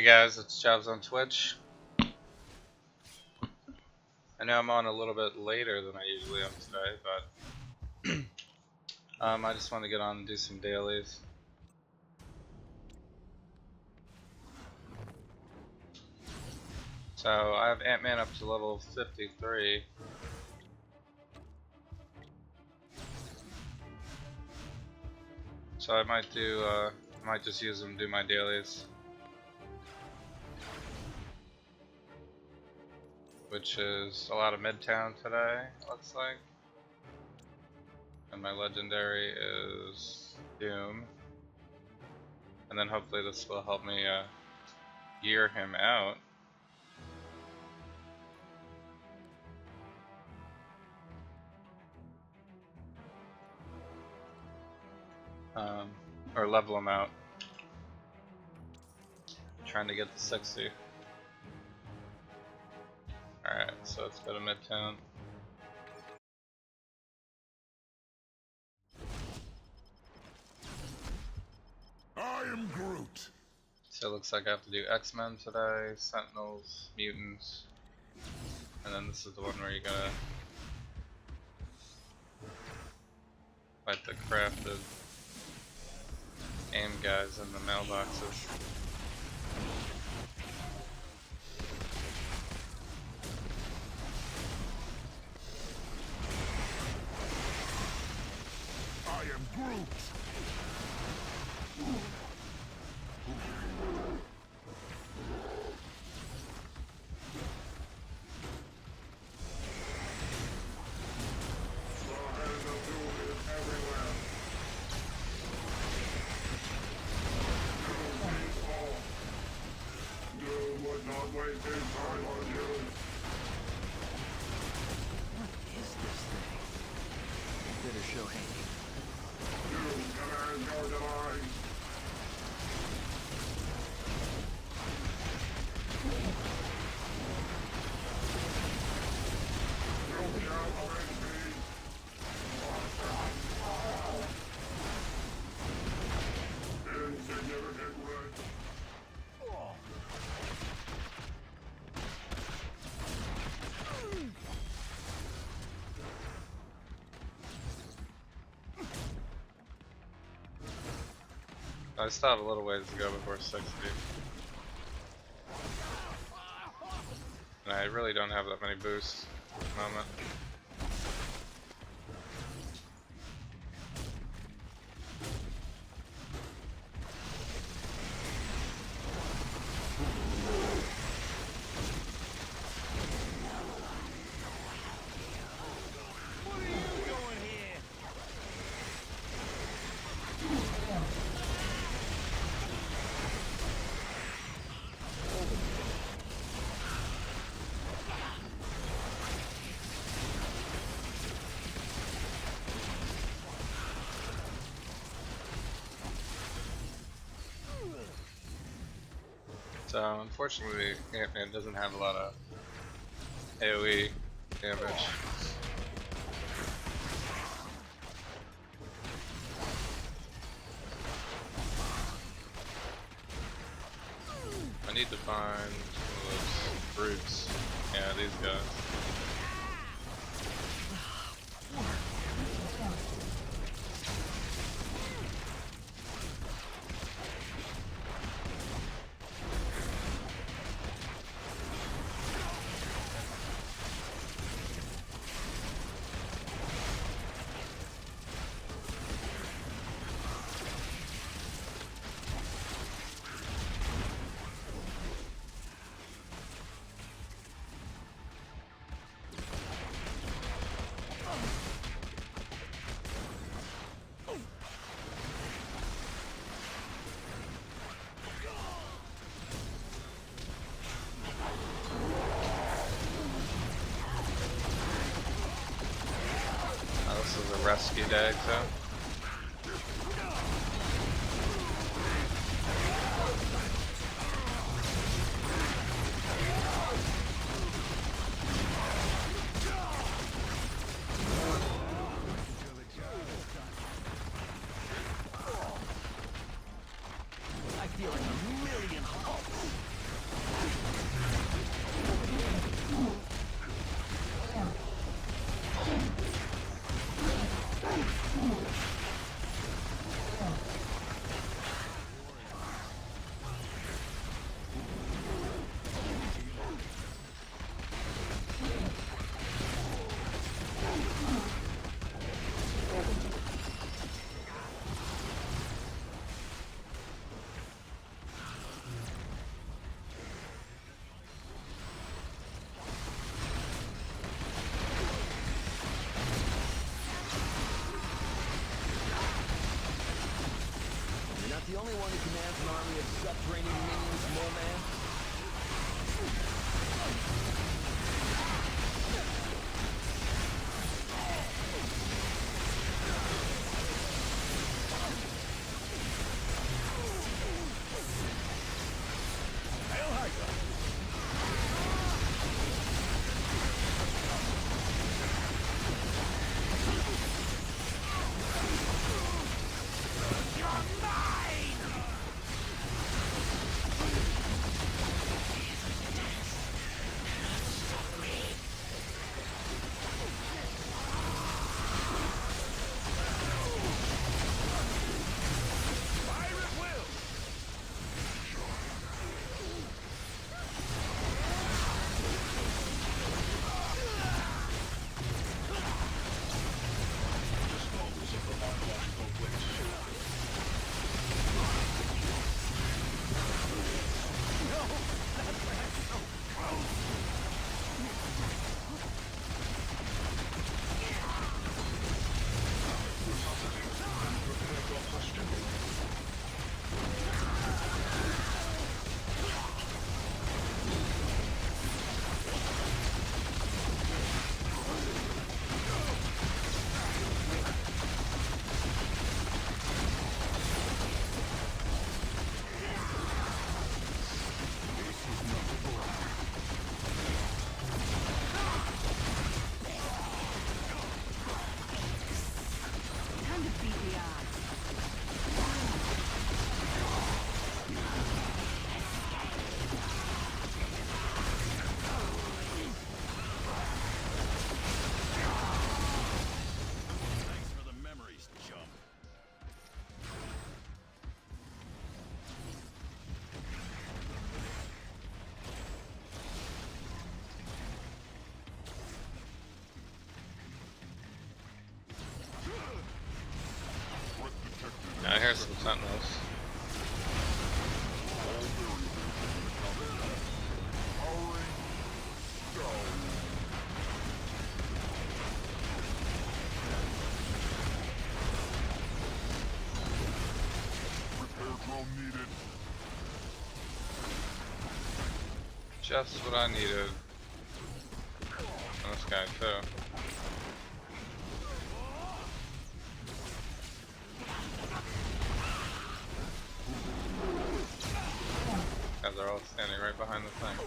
Hey guys, it's Javs on Twitch. I know I'm on a little bit later than I usually am today, but I just want to get on and do some dailies. So I have Ant-Man up to level 53. So I might just use them to do my dailies. Which is a lot of Midtown today, it looks like. And my legendary is Doom. And then hopefully this will help me gear him out. Or level him out. I'm trying to get to 60. Alright, so let's go to Midtown. I am Groot. So it looks like I have to do X-Men today, Sentinels, Mutants, and then this is the one where you gotta fight the crafted aim guys in the mailboxes. I am Groot. Not wasting time on you. What is this thing? Better show Hank. You command your demise. You shall await me. Insignificant wretch. I still have a little ways to go before 60. And I really don't have that many boosts at the moment. What are you doing here? So unfortunately, Ant-Man doesn't have a lot of AoE damage. I need to find one of those brutes. Yeah, these guys. This is a rescue day, so. I feel like a million Hulks. the only one who commands an army of subterranean minions, mole man? I hear some sentinels. Just what I needed. And this guy too. Guys are all standing right behind the thing.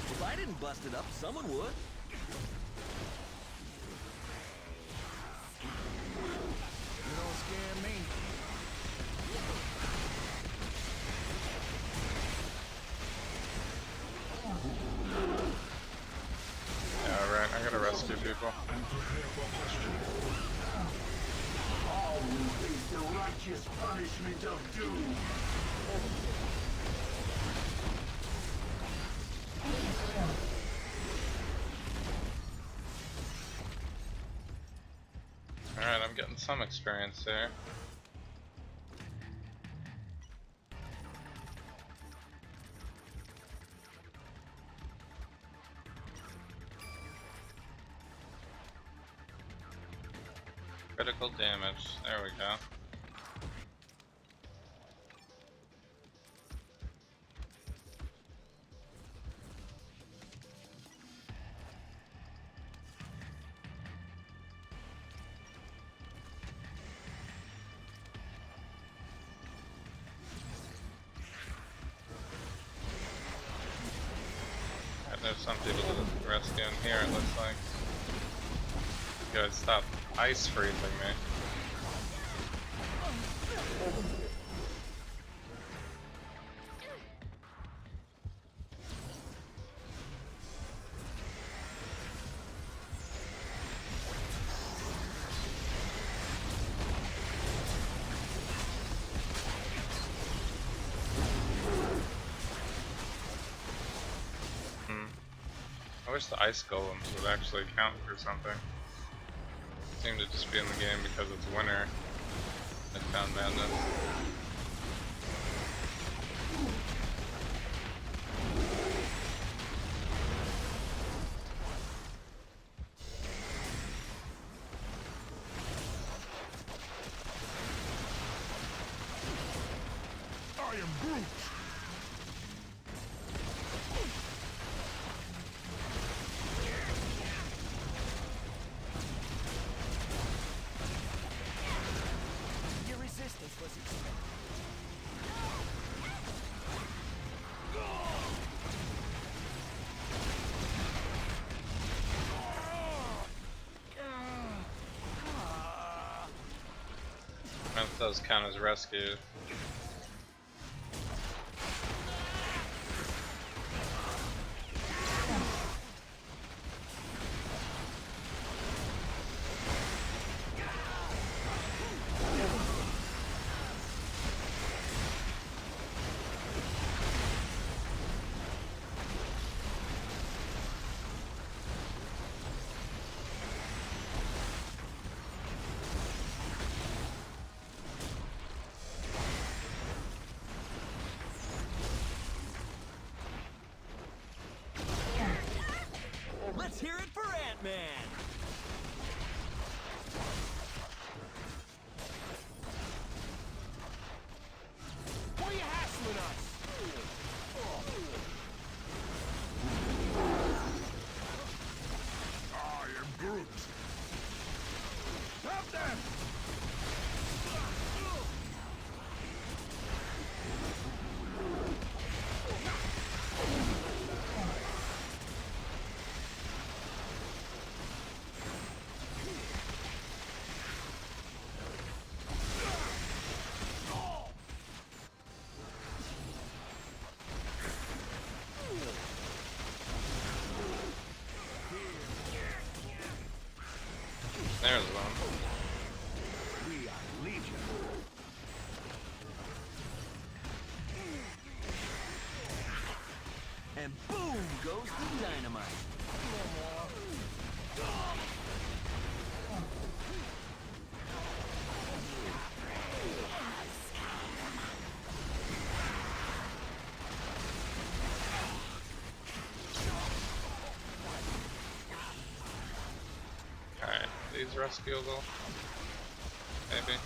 If I didn't bust it up, someone would. You don't scare me. Yeah, right, I gotta rescue people. All will face the righteous punishment of doom. Alright, I'm getting some experience here. Critical damage, there we go. There's some people to rescue in here, it looks like. You guys stop ice freezing me. wish the ice golems would actually count for something. They seem to just be in the game because it's winter. Midtown Madness. I am Groot! Your resistance was expected. That does count as rescue. Let's hear it for Ant-Man! Why are you hassling us? I am Groot! Stop them! There's one. We are Legion. And boom goes the dynamite. Alright, these rescuable? Maybe?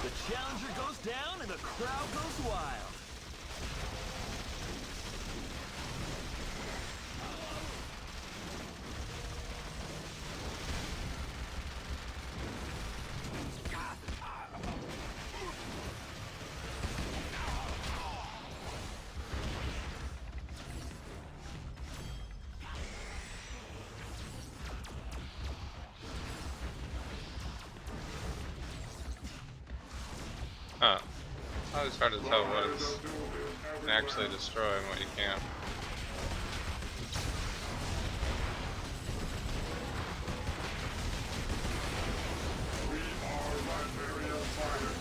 The challenger goes down and the crowd goes wild. Huh. It's always hard to tell what's can actually destroy and what you can't. We are Latveria fighters.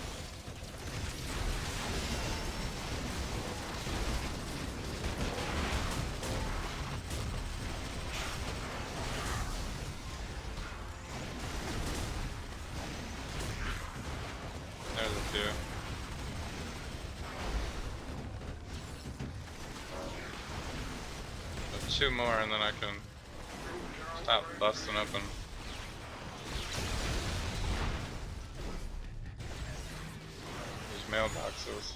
There's a few. But 2 more and then I can stop busting open. These mailboxes.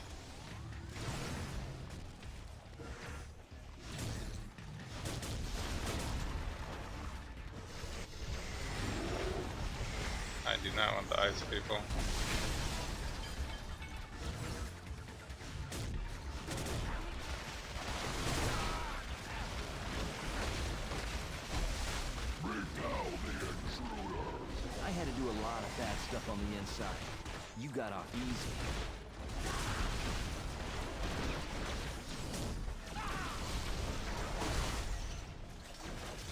I do not want the ice people. I had to do a lot of bad stuff on the inside. You got off easy.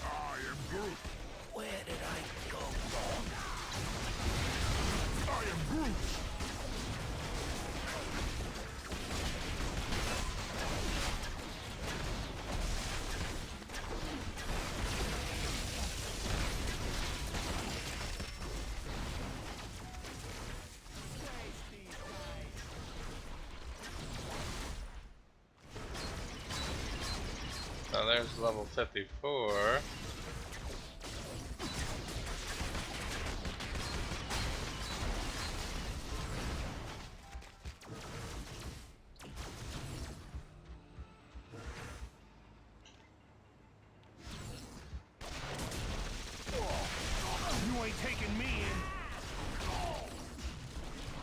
I am Groot. Where did I go wrong? I am Groot. there's level 54. You ain't taking me in.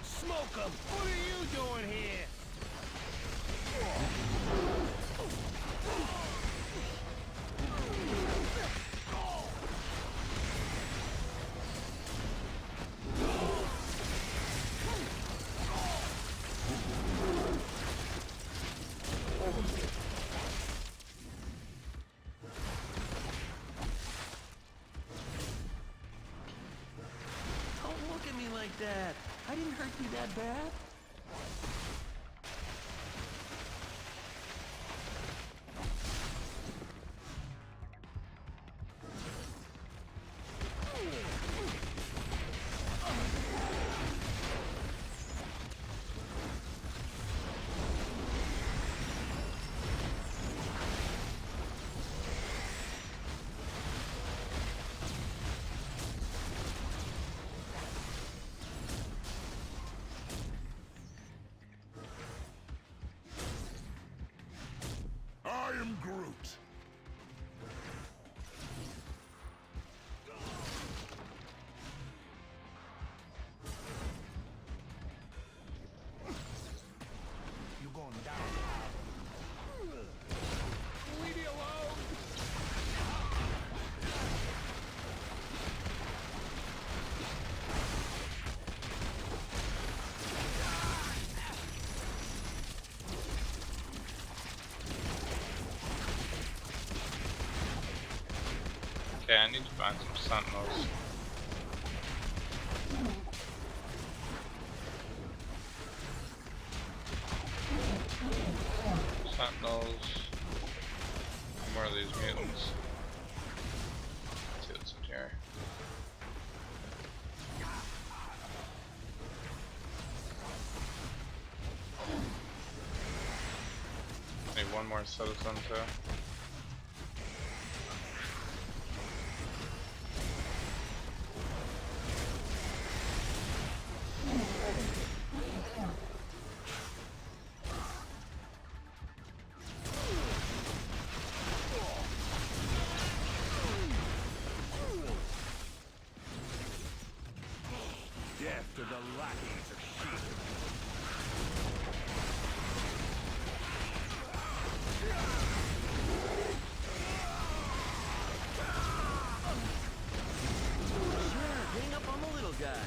Smoke 'em. What are you doing here? Don't look at me like that. I didn't hurt you that bad. I am Groot. You're going down. Leave me alone. Okay, I need to find some sentinels. Sentinels. More of these mutants. Let's see what's in here. Need one more citizen too. Death to the lackeys of sheep. Sure, hang up on the little guy.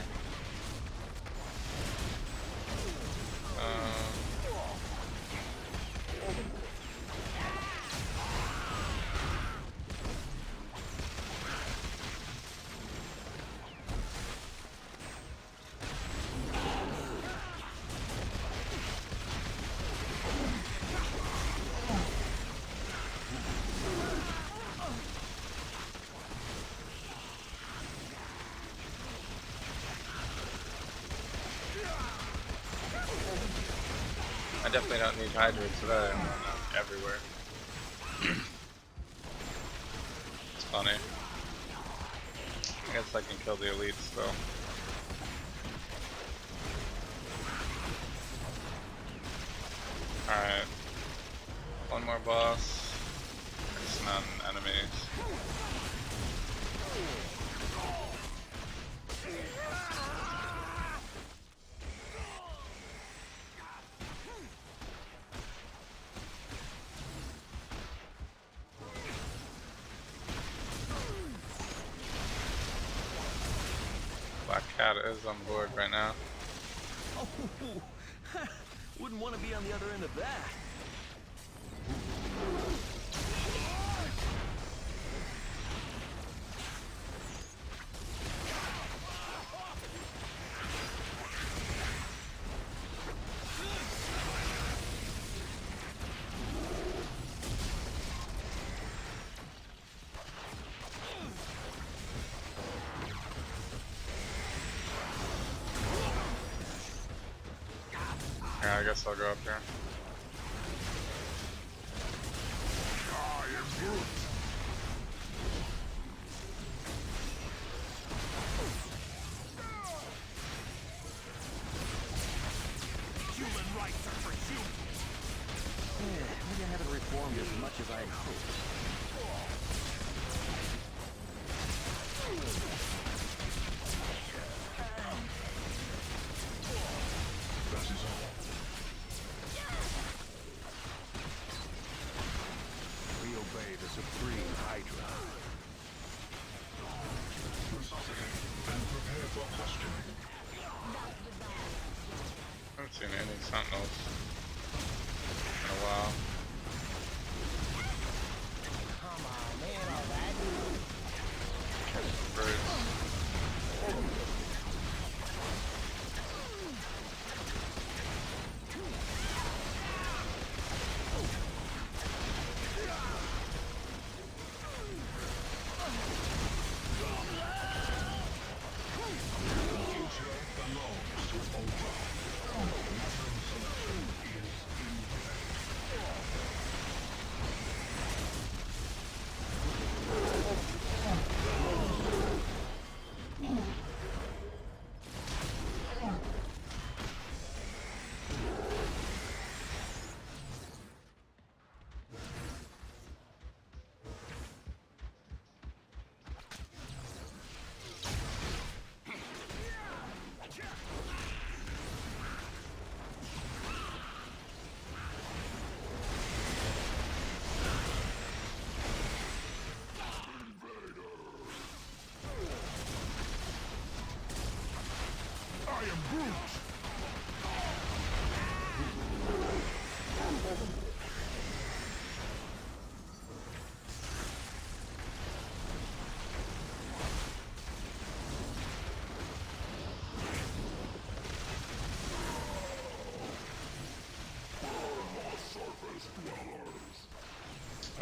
I definitely don't need Hydra today. I'm not everywhere. It's funny. I guess I can kill the elites though. Alright. One more boss. It's not enemies. Black Cat is on board right now. Oh, wouldn't want to be on the other end of that. Yeah, I guess I'll go up here. I am Groot. Human rights are for humans. Yeah, maybe I haven't reformed as much as I'd hoped. That is all. We obey the Supreme Hydra. Resuscitate and prepare for questioning. I haven't seen any sentinels in a while. Come on, man, all that. Birds. Future belongs to Ultron. Natural selection is inevitable. I am Groot!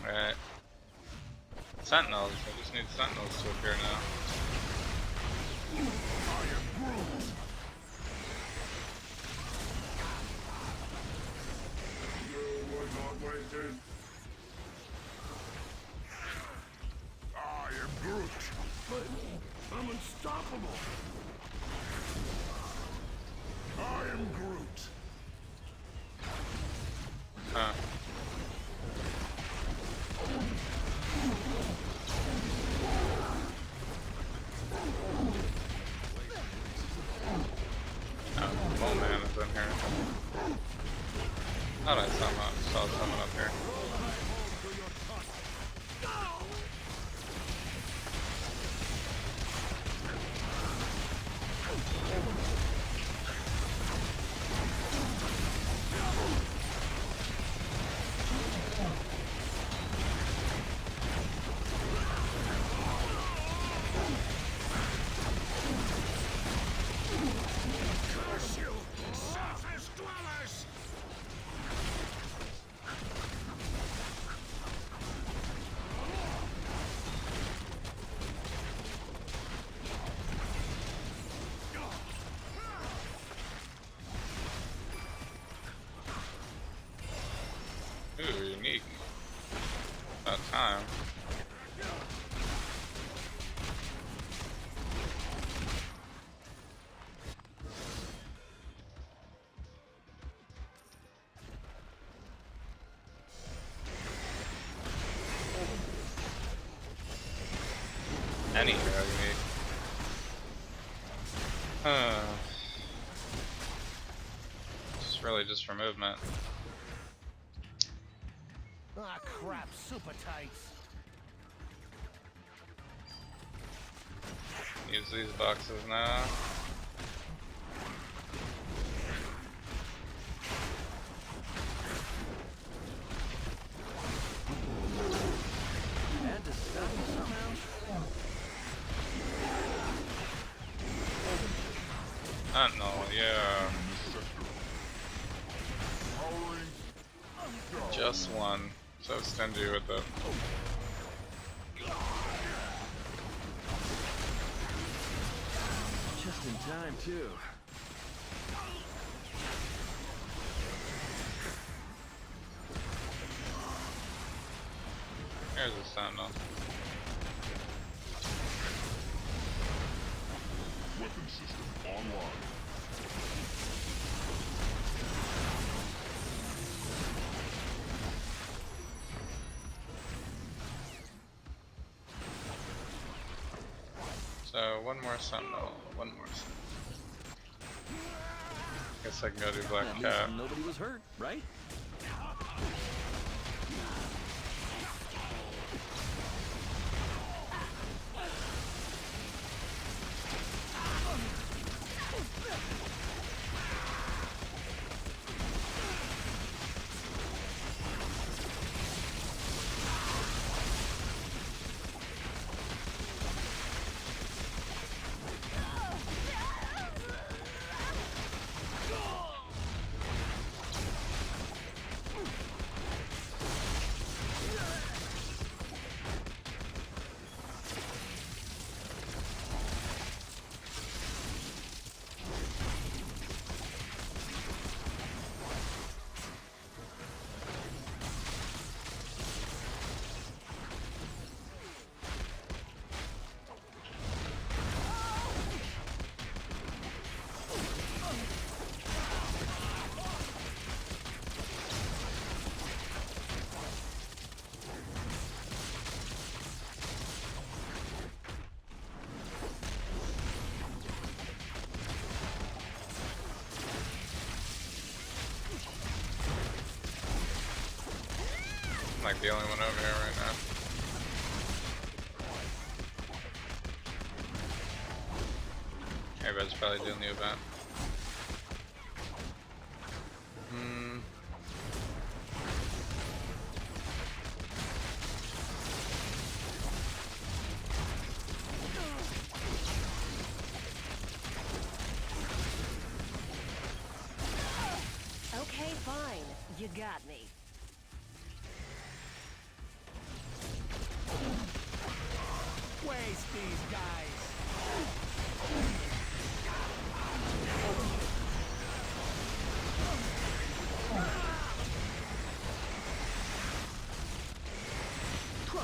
Alright. Sentinels. I just need sentinels to appear now. I am Groot! You were not wasted. I am Groot! But I'm unstoppable! I am Groot! Huh. Oh man, is in here. Thought I saw someone up here. Curse you, surface dwellers! Ooh, unique. About time. Any hero unique. It's really just for movement. Ah, crap, super tights. Use these boxes now. Had to stop him somehow? No, yeah. Just one. So stingy with it. Just in time, too. Here's a sentinel. Weapon system online. So one more sentinel. One more sentinel. Guess I can go do Black At Cat. least nobody was hurt, right? I'm like the only one over here right now. Everybody's probably doing the event. Okay, fine. You got me. Waste these guys.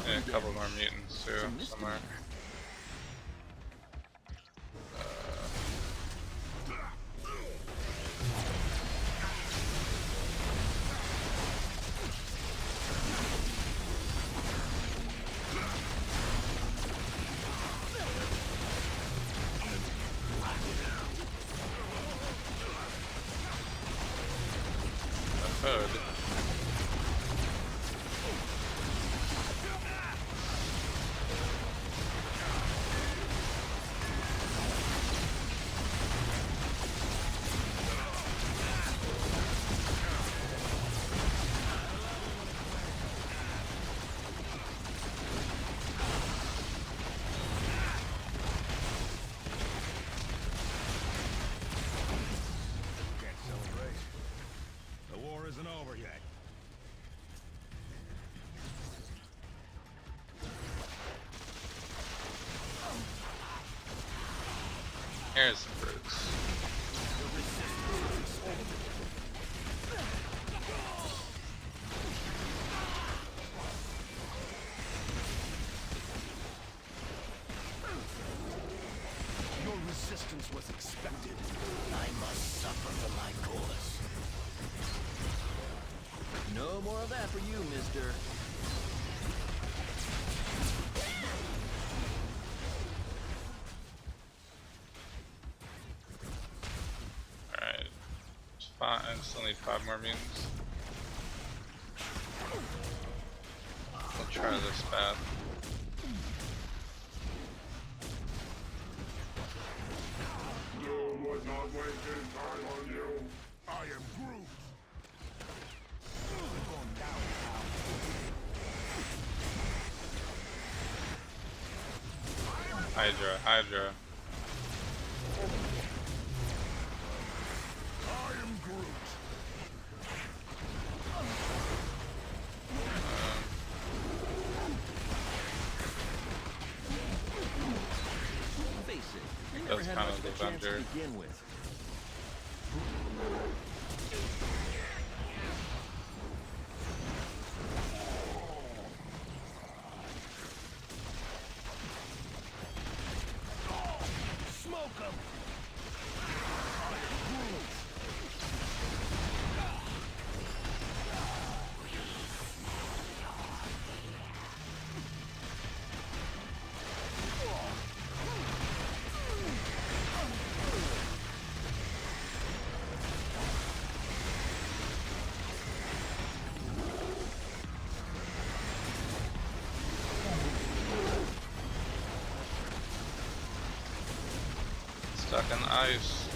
Yeah, a couple more mutants too, somewhere. A hood. Can't celebrate. The war isn't over yet. Here's some fruits. Your resistance was expected. I must suffer for my cause. No more of that for you, mister. Alright. I still need 5 more mutants. We'll try this path. Doom was not wasting time on you. I am Groot. We're going down now. Hydra, Hydra. I am Groot. Face it, you That's never had kind much of of a the chance to Avenger. begin with. Nice.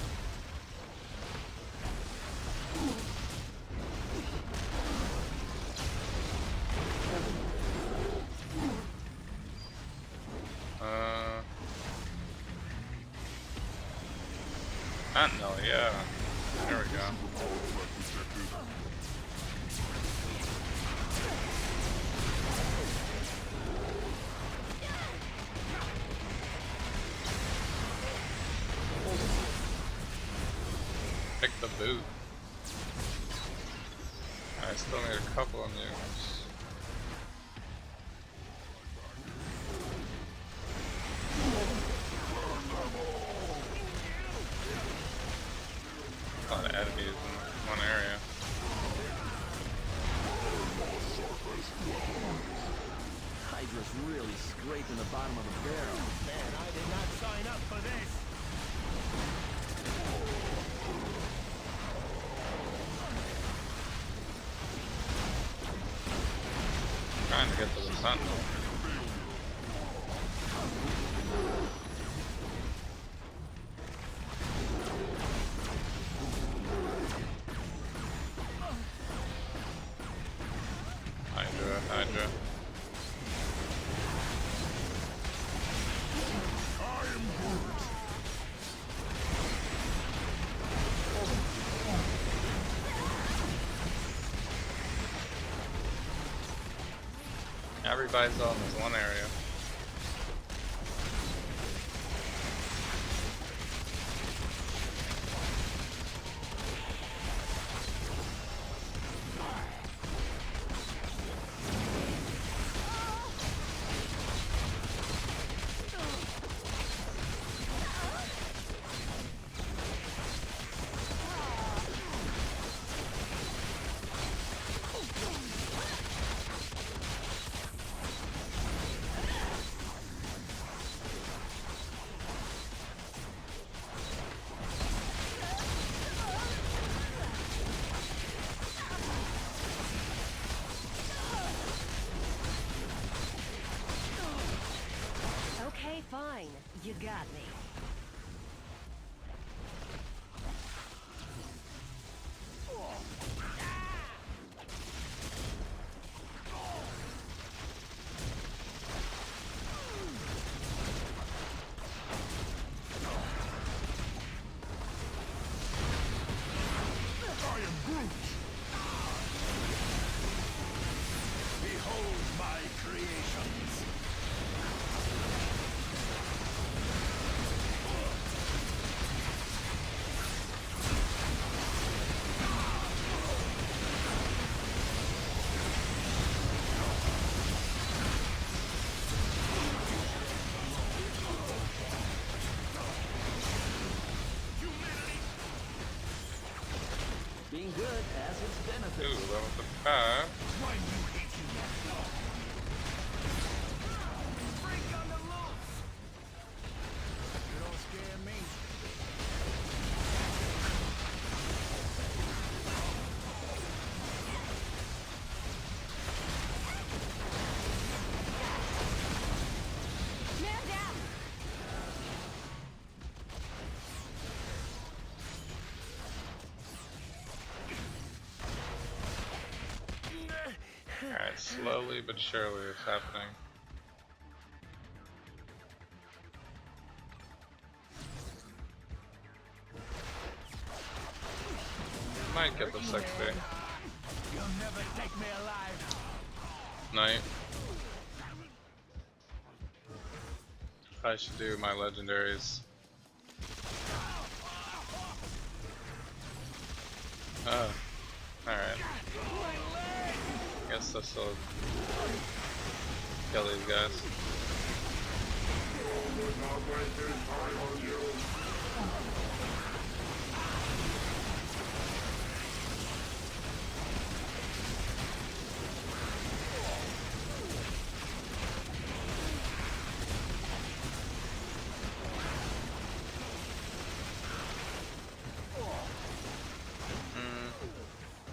No, yeah. There we go. Pick the boot. I still need a couple of nukes. A lot of enemies in one area. Hydra's really scraping the bottom of the barrel. Man, I did not sign up for this. Trying to get to the sentinel. Hydra. Everybody's on this one area. Okay, fine. You got me. Behold my creations. Being good has its Ooh, benefits. that was a 5. Why you hate you now? Freak on the loose. You don't scare me. Man down! Alright, slowly but surely it's happening. Might get the 60. You'll never take me alive. Night. I should do my legendaries. Oh, alright. Guess this will kill these guys.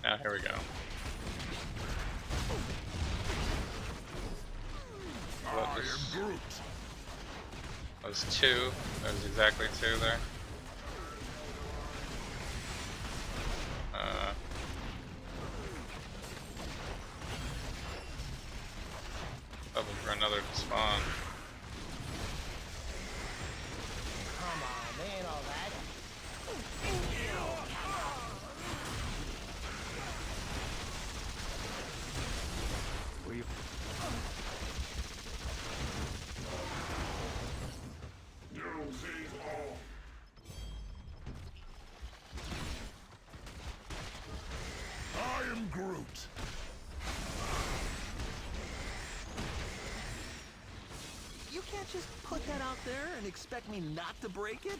Ah, here we go. What was 2? That was exactly 2 there. Groot. You can't just put that out there and expect me not to break it?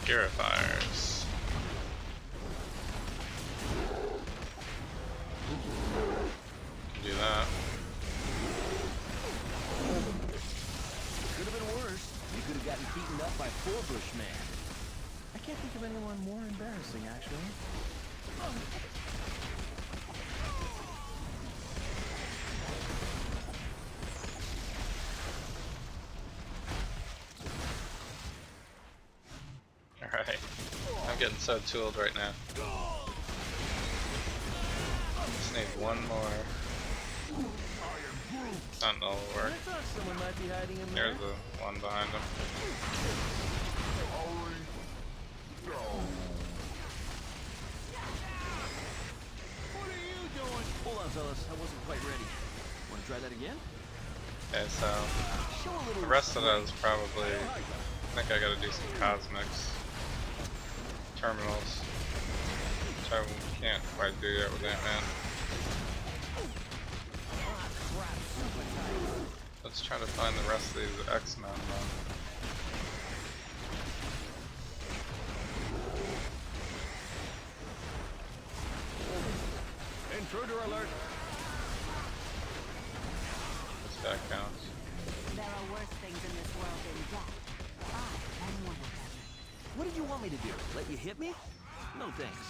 Purifiers. Can do that. Could have been worse. You could have gotten beaten up by Four Bush Man. I can't think of anyone more embarrassing, actually. Alright. I'm getting so tooled right now. Just need one more. Not all will work. I thought someone might be hiding in there. There's the one behind him. What are you doing? Hold on, fellas. I wasn't quite ready. Want to try that again? Okay, so Show a little the rest of that is probably. I think I gotta do some cosmics. Terminals. Which I can't quite do yet with Ant-Man. Let's try to find the rest of these X-Men then. Intruder alert. If that counts. There are worse things in this world than death. I am one of them. What did you want me to do? Let you hit me? No thanks.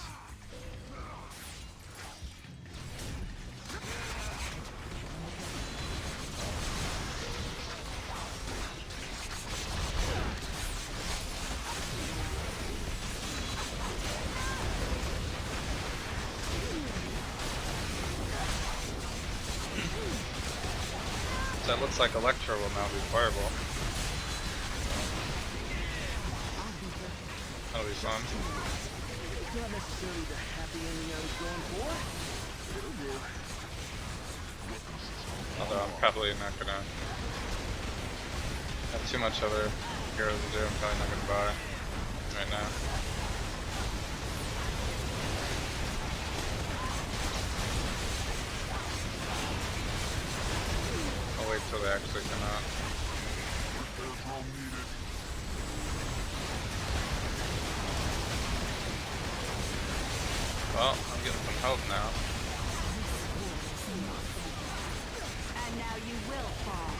So it looks like Electro will now be fireball. That'll be fun. Not necessarily the happy ending I was going for. It'll do. Although I'm probably not gonna have too much other heroes to do. I'm probably not gonna buy right now. I'll wait till they actually come out. Well, I'm getting some help now. And now you will fall.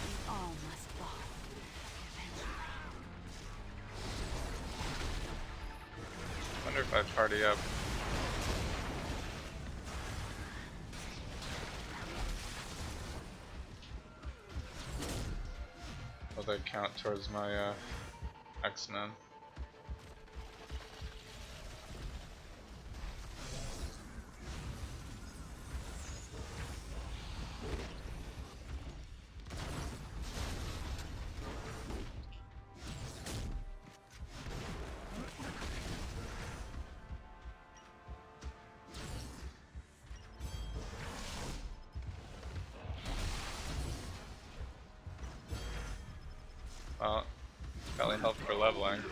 We all must fall. Wonder if I party up. Will that count towards my X-Men? Well, probably help for leveling.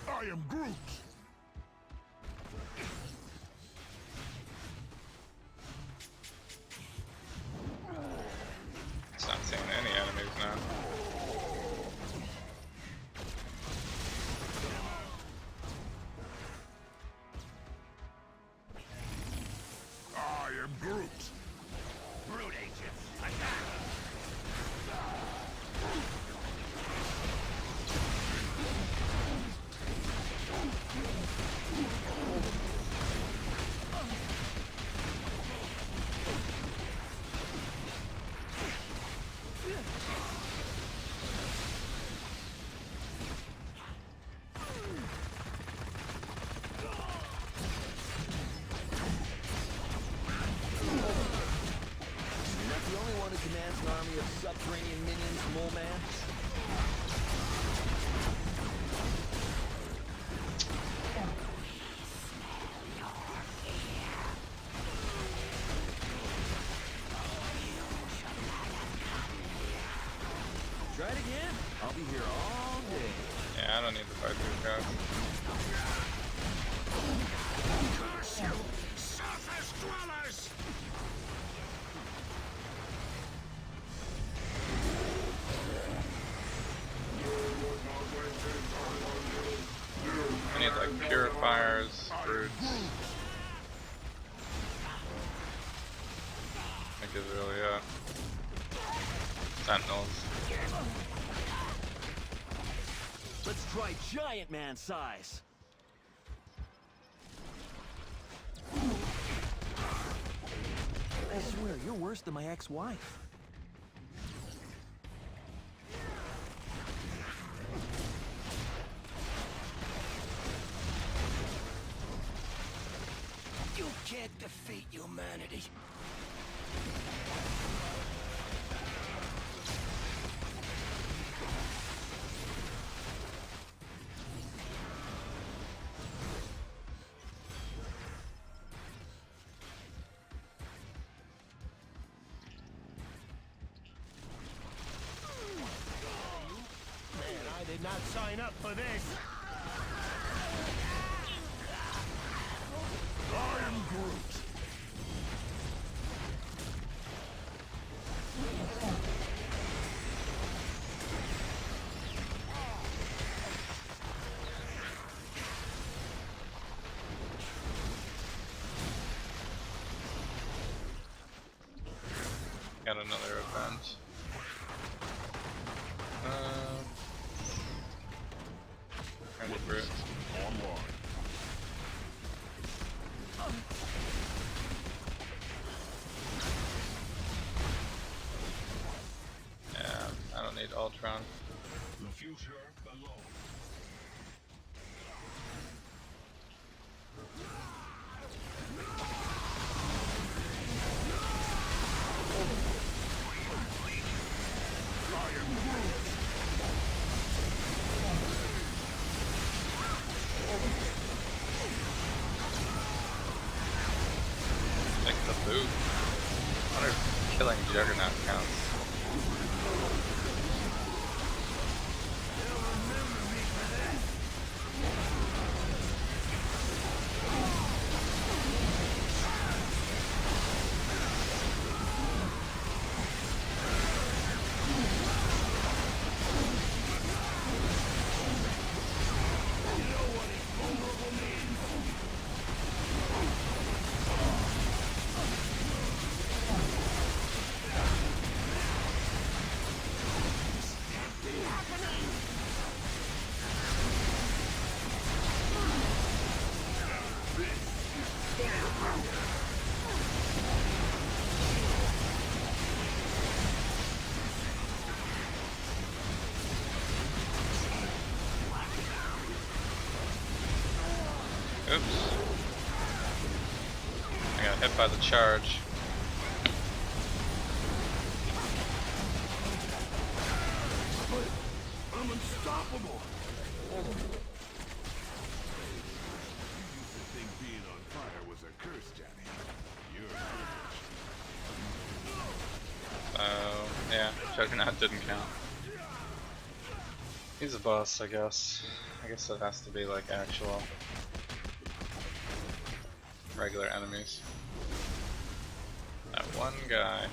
I am Groot. It's not seeing any enemies now. I am Groot. Brute agents, attack! Try it again. I'll be here all day. Yeah, I don't need to fight these guys. Curse you, surface dwellers! I need like purifiers, brutes. I think is really sentinels. Let's try giant man size. I swear, you're worse than my ex-wife. You can't defeat humanity. I did not sign up for this. I am Groot. Got another event. Kind of brute. Yeah, I don't need Ultron. The future belongs. Like the boot. I wonder if killing Juggernaut counts. Oops. I got hit by the charge. I'm unstoppable. You used to think being on fire was a curse, Johnny. You're a So, yeah, Juggernaut didn't count. He's a boss, I guess. I guess it has to be like actual regular enemies. That one guy.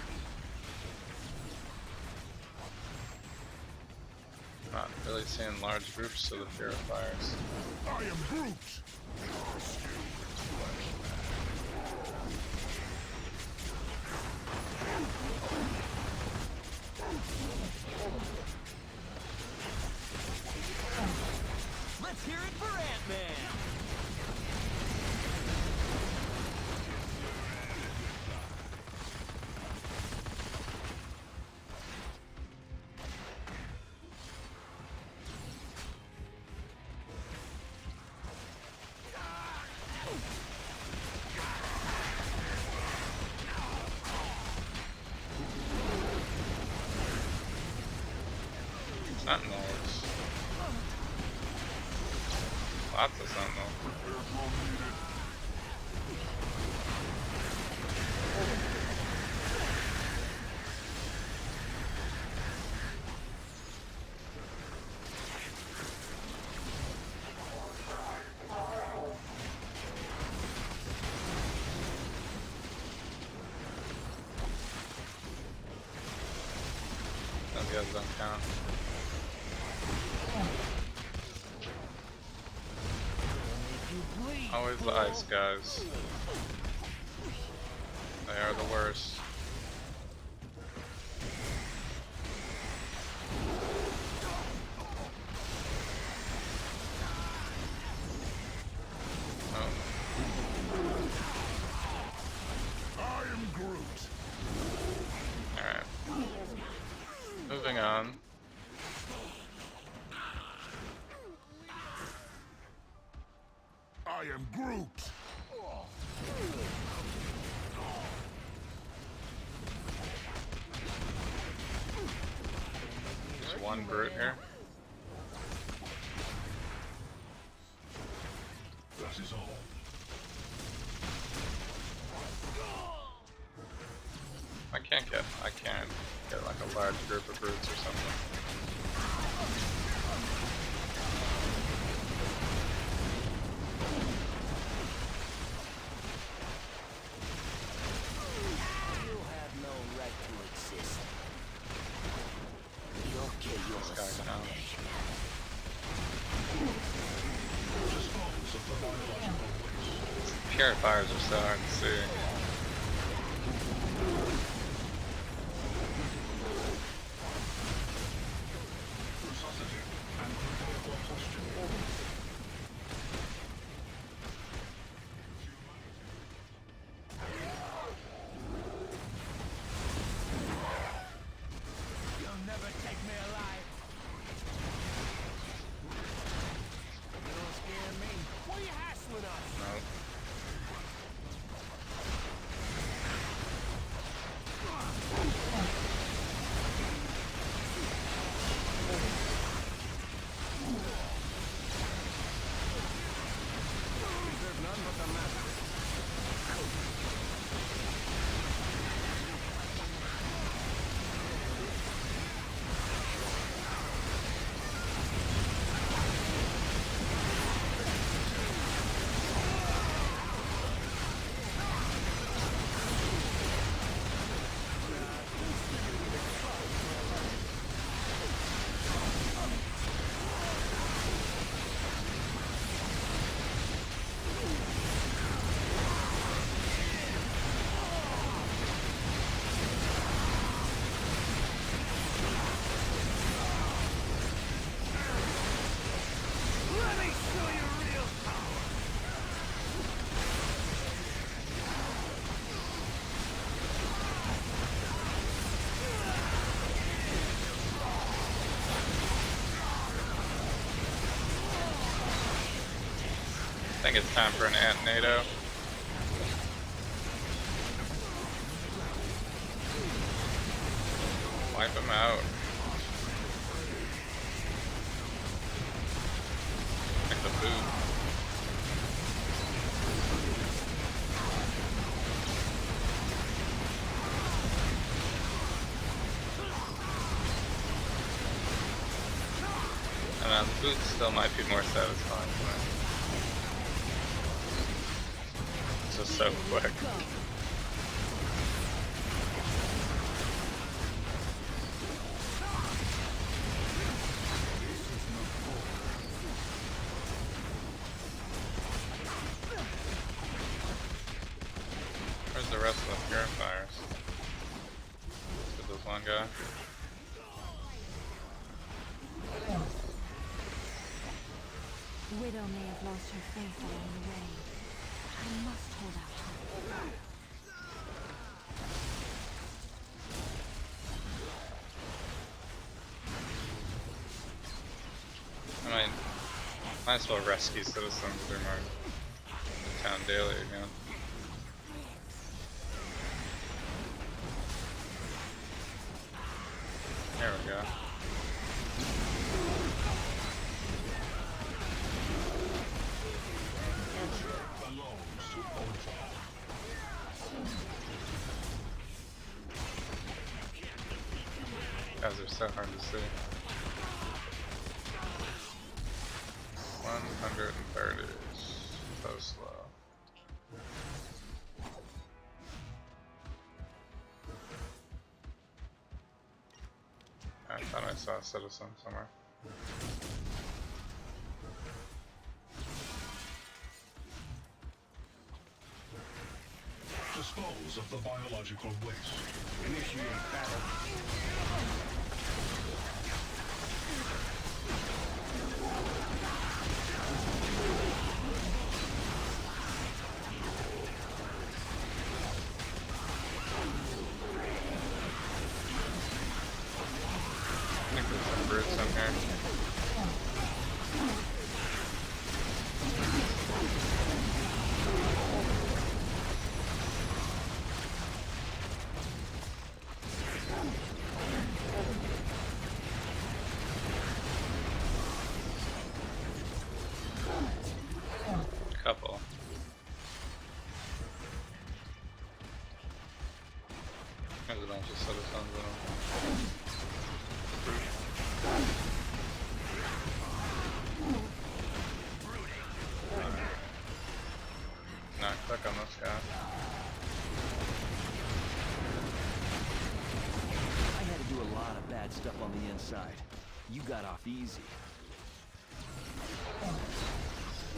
Not really seeing large groups of the purifiers. I am Groot. Let's hear it for Ant-Man. Sentinels. Lots of sentinels. guys don't count. Always the ice guys. They are the worst. I am Groot. Alright. Moving on. I am Groot. Just one Groot here. That is all. I can't get like a large group of Groots or something. You have no right to exist. You'll kill This guy yourself. counts. Purifiers are so hard to see. You'll never take me alive. You don't scare me. Why are you hassling us? Nope. Deserve none but the master. Let me show you real power. I think it's time for an Ant NATO. Wipe him out. Like the boot. And the boot still might be more satisfying. It's just so quick. Where's the rest of the purifiers? Let's get this one guy. Widow may have lost her faith along the way. I must hold out hope. Might as well rescue citizens through my town daily again. There we go. Guys are so hard to see. 130. So slow. Alright, saw a citizen somewhere. Dispose of the biological waste. Initiate battle. I think there's some brutes in here. Couple. There's a bunch of citizens in them. Not click on this guy. I had to do a lot of bad stuff on the inside. You got off easy.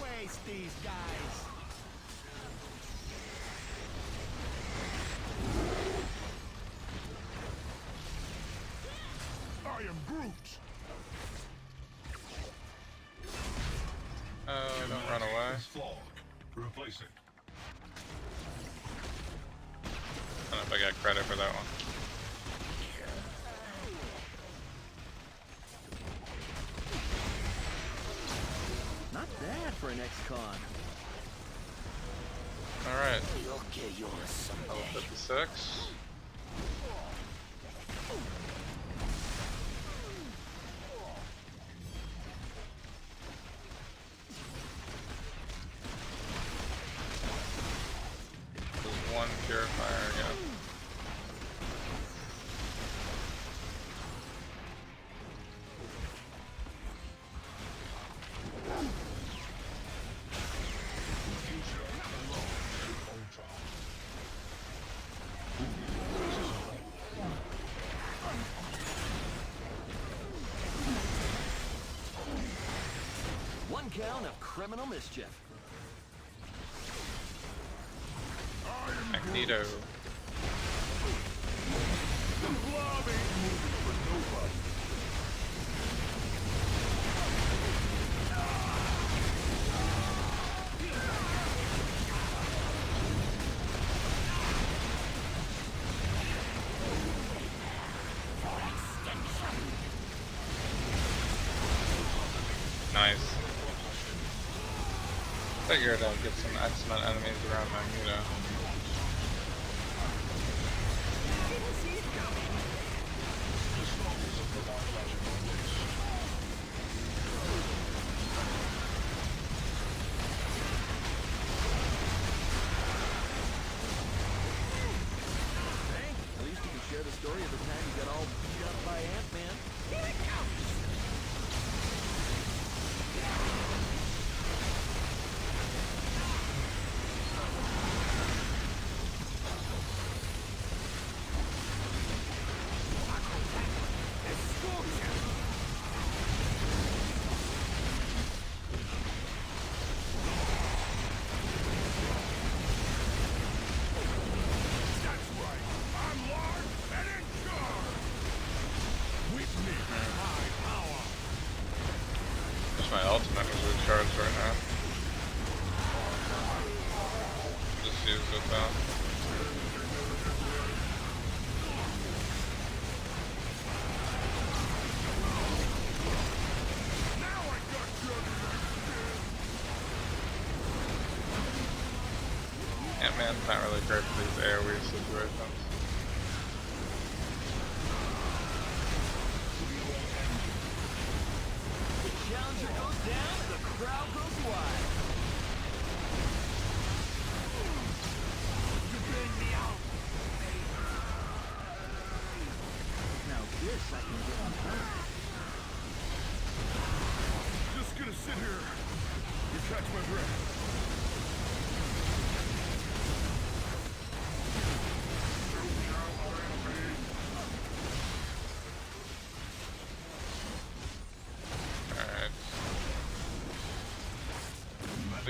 Waste these guys. I am Groot. Oh, don't run away. Fog. Replace it. I don't know if I got credit for that one. Not bad for an ex-con. Alright, You'll get yours level someday. 56. There's one purifier again. One count of criminal mischief. Magneto. Nice. Figured I'd get some X-Men enemies around Magneto. Hey, at least you can share the story of the time you got all beat up by Ant-Man. Here it comes! Wish my ultimate was recharged right now. Just used it though. Ant-Man's not really great for these AoE situations. The challenger goes down and the crowd goes wild. You bring me out. Now this I can get behind. Just gonna sit here and catch my breath.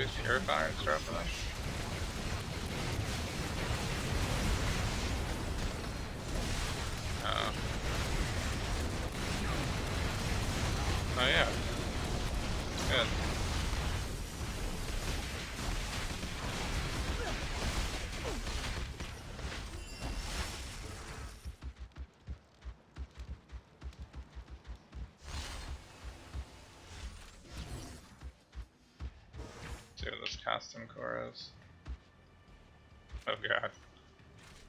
these purifiers dropping us? Oh. Oh yeah. Good. See what this costume core is. Oh god.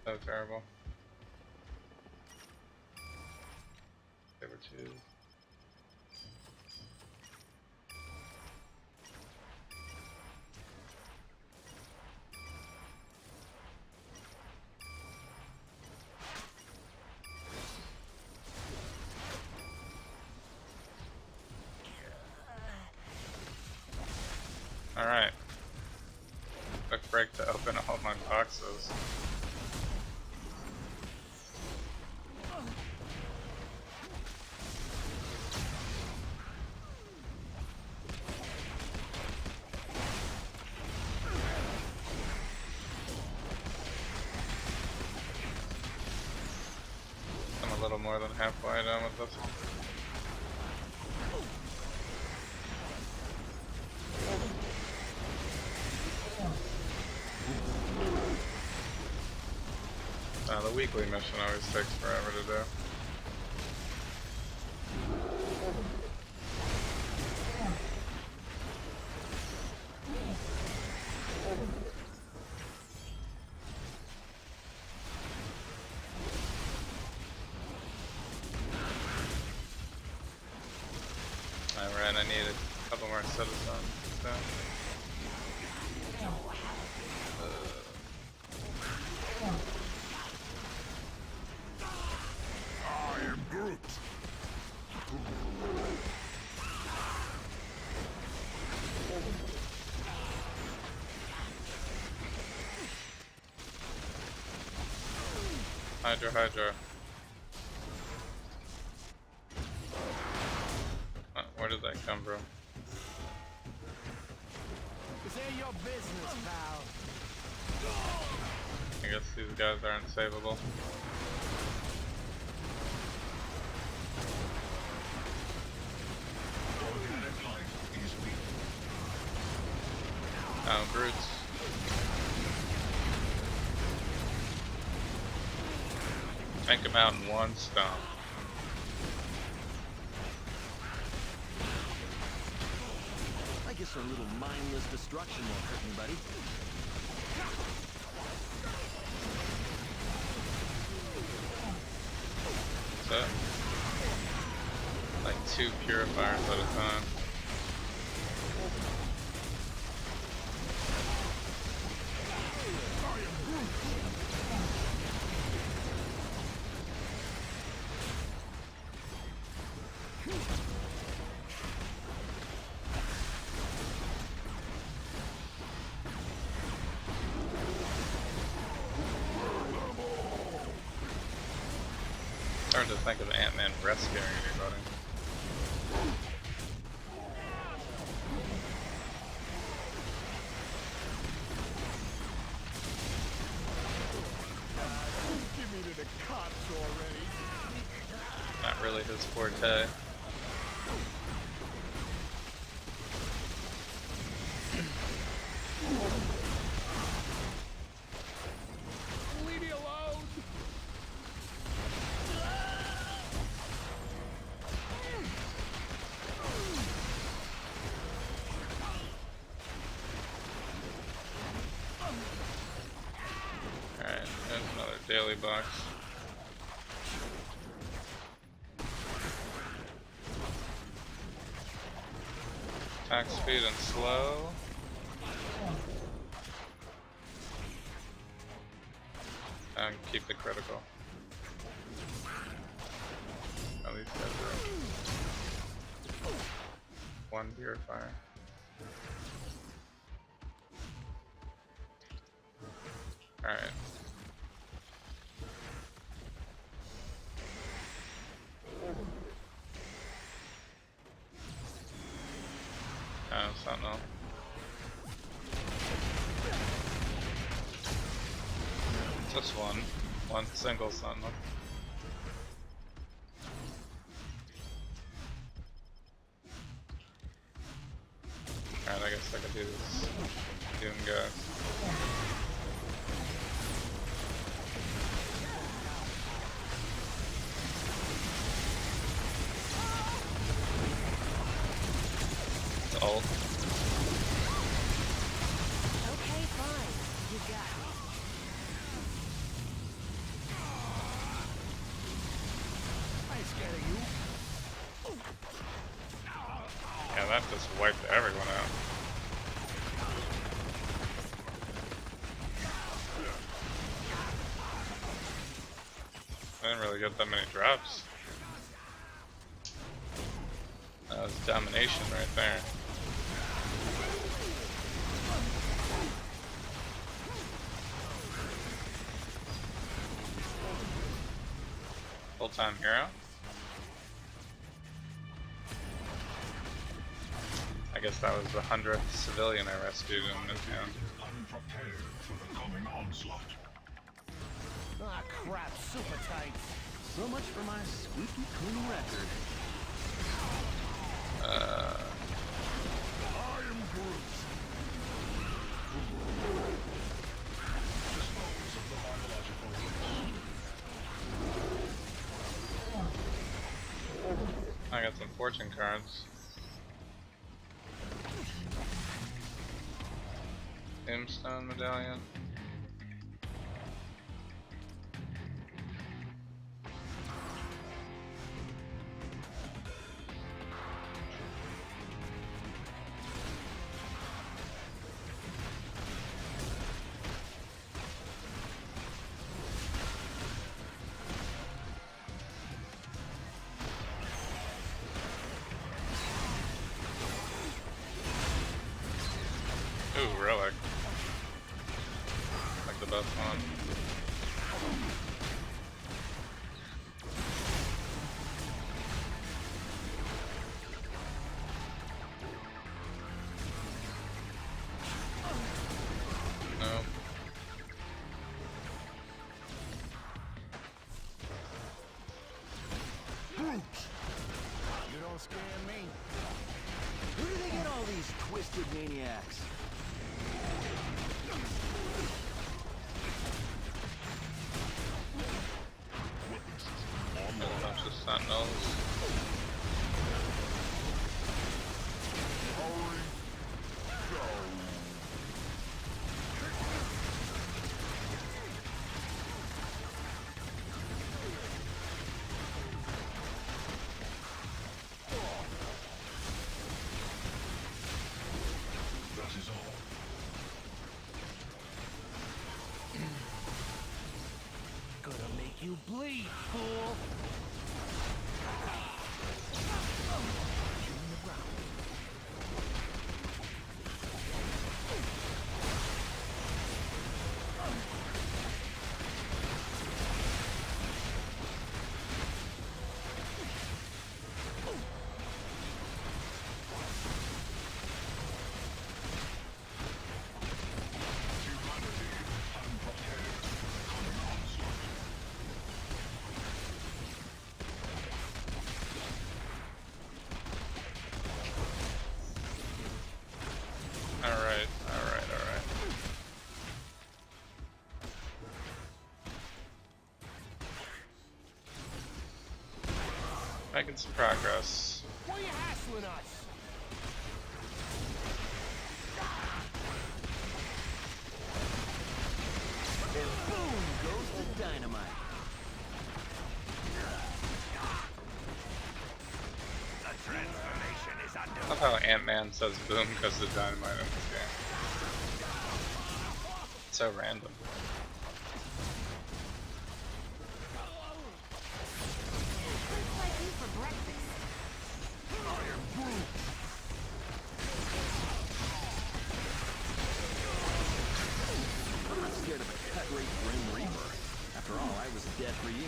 So terrible. Saber tooth. Alright. Quick break to open all my boxes. I'm a little more than halfway done with this one. The weekly mission always takes forever to do. Alright, I need a couple more citizens. So. I am Groot. Hydra. Where did that come from? This ain't your business, pal. I guess these guys aren't savable. Oh, brutes. Take him out in one stomp. I guess our little mindless destruction won't hurt anybody. So, like 2 purifiers at a time. Starting to think of Ant-Man rescuing anybody. Give me to the cops already. Not really his forte. Leave me alone. Alright, there's another daily box. Attack speed and slow. And keep the critical. At least that's one purifier. Alright. Sentinel. Just one single sentinel. Alright, I guess I could do this Doom guy. Ult. Okay, fine. You got me. I ain't scared of you. Yeah, that just wiped everyone out. I didn't really get that many drops. That was domination right there. Full-time hero? I guess that was the 100th civilian I rescued in Midtown. Unprepared for the coming onslaught. Ah, crap, super tight. So much for my squeaky clean record. I am Groot. Dispose of the biological waste. I got some fortune cards. Tombstone medallion. Ooh, relic. Like the best one. Nope. You don't scare me. Where do they get all these twisted maniacs? A bunch of sentinels. That is all. Gonna make you bleed, fool! Alright, alright, alright. Making some progress. Why are you hassling us? And boom goes the dynamite. The transformation is I under. love how Ant-Man says boom because of dynamite in this game. It's so random. Looks like you for breakfast. I'm not scared of a cut-rate Grim Reaper. After all, I was dead for years.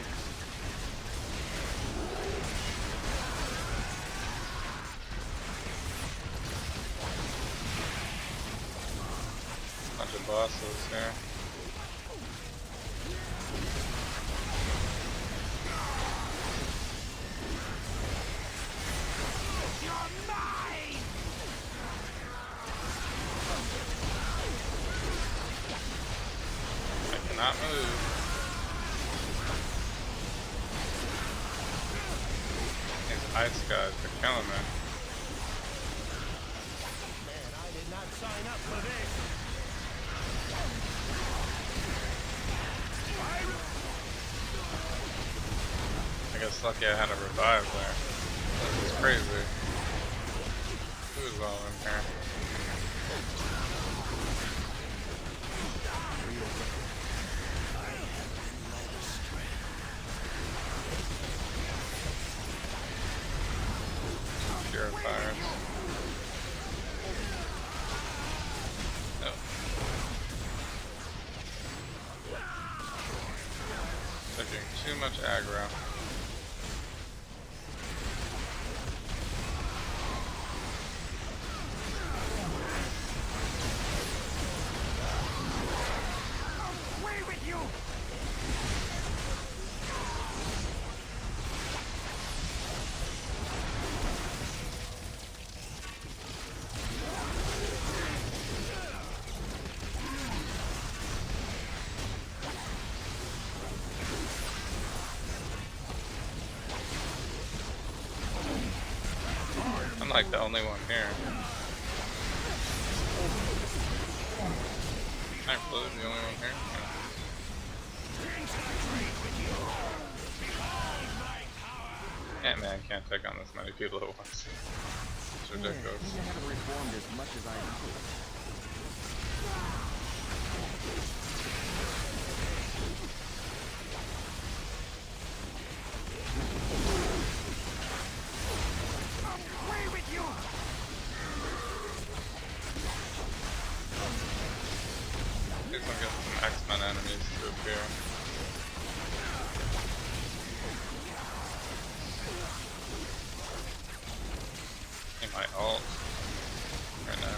Bunch of bosses here. not move. These ice guys are killing me. Man, I did not sign up for this. I guess lucky I had a revive there. This is crazy. Who's all in here? Purifiers. No. Taking too much aggro. I'm like the only one here. I'm really the only one here. Yeah, man, can't take on this many people at once. It's ridiculous. Maybe I haven't reformed as much as I could. At least I'm getting some X-Men enemies to appear. In my ult right now.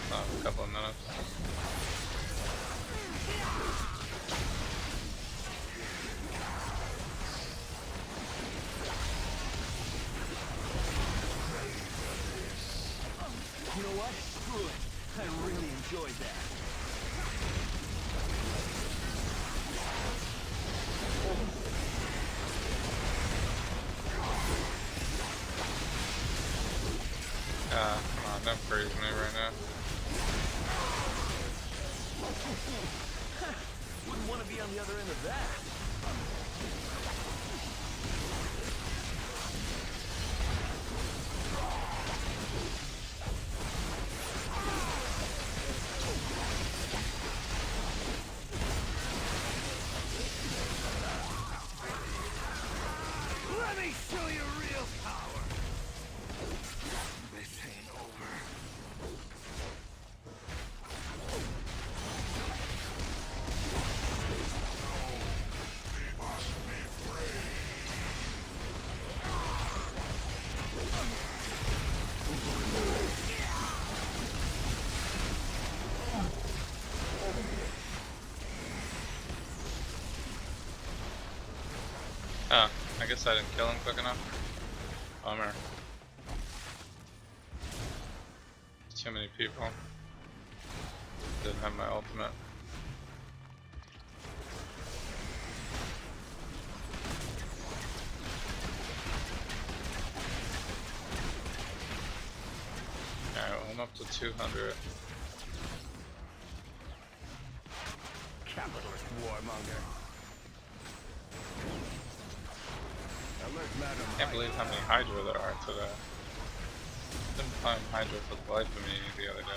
A couple of minutes. You know what? Screw it. I really enjoyed that. Come on, don't freeze me right now. Wouldn't want to be on the other end of that. Let me show you real power. This ain't over. Oh, I guess I didn't kill him quick enough. Bummer. Too many people. Didn't have my ultimate. Alright, well, I'm up to 200. Capitalist warmonger. Can't believe how many Hydra there are today. Didn't find Hydra for the life of me the other day.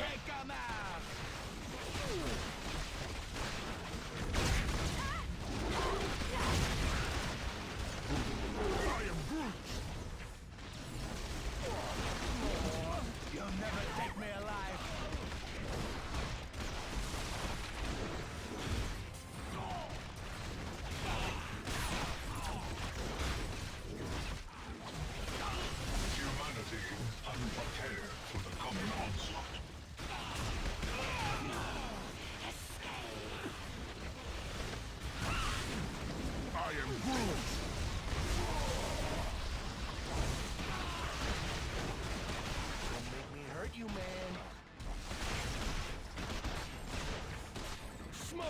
You'll never take me alive. Humanity unprepared for the coming onslaught.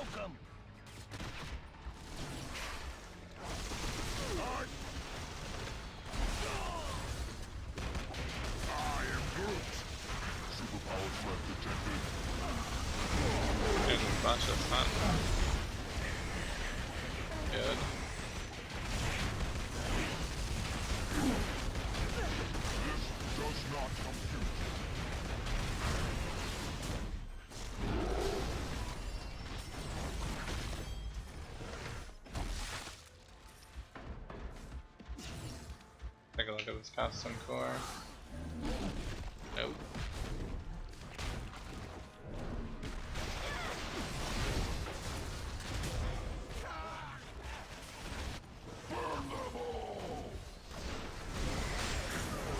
Smoke 'em! I am Groot. Superpower threat detected. There's a bunch of fun. Good. This does not compute. Take a look at this costume core. Nope. Burn them all!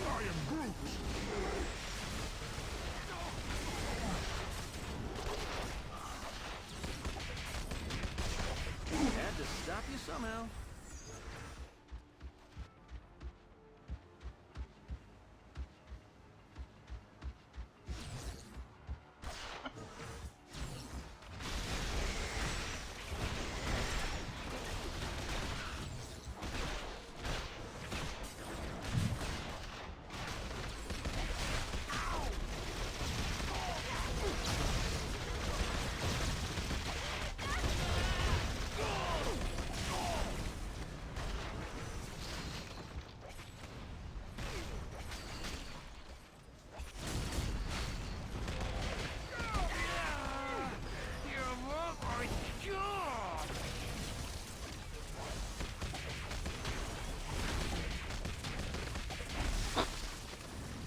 I am Groot. Had to stop you somehow.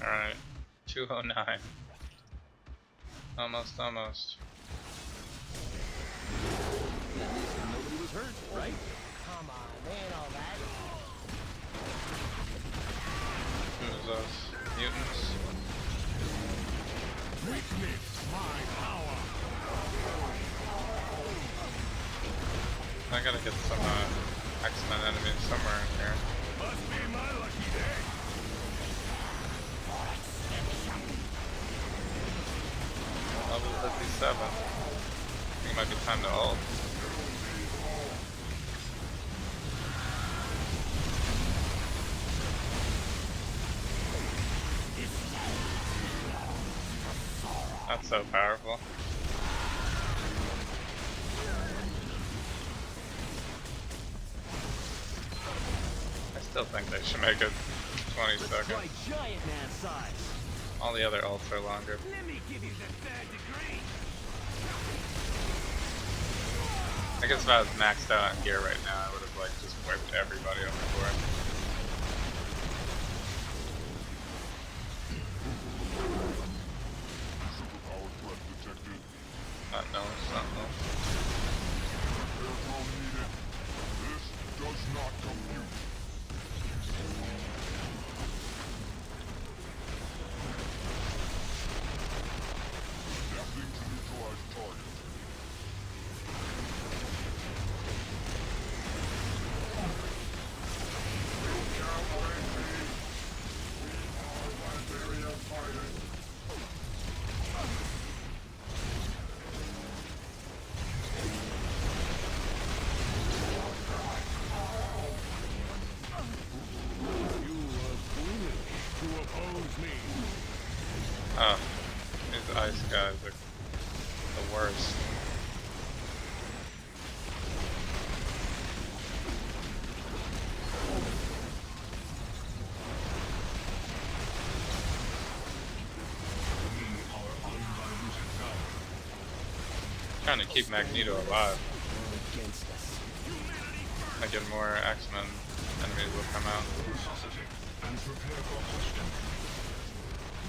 Alright. 209. Almost. At least nobody was hurt, right? Come on, they ain't all that. Who's those? Mutants? Witness my power. I gotta get some X-Men enemies somewhere in here. Must be my lucky day. Level 57. I think it might be time to ult. That's so powerful. I still think they should make it 20 seconds. Try giant man size. All the other ults are longer. Let me give you the third degree. I guess if I was maxed out on gear right now, I would have like just wiped everybody on the board. Superpower threat detected. Not known, something. Airflow needed. This does not compute. Adapting to neutralize target. Oh, these ice guys are the worst. Trying to keep Magneto alive. Against us. I get more X-Men enemies will come out.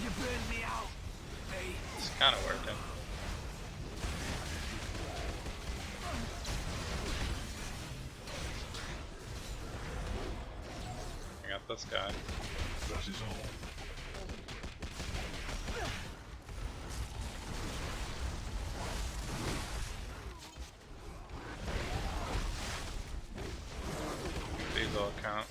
You burned me out. Hey. It's kind of working. I got this guy. That is all. These all count.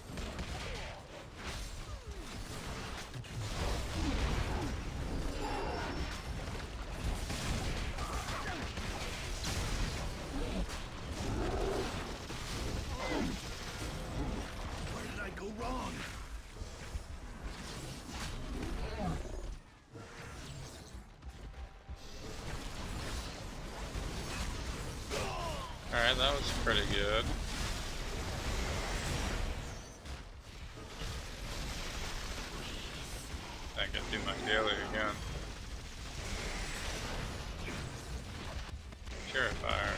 Alright, that was pretty good. I can do my daily again. Purifier.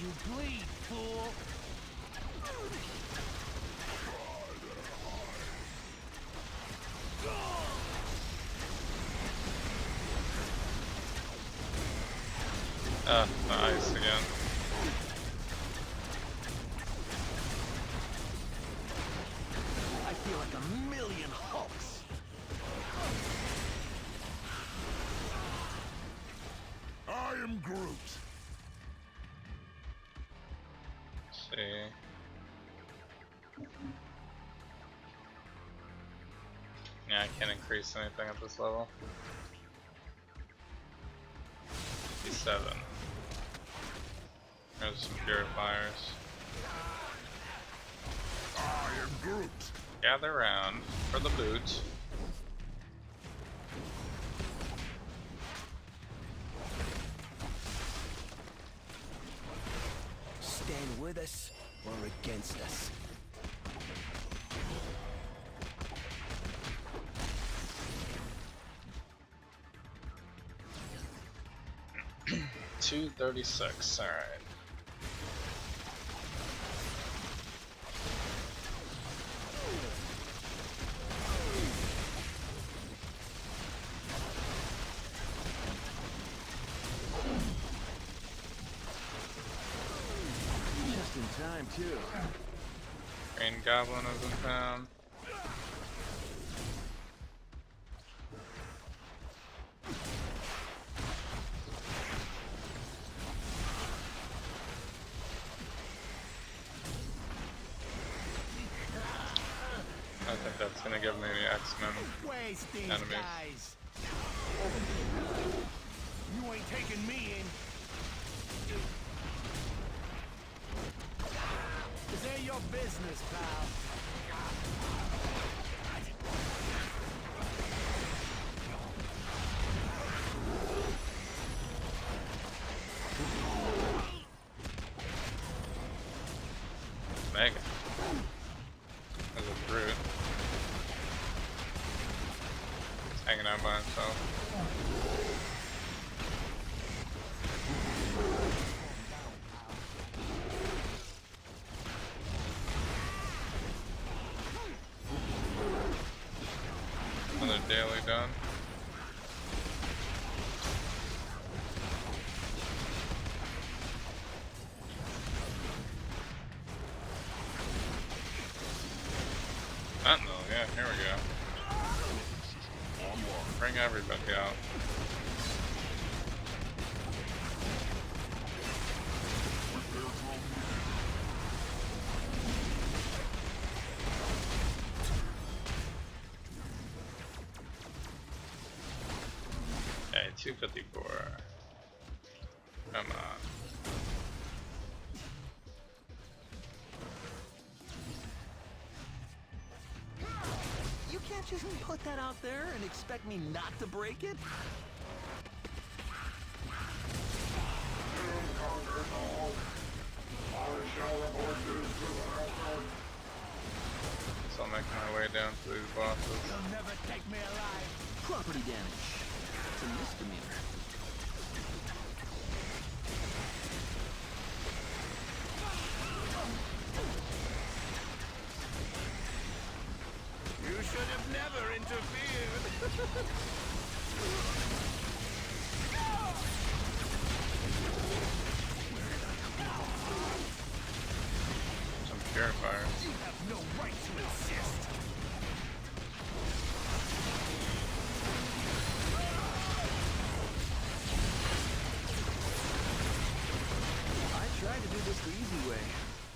You bleed, fool! Nice again. I feel like a million Hulks. I am Groot. See. Yeah, I can't increase anything at this level. 57. There's some purifiers. I am Groot. Gather round for the boot. Stand with us or against us. $236. All right. Just in time, too. Green Goblin has been found. I think that's gonna give me the X-Men Waste these enemies. guys. You ain't taking me in. This ain't your business, pal. Mega. As a brute. He's hanging out by himself. Another daily done. Sentinel, yeah, here we go. Bring everybody out. Okay, 254. Come on. You can't just put that out there and expect me not to break it? So I'm making my way down to these bosses. You'll never take me alive. Property damage. It's a misdemeanor. You should have never interfered. Some purifiers. fires. You have no right to insist. I tried to do this the easy way.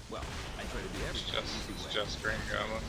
Well, I try to do It's everything the easy it's way. just Green Goblin.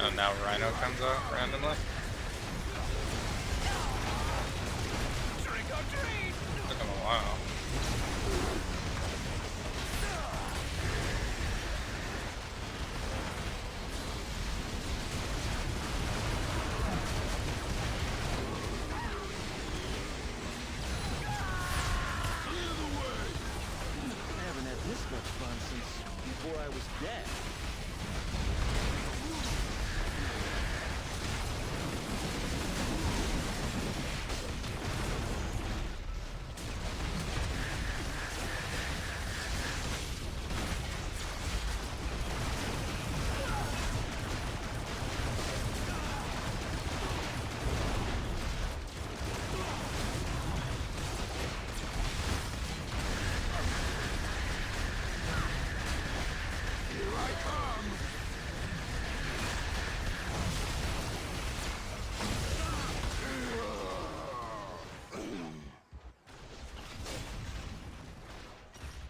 And now Rhino comes out randomly. Trick or treat! Took him a while. I haven't had this much fun since before I was dead.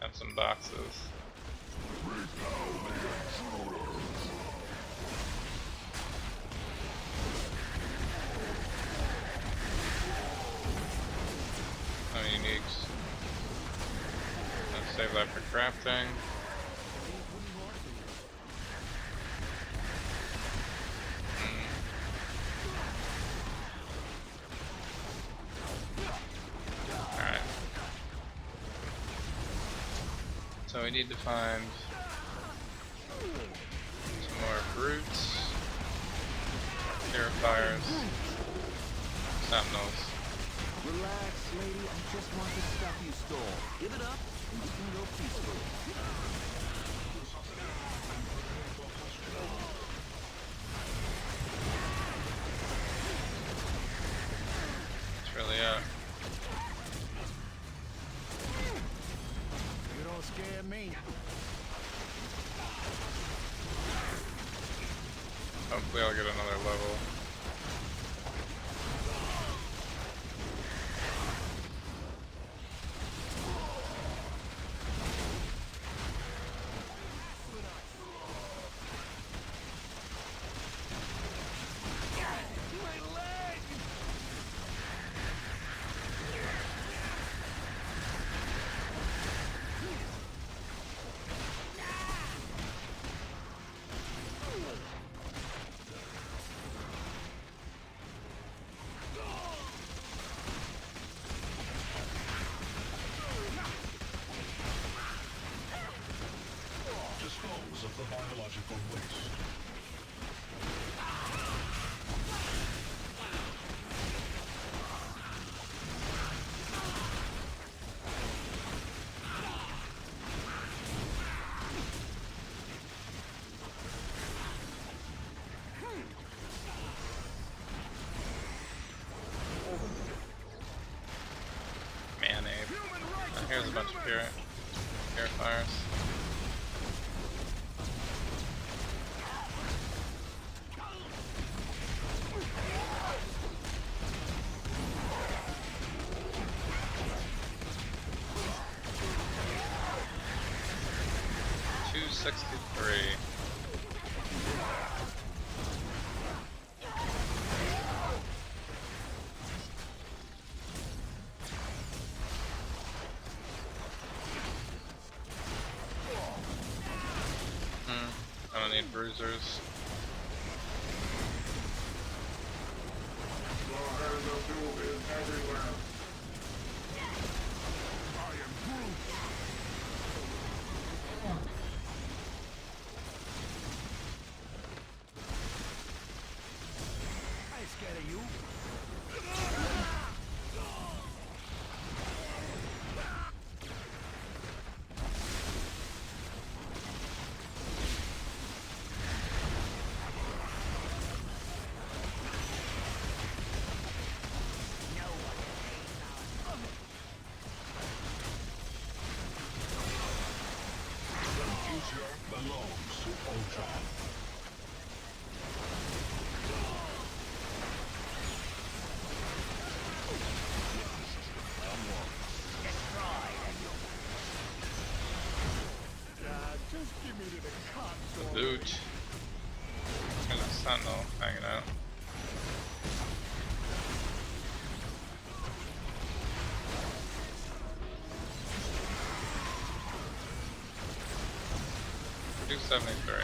And some boxes. No uniques. Let's save that for crafting. Alright. So we need to find some more brutes, purifiers, sentinels. Relax, lady. I just want the stuff you stole. Give it up, and you can go peacefully. That's really it. You don't scare me. Hopefully I'll get another level. My leg! Dispose of the biological waste. Mayonnaise. Oh, here's a bunch of purifiers. $263. I don't need bruisers. The hand of doom is everywhere. I am Groot. I ain't scared of you. Future belongs to Ultron. Just give me to the cops. Loot. And a sentinel hanging out. Do 73.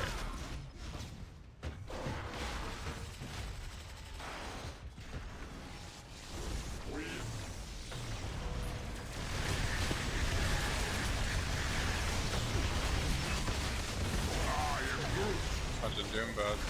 Bunch of doom bugs.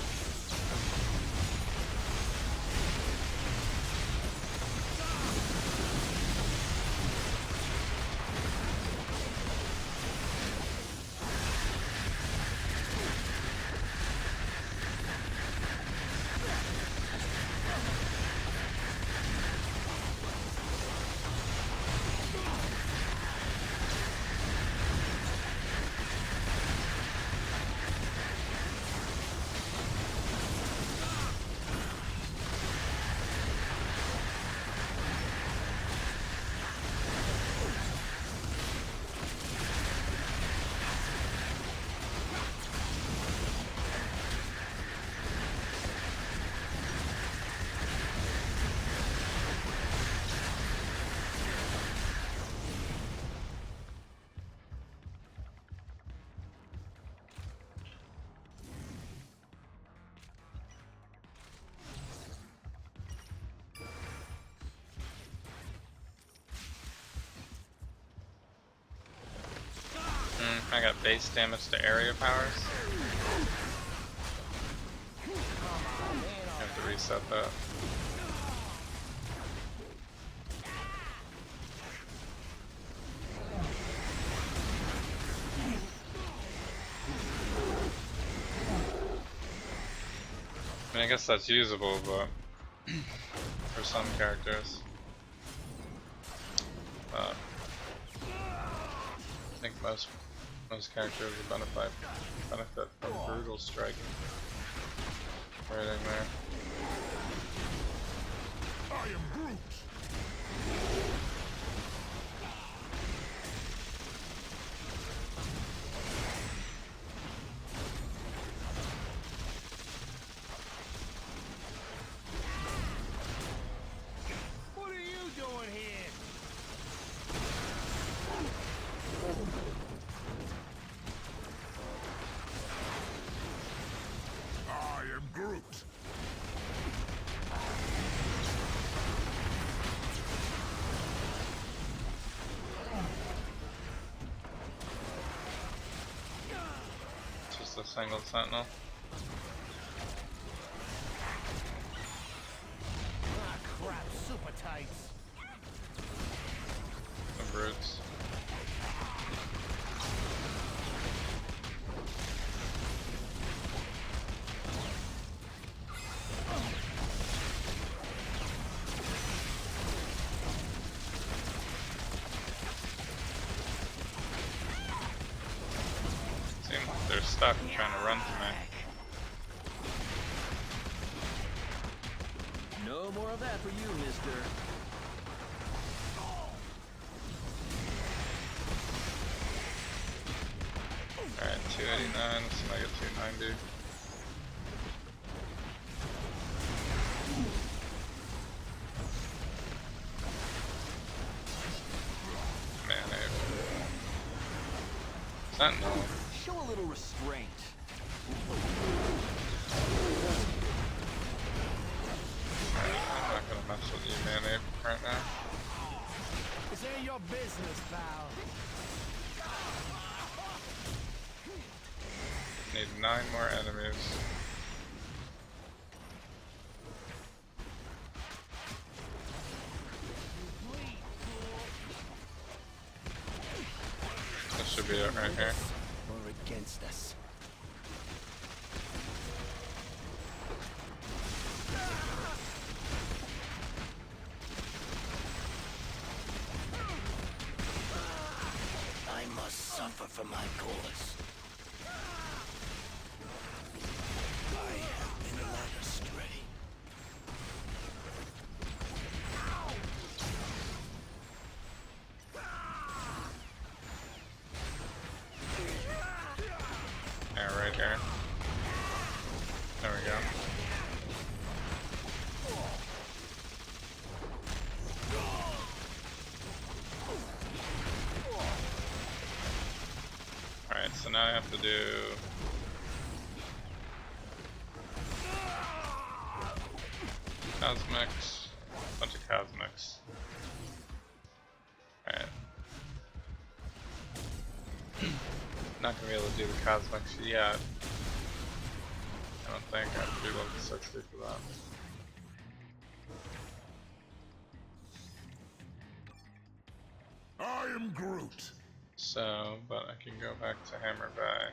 I got base damage to area powers. I have to reset that. I mean, I guess that's usable, but for some characters. I think most characters will benefit from brutal strike. Right in there. I am Groot. What are you doing here? I am Groot. Just a single sentinel. Ah, crap, super tights. The brutes. Seems like they're stuck trying to run to me. No more of that for you, mister. Alright, 289, let's see if I get 290. Man, Sentinel. Show a little restraint. business, pal. Need 9 more enemies. This should be it right here. Or against us. I must suffer for my cause. I have been led astray. Yeah, right here. There we go. Alright, so now I have to do cosmics, bunch of cosmics. Alright. Not gonna be able to do the cosmics yet. I don't think I have to be level 60 for that. I am Groot. So, but I can go back to Hammer Bay.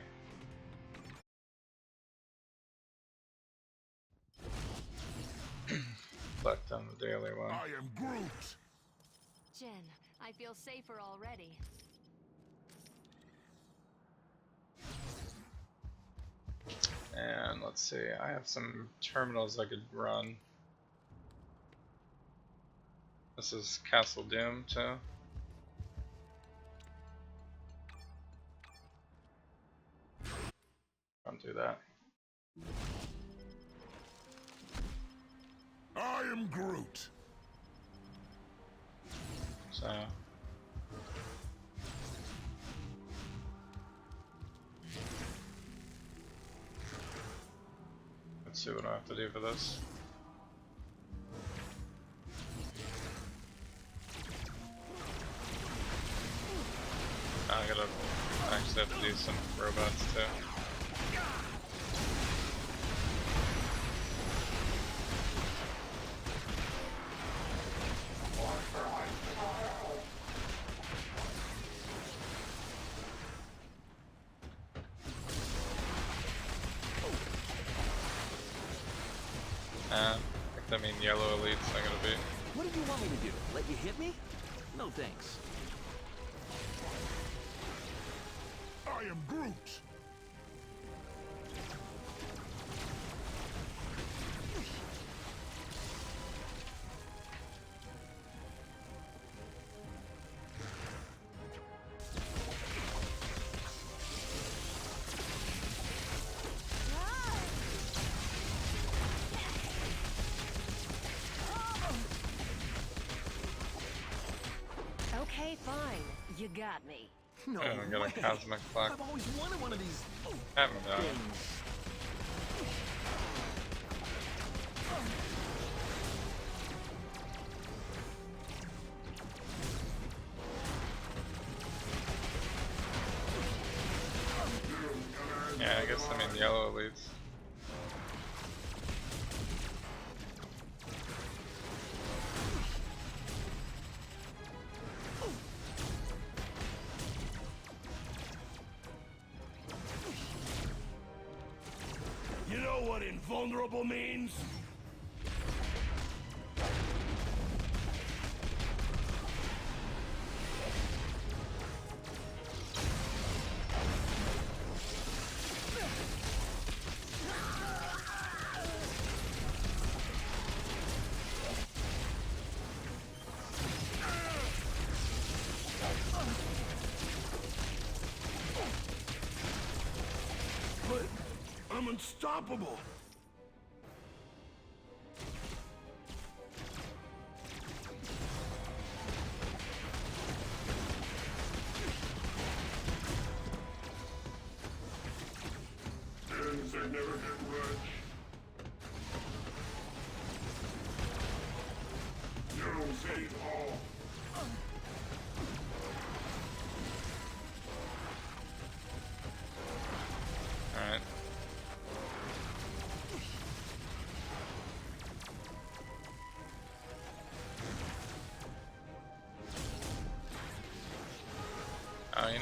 Collect on the daily one. I am Groot. Jen, I feel safer already. And let's see, I have some terminals I could run. This is Castle Doom too. Don't do that. I am Groot. So let's see what I have to do for this. I gotta actually have to do some robots too. I mean yellow elites I gotta be. What did you want me to do? Let you hit me? No thanks. I am Groot. Okay, fine. You got me. No And I got way. a cosmic clock. I've always wanted one of these Haven't done it. things. Yeah, I guess I mean yellow elites. You know what invulnerable means? But I'm unstoppable. Ends are never get rich. You save all.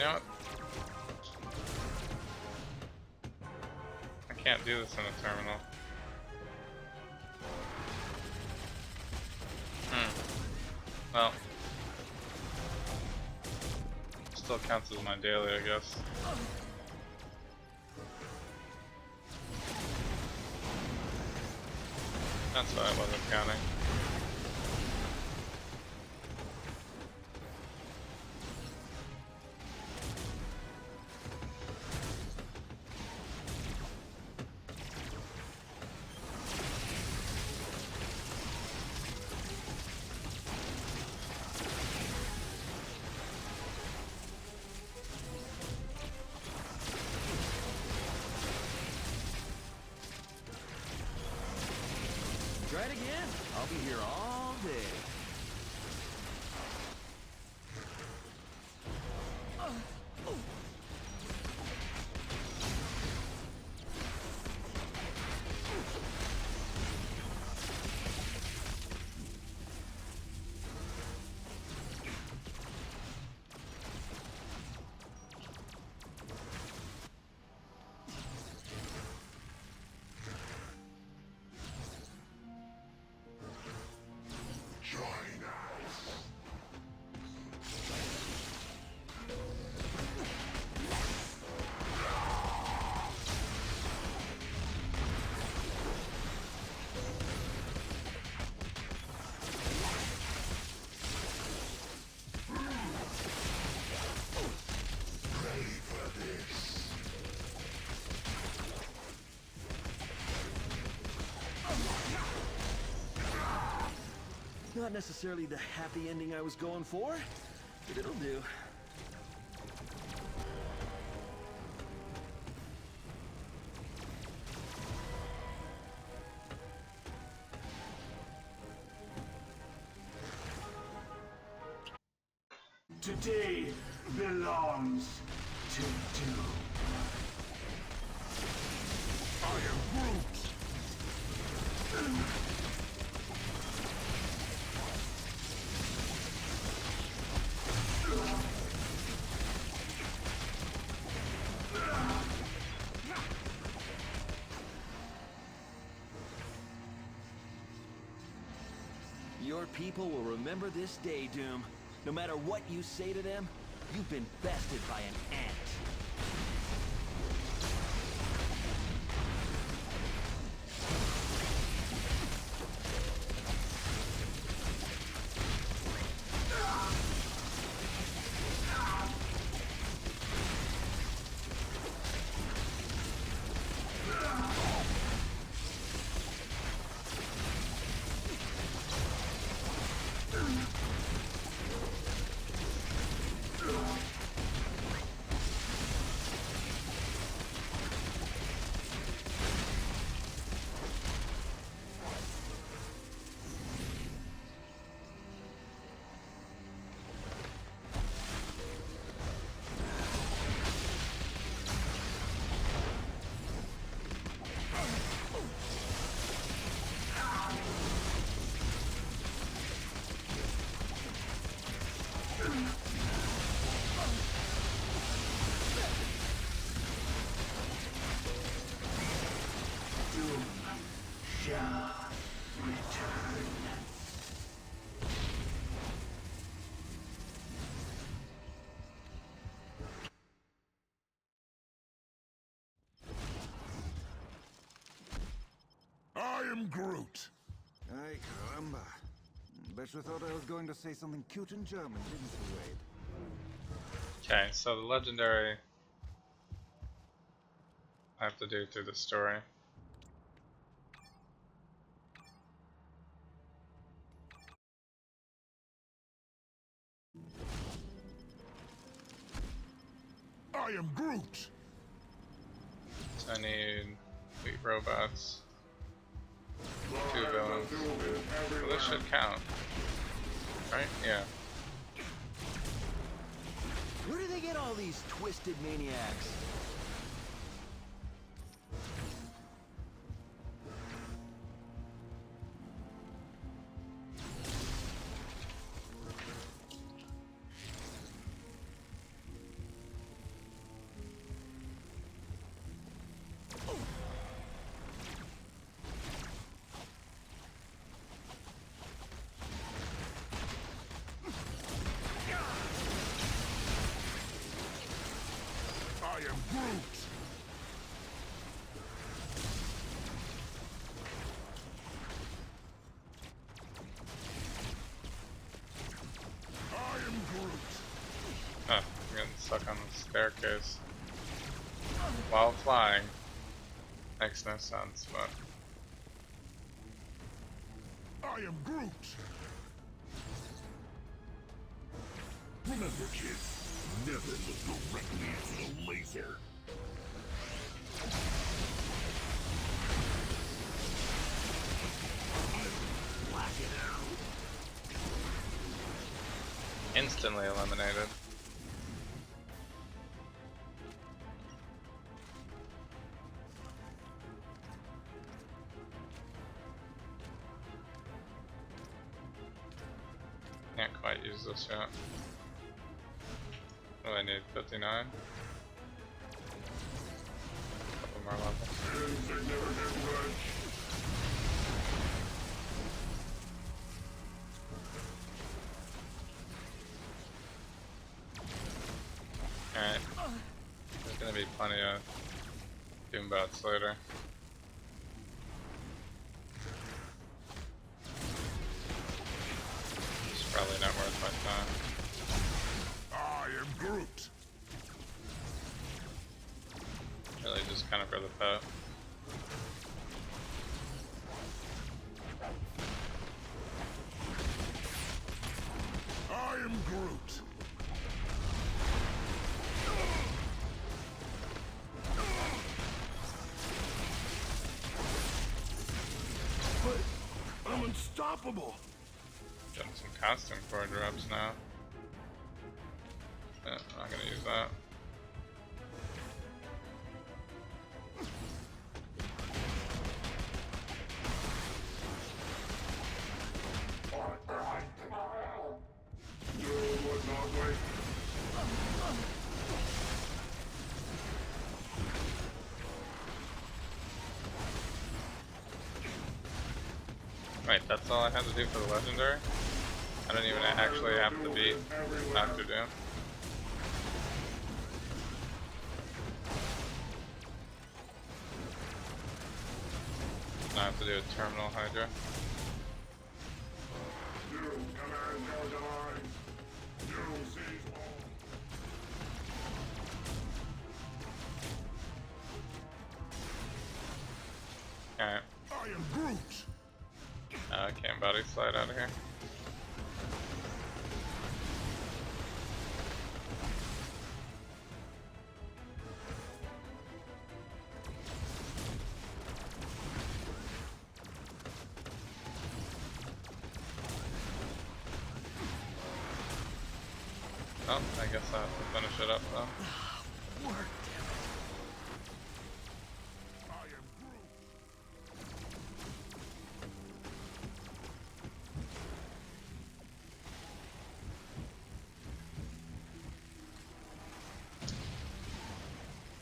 Damn it. I can't do this in a terminal. Well. Still counts as my daily, I guess. That's why I wasn't counting. Try it again. I'll be here all day. Not necessarily the happy ending I was going for, but it'll do. Today belongs to Doom. I am Groot! Your people will remember this day, Doom. No matter what you say to them, you've been bested by an ant. Doom shall return. I am Groot! Ay, caramba. Bet you thought I was going to say something cute in German, didn't you, Wade? Okay, so the legendary I have to do through the story. I am Groot! So I need 8 robots, 2 villains. Well, this should count. Right? Yeah. Where do they get all these twisted maniacs? Groot! I am Groot! Oh, I'm getting stuck on the staircase while flying. Makes no sense, but I am Groot! Remember, kid, never look directly into the laser. Black it out. instantly eliminated. Can't quite use this yet. What do I need? 59? Couple more levels. Alright. There's gonna be plenty of Doombots later. It's probably not worth my time. I am Groot. Really just kind of for the pet. I am Groot. But I'm unstoppable. Getting some costume core drops now. Yeah, I'm not gonna use that. Wait, that's all I had to do for the legendary? I don't even actually have to beat Dr. Doom. I have to do a terminal Hydra. Alright. I am Groot. Can't body slide out of here. Oh, I guess I have to finish it up though. I am Groot.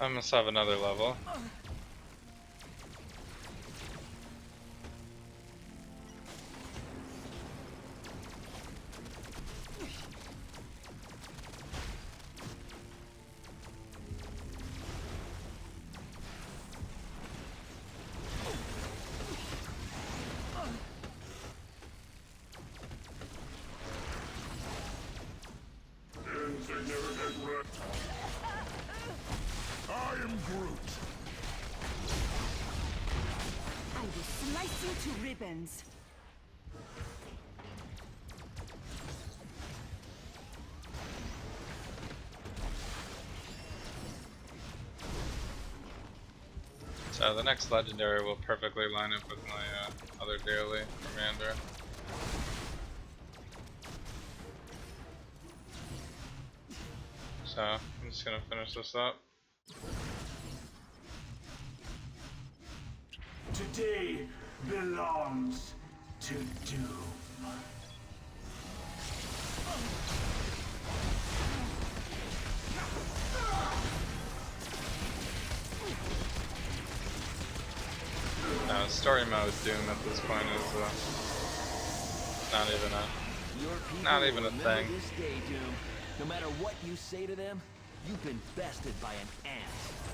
I must have another level. I am Groot. I will slice you to ribbons. So the next legendary will perfectly line up with my other daily commander. So I'm just gonna finish this up. Today belongs to Doom. Story mode Doom at this point is not even a Your people Not even a will remember thing. This day, Doom. No matter what you say to them, you've been bested by an ant.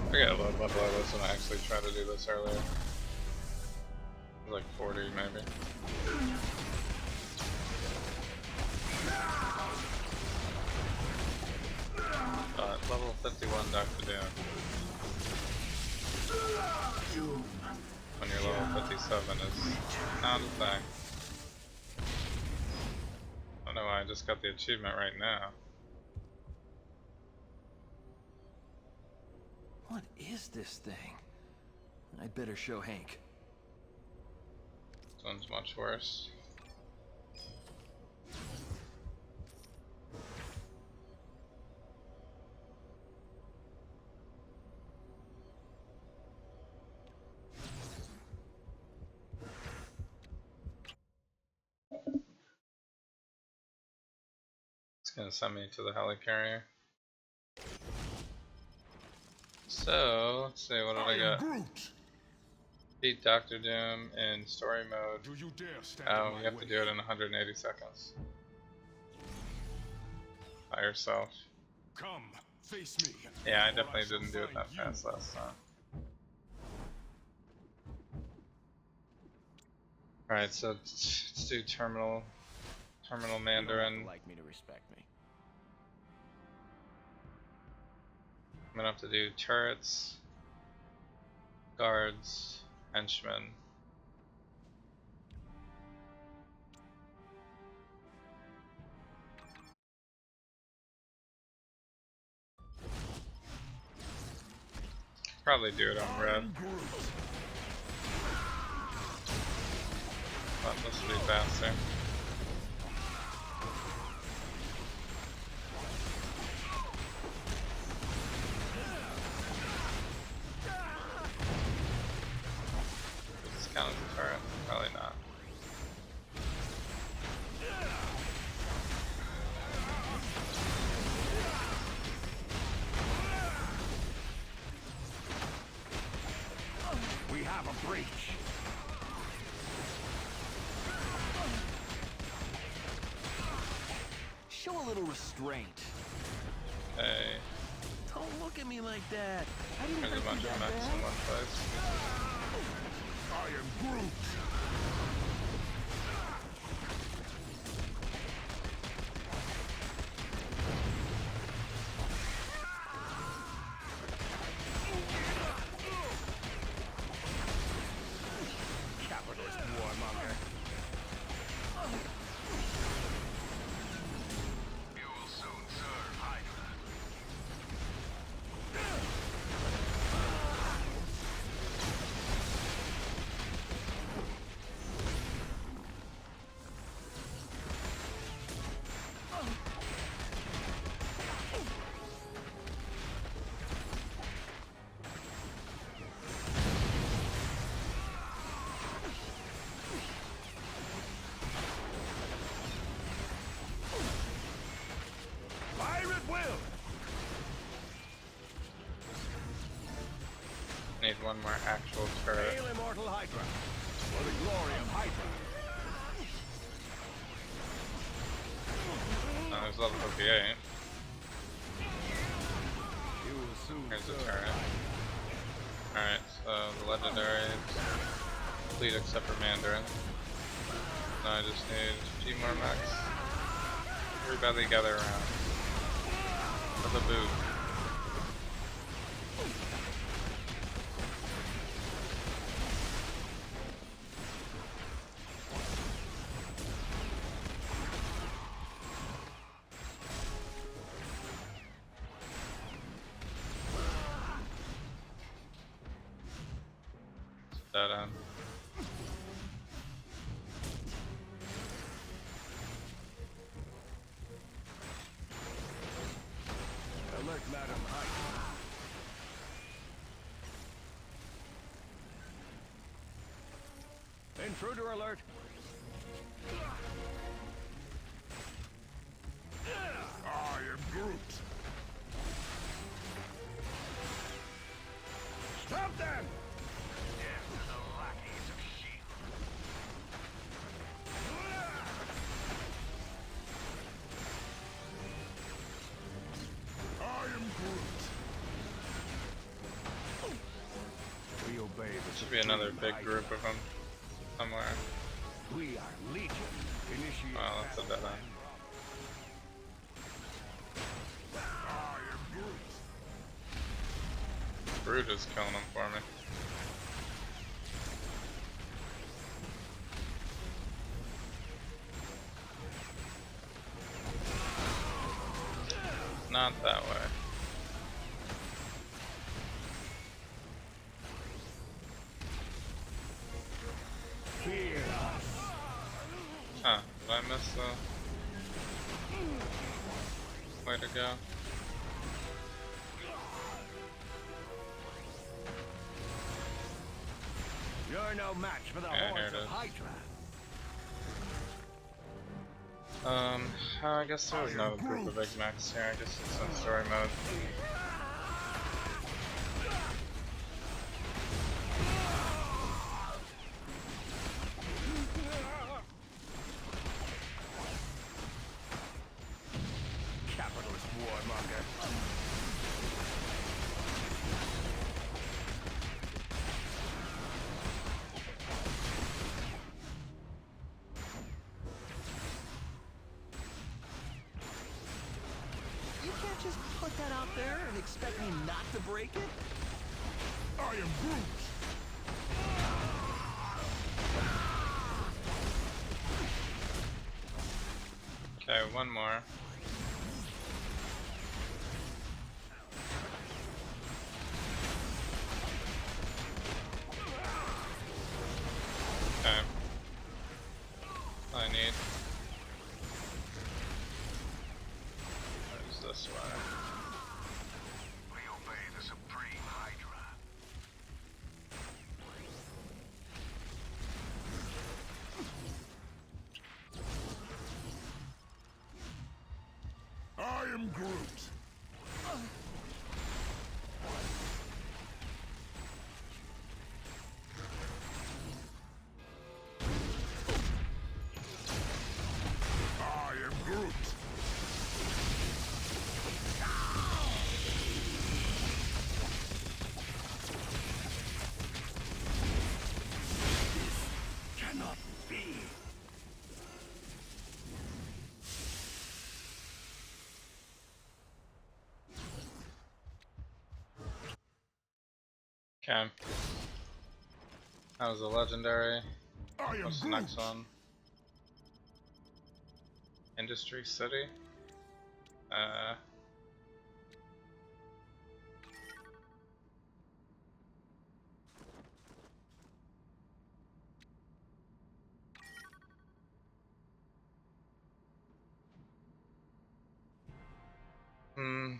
I forget what level I was when I actually tried to do this earlier. It was like 40 maybe. Level 51 Dr. Doom. When you're level 57 is not a thing. I don't know why I just got the achievement right now. What is this thing? I'd better show Hank. This one's much worse. It's gonna send me to the helicarrier. So, let's see, what did I got? Beat Dr. Doom in story mode. Do you dare stand Oh, you have to do it in 180 seconds. By yourself. Come, face me. Yeah, I definitely didn't do it that fast last time. Alright, so let's do Terminal Mandarin. Like me to respect me. I'm gonna have to do turrets, guards, henchmen. Probably do it on red. But this will be faster. Does this count as a turret? Probably not. We have a breach. Show a little restraint. Okay. Don't look at me like that. I didn't There's a hurt bunch you of that mechs in bad. one place. I am Groot. Capitalist warmonger. You will soon serve Hydra. Pirate will. Need one more actual turret. Hail immortal Hydra. For the glory of Hydra. No, there's level 58. You will soon Here's the serve turret. Alright, so the legendaries complete except for Mandarin. Now I just need a few more mechs. Everybody gather around. For the booth. That end. Alert, Madam Hydra. Intruder alert. I am Groot. Should be another big group of them somewhere. We are Legion. Initiate. Wow, that's a dead end. Brute is killing them for me. Not that way. Fear us. Huh, did I miss the way to go? You're no match for the Yeah, here hordes it of is. Hydra. I guess there was no group of Big Macs here, I guess it's in story mode. Capitalist warmonger. You can't just put that out there and expect me not to break it? I am Groot. Okay, one more. Okay. All I need. Where's this way? We obey the Supreme Hydra. I am Groot. I am Groot. Cannot be. Okay. That was a legendary. I am What's the Groot. next one? Industry City?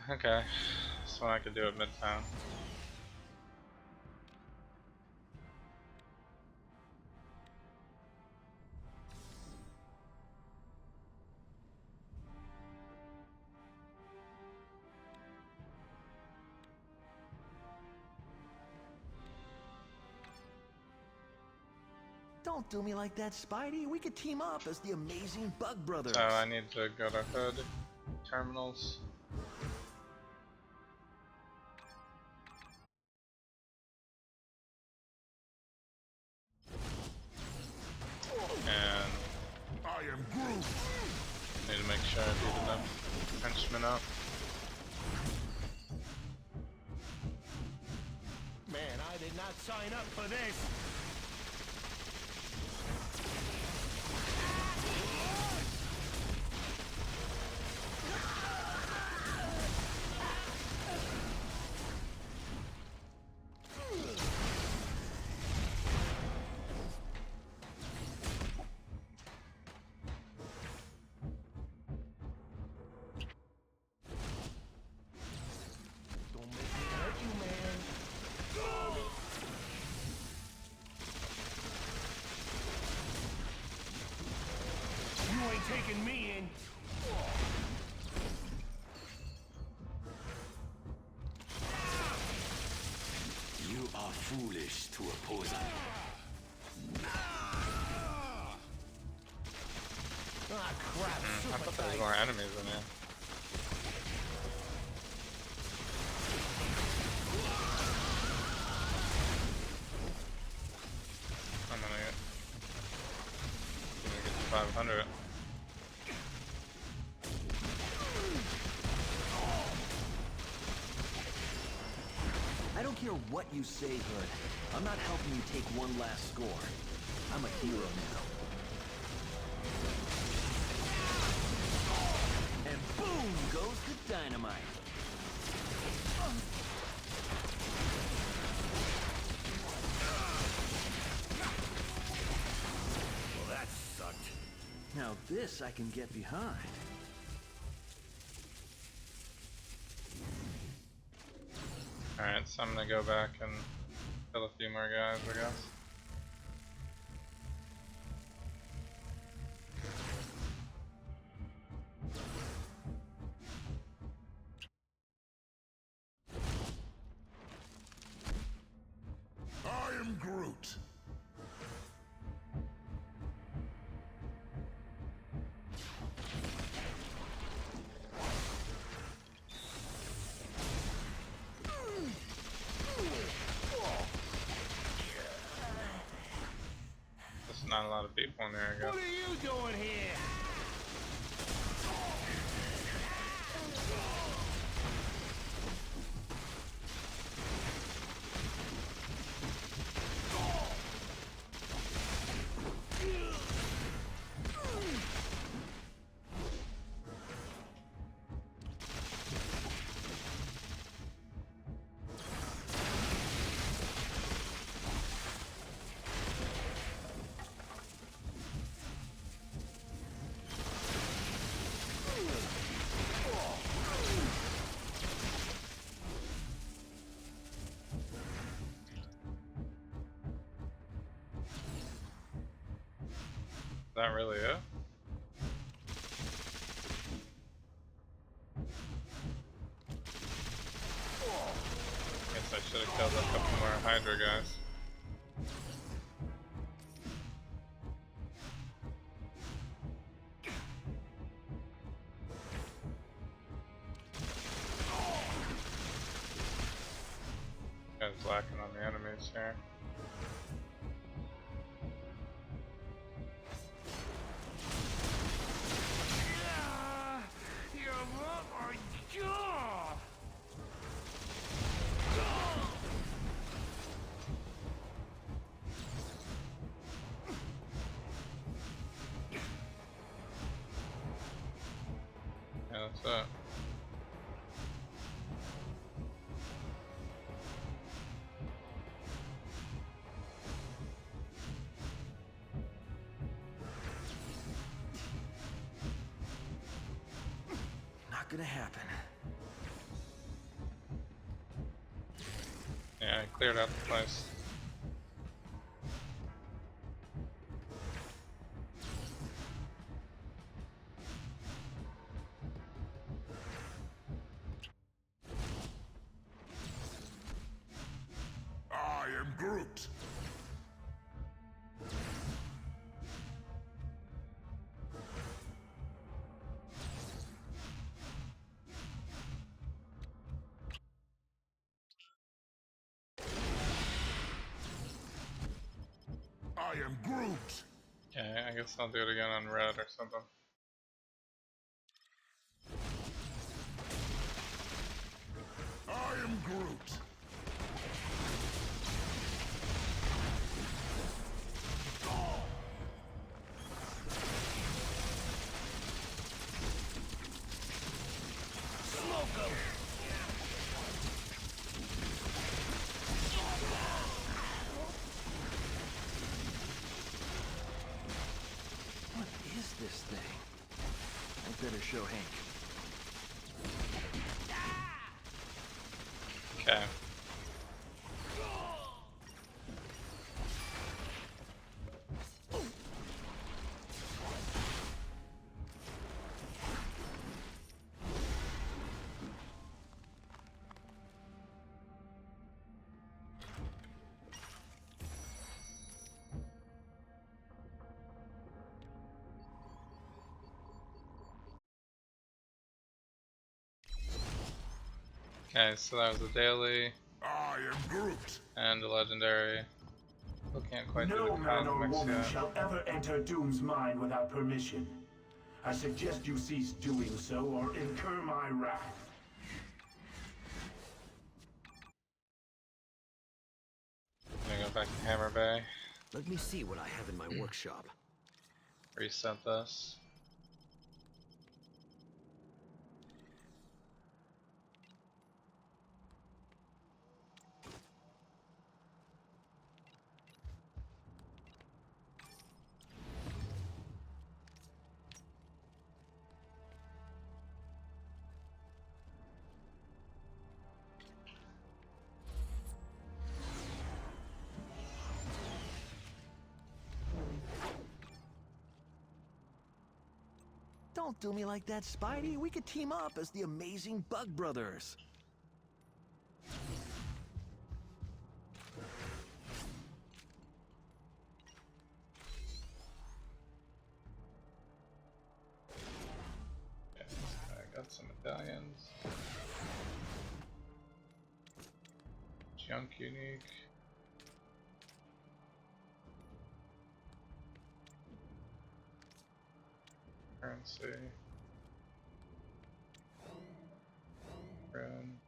Okay. This one I could do at Midtown. Don't do me like that, Spidey. We could team up as the amazing Bug Brothers. So I need to go to Hood Terminals. And I am Groot. need to make sure I beat enough henchmen up. Man, I did not sign up for this. Don't make me hurt you, man. You ain't taking me in. You are foolish to oppose me. Ah, crap. I thought there was Super more enemies in here. under it. I don't care what you say, Hood. I'm not helping you take one last score. I'm a hero now. And boom goes the dynamite. Well, that sucked. Now this I can get behind. Alright, so I'm gonna go back and kill a few more guys, I guess. I am Groot. There's not a lot of people in there, I What guess. are you doing here? Is that really it? Guess I should have killed a couple more Hydra guys. Guys lacking on the enemies here. Yeah, that's it. Not gonna happen. Yeah, I cleared out the place. I am Groot. I am Groot. Okay, I guess I'll do it again on red or something. I am Groot. What is this thing? I better show Hank. Okay. Okay, so that was a daily I am Groot. and a legendary. Still can't quite do No the man or cosmics woman yet. shall ever enter Doom's mind without permission. I suggest you cease doing so or incur my wrath. I'm gonna go back to Hammer Bay, Let me see what I have in my workshop. reset this. Don't do me like that, Spidey. We could team up as the amazing Bug Brothers. Okay, I got some medallions. Junk unique. Currency. Rune.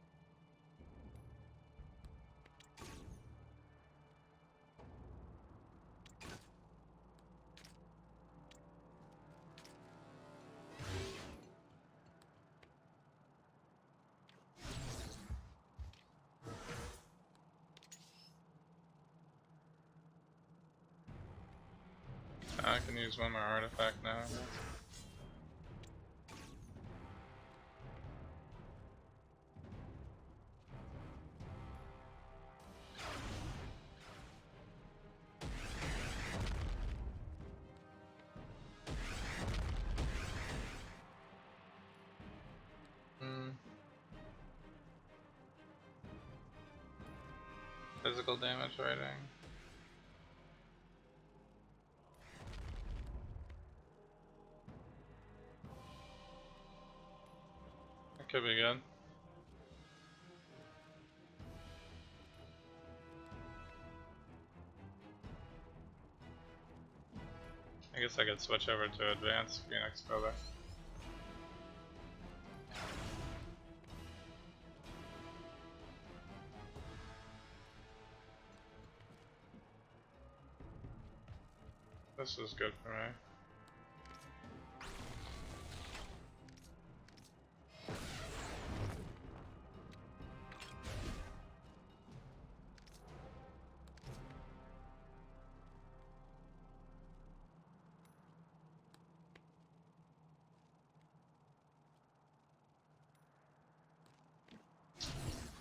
I can use one more artifact now. Physical damage rating. That could be good. I guess I could switch over to Advanced Phoenix Feather. This is good for me.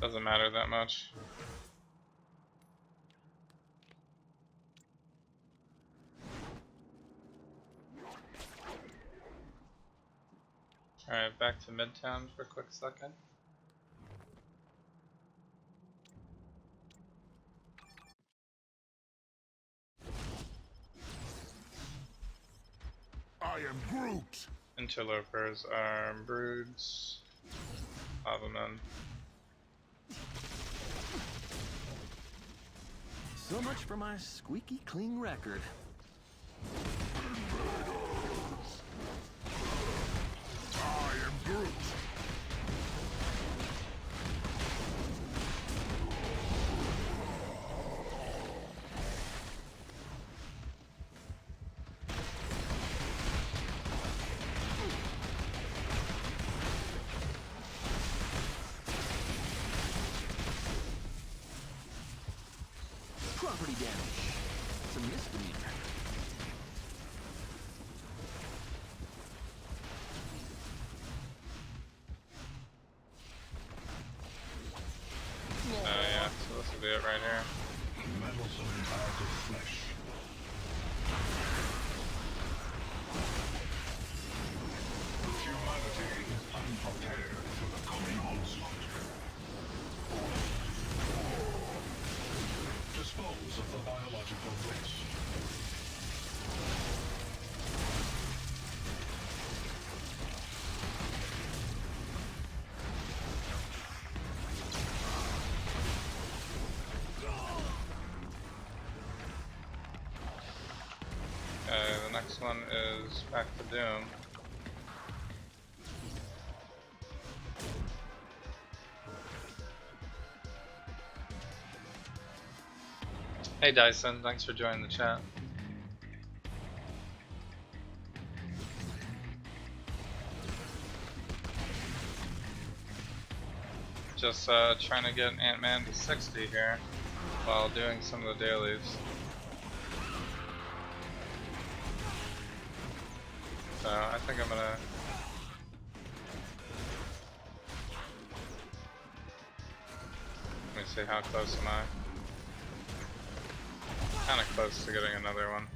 Doesn't matter that much. Alright, back to Midtown for a quick second. I am Groot! Interlopers are broods, lava men. So much for my squeaky clean record. I am Groot! Property damage. It's a misdemeanor. Yeah, so this will be it right here. Meddlesome heart of flesh. Humanity is unprepared for the coming onslaught. Dispose of the biological waste. one is back to Doom. Hey Dyson, thanks for joining the chat. Just trying to get Ant-Man to 60 here while doing some of the dailies. So I think I'm gonna let me see, how close am I? Kinda close to getting another one.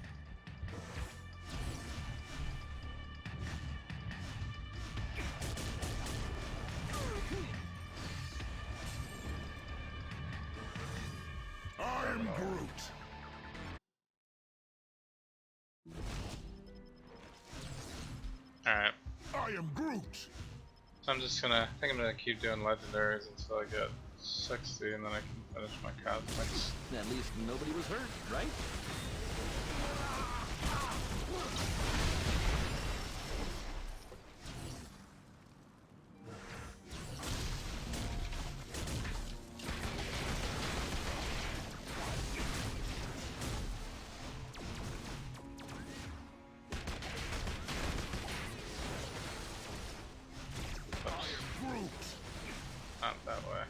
I am Groot. Alright. I am Groot. So I'm just gonna, I think I'm gonna keep doing legendaries until I get 60 and then I can finish my cosmics. At least nobody was hurt, right? Not that way.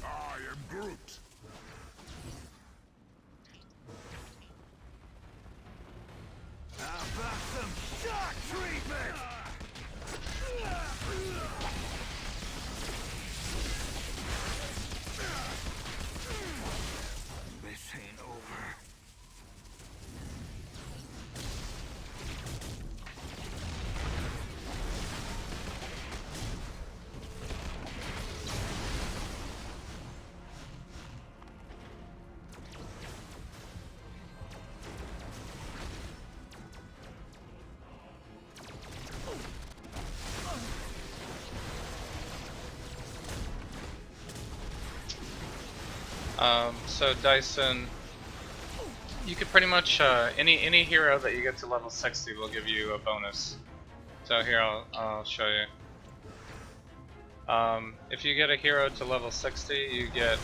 I am Groot. How about some shock treatment? This ain't over. So Dyson, you could pretty much any hero that you get to level 60 will give you a bonus. So here I'll show you. If you get a hero to level 60, you get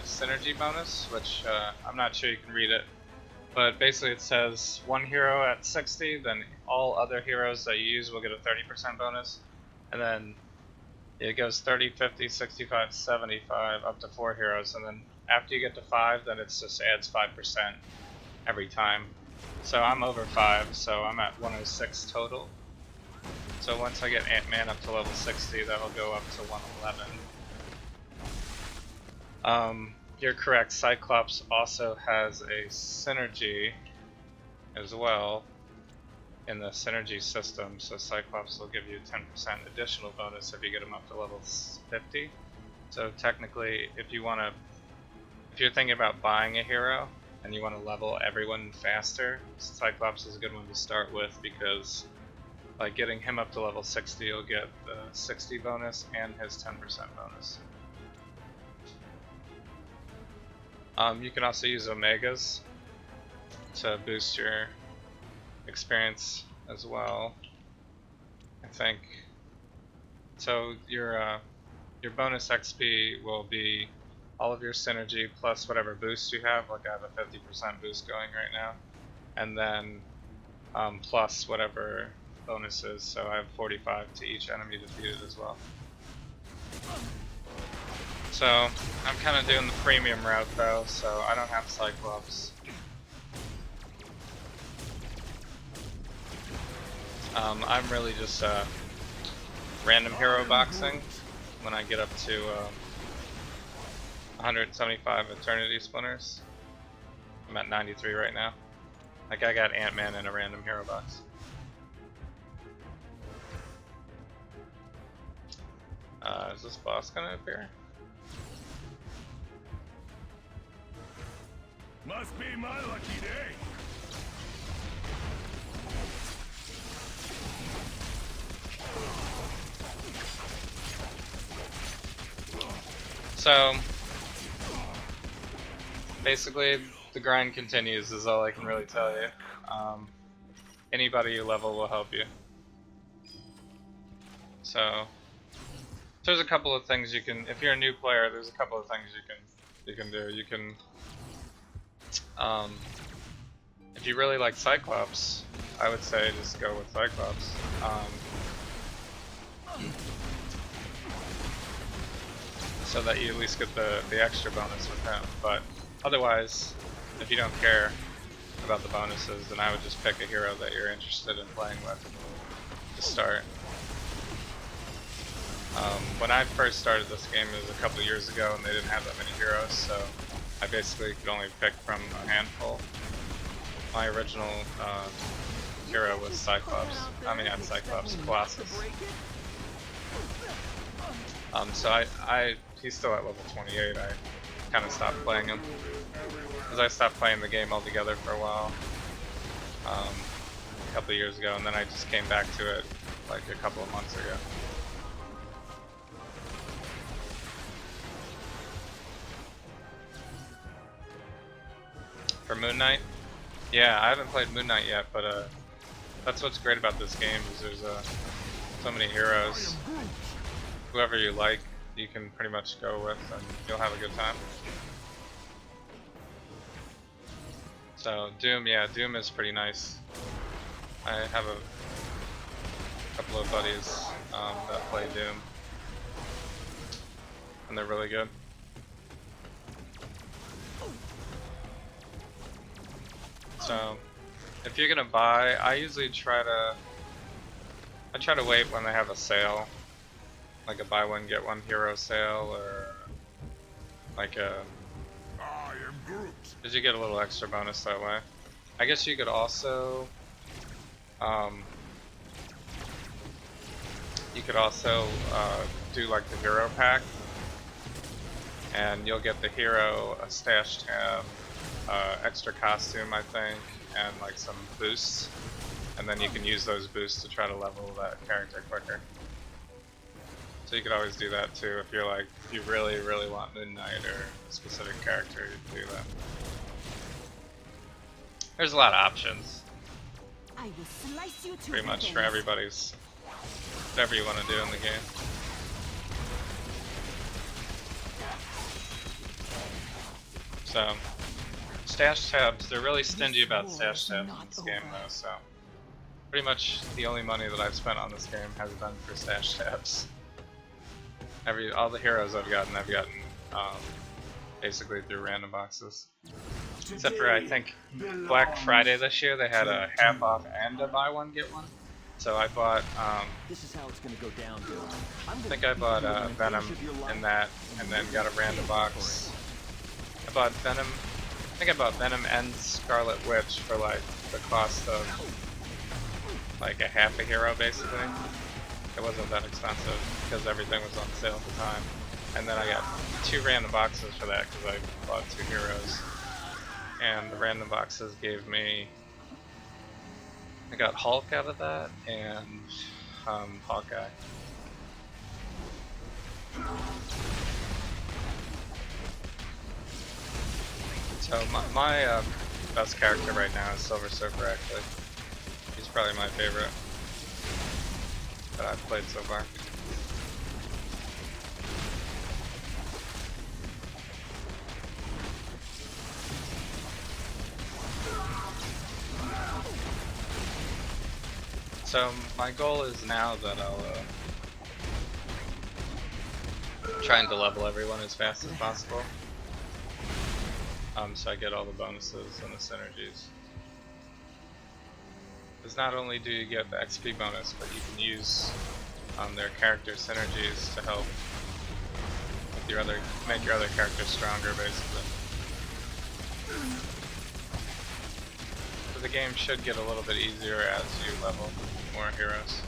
synergy bonus, which I'm not sure you can read it, but basically it says one hero at 60, then all other heroes that you use will get a 30% bonus, and then it goes 30, 50, 65, 75, up to 4 heroes, and then after you get to 5, then it just adds 5% every time. So I'm over 5, so I'm at 106 total. So once I get Ant-Man up to level 60, that'll go up to 111. You're correct, Cyclops also has a synergy as well in the synergy system, so Cyclops will give you 10% additional bonus if you get him up to level 50. So technically, if you're thinking about buying a hero and you want to level everyone faster, Cyclops is a good one to start with, because by getting him up to level 60, you'll get the 60 bonus and his 10% bonus. You can also use Omegas to boost your experience as well, I think. So your bonus XP will be all of your synergy plus whatever boost you have. Like I have a 50% boost going right now, and then plus whatever bonuses. So I have 45 to each enemy defeated as well. So I'm kind of doing the premium route though, so I don't have Cyclops. I'm really just random hero boxing when I get up to 175 Eternity Splinters. I'm at 93 right now. Like I got Ant-Man in a random hero box. Is this boss gonna appear? Must be my lucky day. So basically, the grind continues is all I can really tell you. Anybody you level will help you. So there's a couple of things you can, if you're a new player, there's a couple of things you can do. You can, if you really like Cyclops, I would say just go with Cyclops. So that you at least get the extra bonus with him. But otherwise, if you don't care about the bonuses, then I would just pick a hero that you're interested in playing with to start. When I first started this game, it was a couple years ago, and they didn't have that many heroes, so I basically could only pick from a handful. My original hero was Cyclops. I mean, not Cyclops, Colossus. So he's still at level 28. I kind of stopped playing him because I stopped playing the game altogether for a while, a couple of years ago, and then I just came back to it like a couple of months ago. For Moon Knight? Yeah, I haven't played Moon Knight yet, but that's what's great about this game is there's so many heroes. Whoever you like, you can pretty much go with, and you'll have a good time. So Doom, yeah, Doom is pretty nice. I have a couple of buddies that play Doom, and they're really good. So if you're gonna buy, I usually try to wait when they have a sale, like a buy one get one hero sale, or like a, because you get a little extra bonus that way. I guess you could also do like the hero pack, and you'll get the hero, a stash tab, extra costume I think, and like some boosts, and then you can use those boosts to try to level that character quicker. So you could always do that too if you're like, if you really want Moon Knight or a specific character, you can do that. There's a lot of options. I will slice you to Pretty much for everybody's, whatever you want to do in the game. So, stash tabs, they're really stingy about stash tabs in this game though, so pretty much the only money that I've spent on this game has been for stash tabs. All the heroes I've gotten basically through random boxes. Except for, I think, Black Friday this year, they had a half off and a buy one get one. So I bought, This is how it's gonna go down, Bill. I think I bought Venom in that, and then got a random box. I bought Venom, I think I bought Venom and Scarlet Witch for like the cost of like a half a hero basically. It wasn't that expensive because everything was on sale at the time. And then I got 2 random boxes for that because I bought 2 heroes. And the random boxes gave me, I got Hulk out of that and Hawkeye. So my best character right now is Silver Surfer actually. He's probably my favorite that I've played so far. So my goal is now that I'll trying to level everyone as fast as possible, so I get all the bonuses and the synergies. Because not only do you get the XP bonus, but you can use their character synergies to help with your make your other characters stronger, basically. So the game should get a little bit easier as you level more heroes.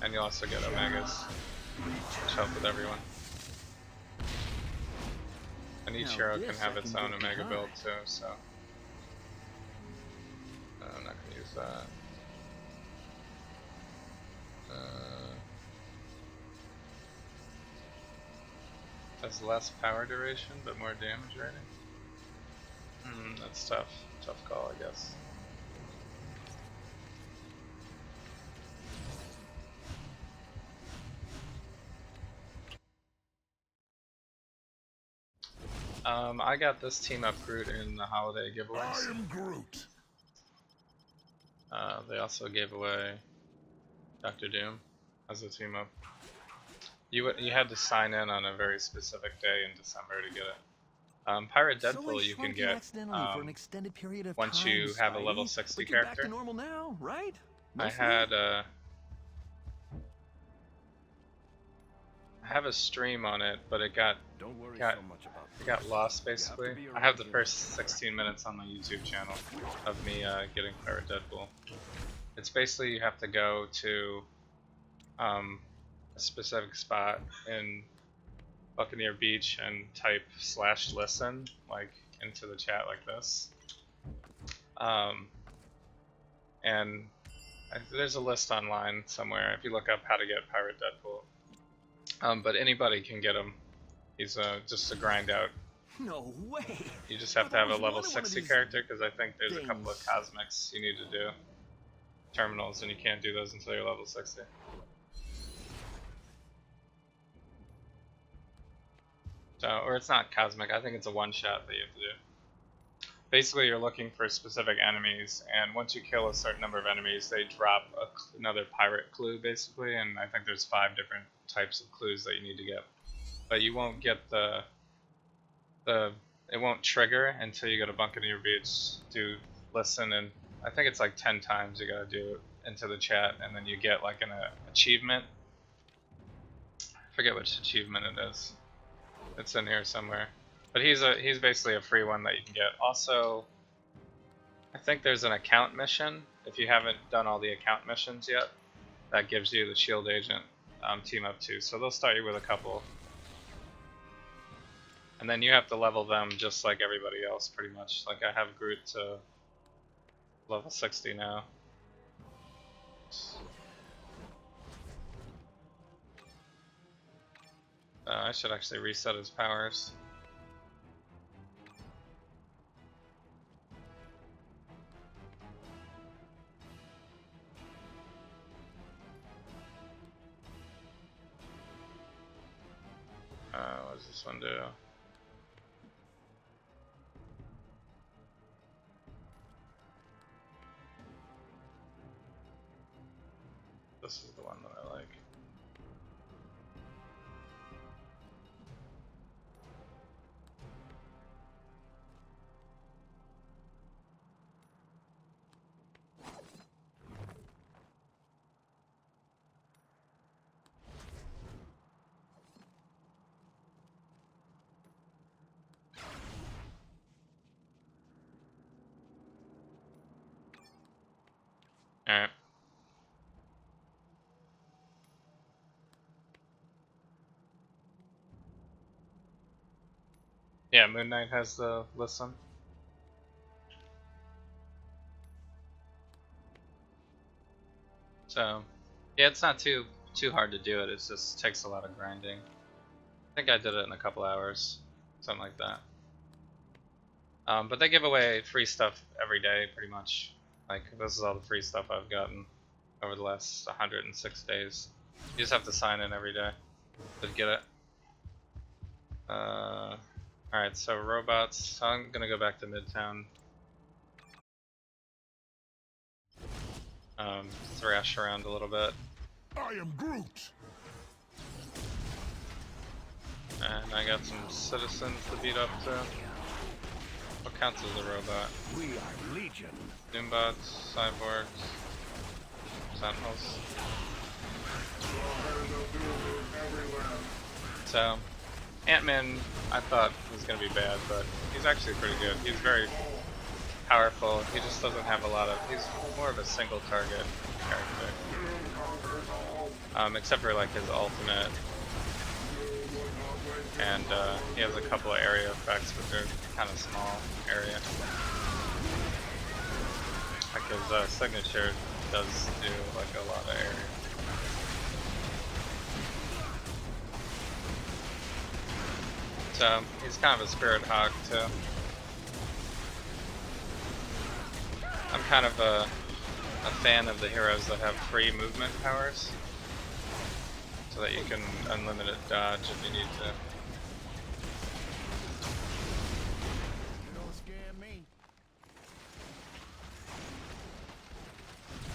And you also get Omegas, which help with everyone. And each hero can have its own Omega build too, so I'm not going to use that. Has less power duration, but more damage rating. That's tough. Tough call, I guess. I got this team up Groot in the holiday giveaways. I am Groot. They also gave away Dr. Doom as a team up. You had to sign in on a very specific day in December to get it. Pirate Deadpool you can get for an extended period of once time, you have a Spidey. level 60 But you're character. back to normal now, right? I have a stream on it, but it got Don't worry got so much about it got lost basically. be I have the around first 16 minutes on my YouTube channel of me getting Pirate Deadpool. It's basically you have to go to a specific spot in Buccaneer Beach and type /listen like into the chat like this. And there's a list online somewhere if you look up how to get Pirate Deadpool. But anybody can get him. He's just a grind out. No way. You just have to have a level 60 character because I think there's a couple of cosmics you need to do. Terminals, and you can't do those until you're level 60. So, or it's not cosmic, I think it's a one-shot that you have to do. Basically, you're looking for specific enemies, and once you kill a certain number of enemies, they drop another pirate clue, basically, and I think there's 5 different types of clues that you need to get. But you won't get it won't trigger until you go to Buccaneer Beach, do listen, and I think it's like 10 times you gotta do it into the chat, and then you get like an achievement. I forget which achievement it is. It's in here somewhere. But he's basically a free one that you can get. Also, I think there's an account mission. If you haven't done all the account missions yet, that gives you the Shield Agent team up too. So they'll start you with a couple. And then you have to level them just like everybody else pretty much. Like I have Groot to level 60 now. I should actually reset his powers. What does this one do? This is the one that I like. Alright. Yeah, Moon Knight has the listen. So, yeah, it's not too hard to do it. It just takes a lot of grinding. I think I did it in a couple hours, something like that. But they give away free stuff every day, pretty much. Like, this is all the free stuff I've gotten over the last 106 days. You just have to sign in every day to get it. Alright, so robots. So I'm gonna go back to Midtown. Thrash around a little bit. I am Groot. And I got some citizens to beat up too. What counts as a robot? We are Legion. Doombots, cyborgs, sentinels. So, Ant-Man I thought was going to be bad, but he's actually pretty good. He's very powerful. He just doesn't have a lot of... He's more of a single target character. Except for like his ultimate. And he has a couple of area effects, but they're kind of small area. Like his signature does do like a lot of area. So he's kind of a spirit hog too. I'm kind of a fan of the heroes that have free movement powers, so that you can unlimited dodge if you need to. Don't scare me.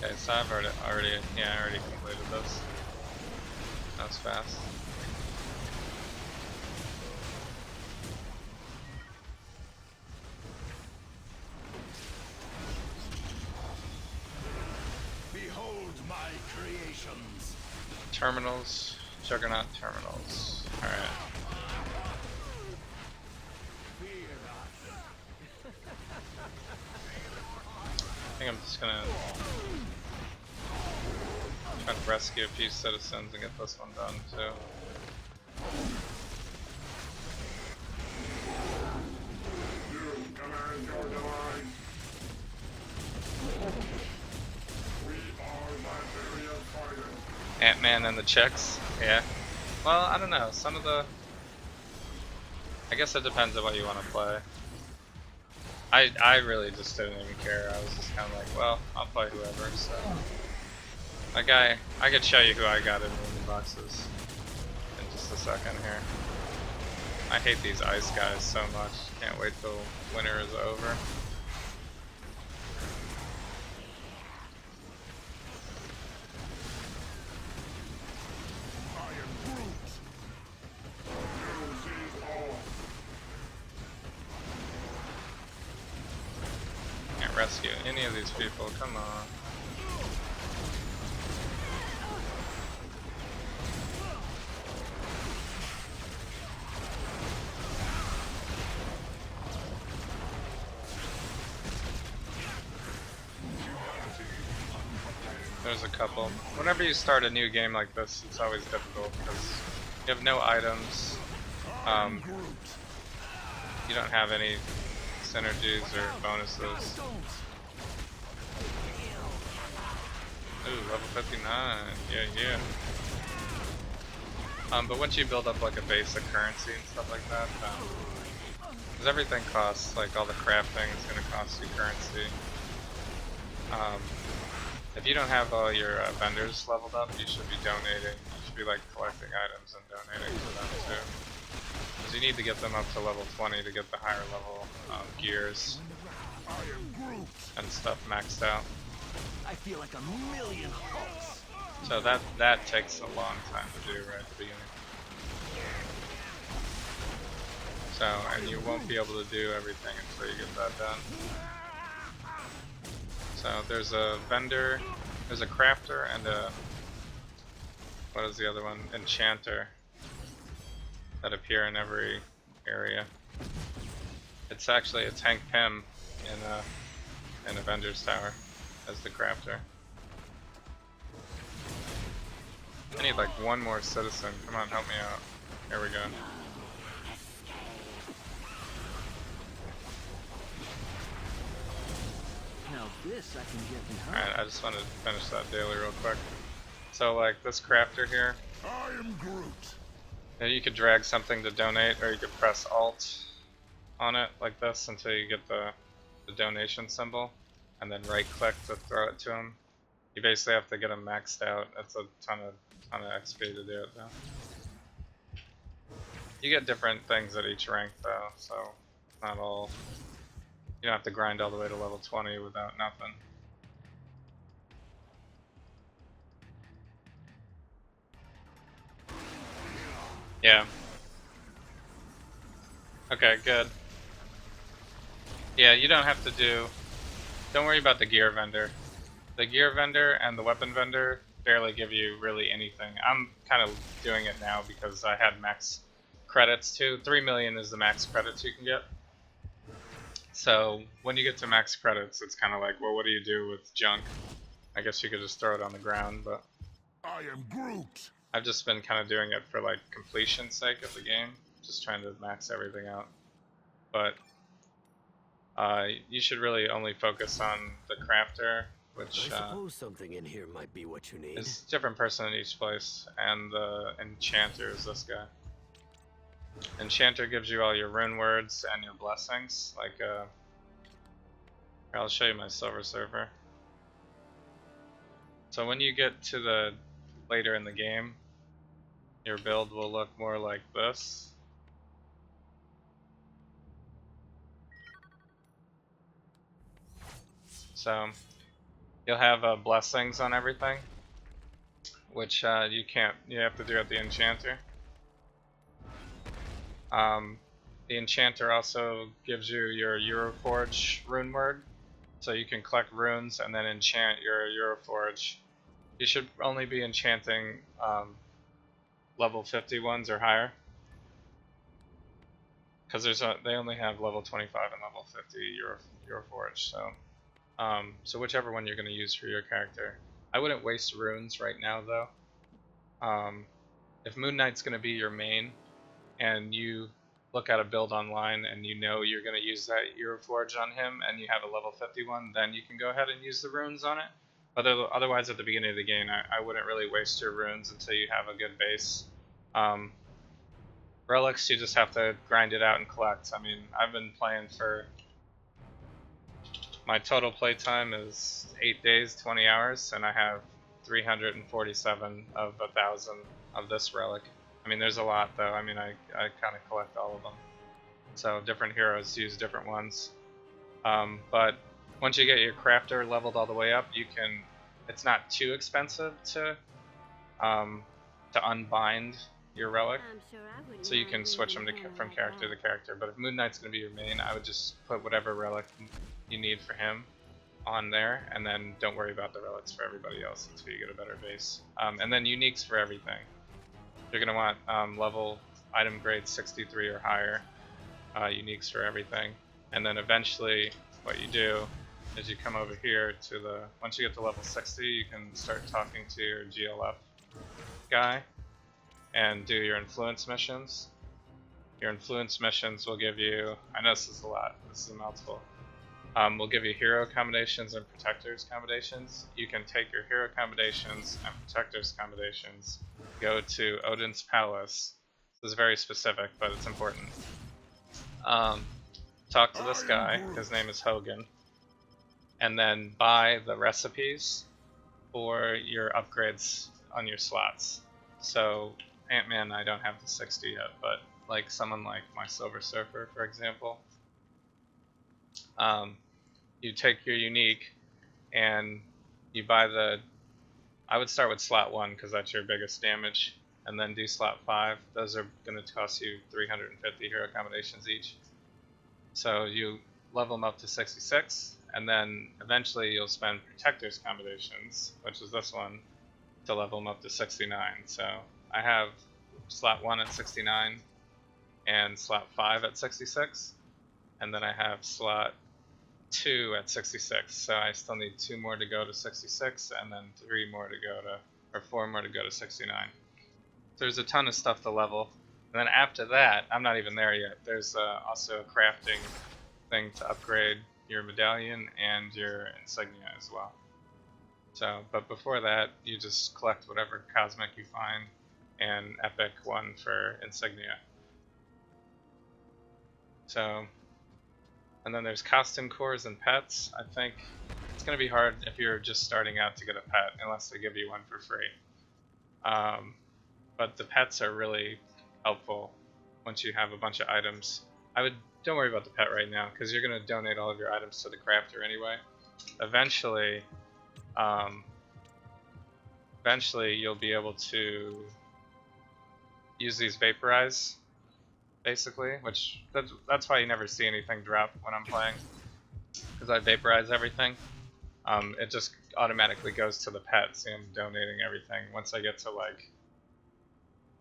Okay, so I've already completed this. That was fast. Behold my creations. Terminals, Juggernaut terminals. Alright. I think I'm just gonna try to rescue a few citizens and get this one done too. You command your demise. We are Liberia fighters. Ant-Man and the chicks, yeah. Well, I don't know, some of the... I guess it depends on what you want to play. I really just didn't even care. I was just kind of like, well, I'll play whoever, so... Like I could show you who I got in the boxes in just a second here. I hate these ice guys so much. Can't wait till winter is over. I am Groot. You seize all. Can't rescue any of these people, come on. There's a couple. Whenever you start a new game like this, it's always difficult because you have no items. You don't have any synergies or bonuses. Ooh, level 59. Yeah. But once you build up like a basic currency and stuff like that, because everything costs, like all the crafting is going to cost you currency. If you don't have all your vendors leveled up, you should be donating. You should be like collecting items and donating to them too. Because you need to get them up to level 20 to get the higher level gears I am Groot. and stuff maxed out. I feel like a million Hulks. So that takes a long time to do right at the beginning. So, and you won't be able to do everything until you get that done. So there's a vendor, there's a crafter, and a, what is the other one? Enchanter that appear in every area. It's actually a tank Pim in a vendor's tower as the crafter. I need like one more citizen. Come on, help me out. Here we go. Now this I can get behind. Alright, I just wanted to finish that daily real quick. So like this crafter here, I am Groot. you could drag something to donate, or you could press Alt on it like this until you get the donation symbol, and then right click to throw it to him. You basically have to get him maxed out. That's a ton of XP to do it though. You get different things at each rank though, so not all. You don't have to grind all the way to level 20 without nothing. Yeah. Okay, good. Yeah, you don't have to do... Don't worry about the gear vendor. The gear vendor and the weapon vendor barely give you really anything. I'm kind of doing it now because I had max credits too. 3 million is the max credits you can get. So when you get to max credits, it's kind of like, well, what do you do with junk? I guess you could just throw it on the ground, but I am Groot. I've just been kind of doing it for like completion's sake of the game, just trying to max everything out. But you should really only focus on the crafter, which I suppose something in here might be what you need. is a different person in each place, and the enchanter is this guy. Enchanter gives you all your rune words and your blessings. Like, here, I'll show you my Silver Surfer. So when you get to the later in the game, your build will look more like this. So you'll have blessings on everything, which you have to do at the Enchanter. The Enchanter also gives you your Euroforge rune word, so you can collect runes and then enchant your Euroforge. You should only be enchanting level 50 ones or higher, because they only have level 25 and level 50 Euroforge. So whichever one you're going to use for your character. I wouldn't waste runes right now though. If Moon Knight's going to be your main, and you look at a build online and you know you're going to use that Euroforge on him and you have a level 51, then you can go ahead and use the runes on it. But otherwise, at the beginning of the game, I wouldn't really waste your runes until you have a good base. Relics, you just have to grind it out and collect. I mean, I've been playing for... My total playtime is 8 days, 20 hours, and I have 347 of 1,000 of this relic. I mean, there's a lot though. I mean, I kind of collect all of them. So different heroes use different ones. But once you get your crafter leveled all the way up, you can. It's not too expensive to unbind your relic, so you can switch them from character to character. But if Moon Knight's going to be your main, I would just put whatever relic you need for him on there, and then don't worry about the relics for everybody else until you get a better base. And then uniques for everything. You're going to want level item grade 63 or higher, uniques for everything. And then eventually what you do is you come over here to once you get to level 60, you can start talking to your GLF guy and do your influence missions. Your influence missions will give you, I know this is a lot, this is a mouthful, will give you hero combinations and protectors combinations. You can take your hero combinations and protectors combinations, go to Odin's Palace. This is very specific, but it's important. Talk to this guy, his name is Hogan, and then buy the recipes for your upgrades on your slots. So Ant-Man, I don't have the 60 yet, but like someone like my Silver Surfer, for example, you take your unique and you buy I would start with slot 1 because that's your biggest damage, and then do slot 5. Those are going to cost you 350 hero combinations each. So you level them up to 66, and then eventually you'll spend protectors combinations, which is this one, to level them up to 69. So I have slot 1 at 69 and slot 5 at 66, and then I have slot 2 at 66, so I still need 2 more to go to 66, and then 3 more to go to, or 4 more to go to 69. So there's a ton of stuff to level, and then after that, I'm not even there yet. There's also a crafting thing to upgrade your medallion and your insignia as well. So, but before that, you just collect whatever cosmic you find, and epic one for insignia. So. And then there's costume cores and pets. I think it's going to be hard if you're just starting out to get a pet, unless they give you one for free. But the pets are really helpful once you have a bunch of items. Don't worry about the pet right now, because you're going to donate all of your items to the crafter anyway. Eventually you'll be able to use these vaporize, basically, which that's why you never see anything drop when I'm playing, because I vaporize everything. It just automatically goes to the pet, so I'm donating everything. Once I get to like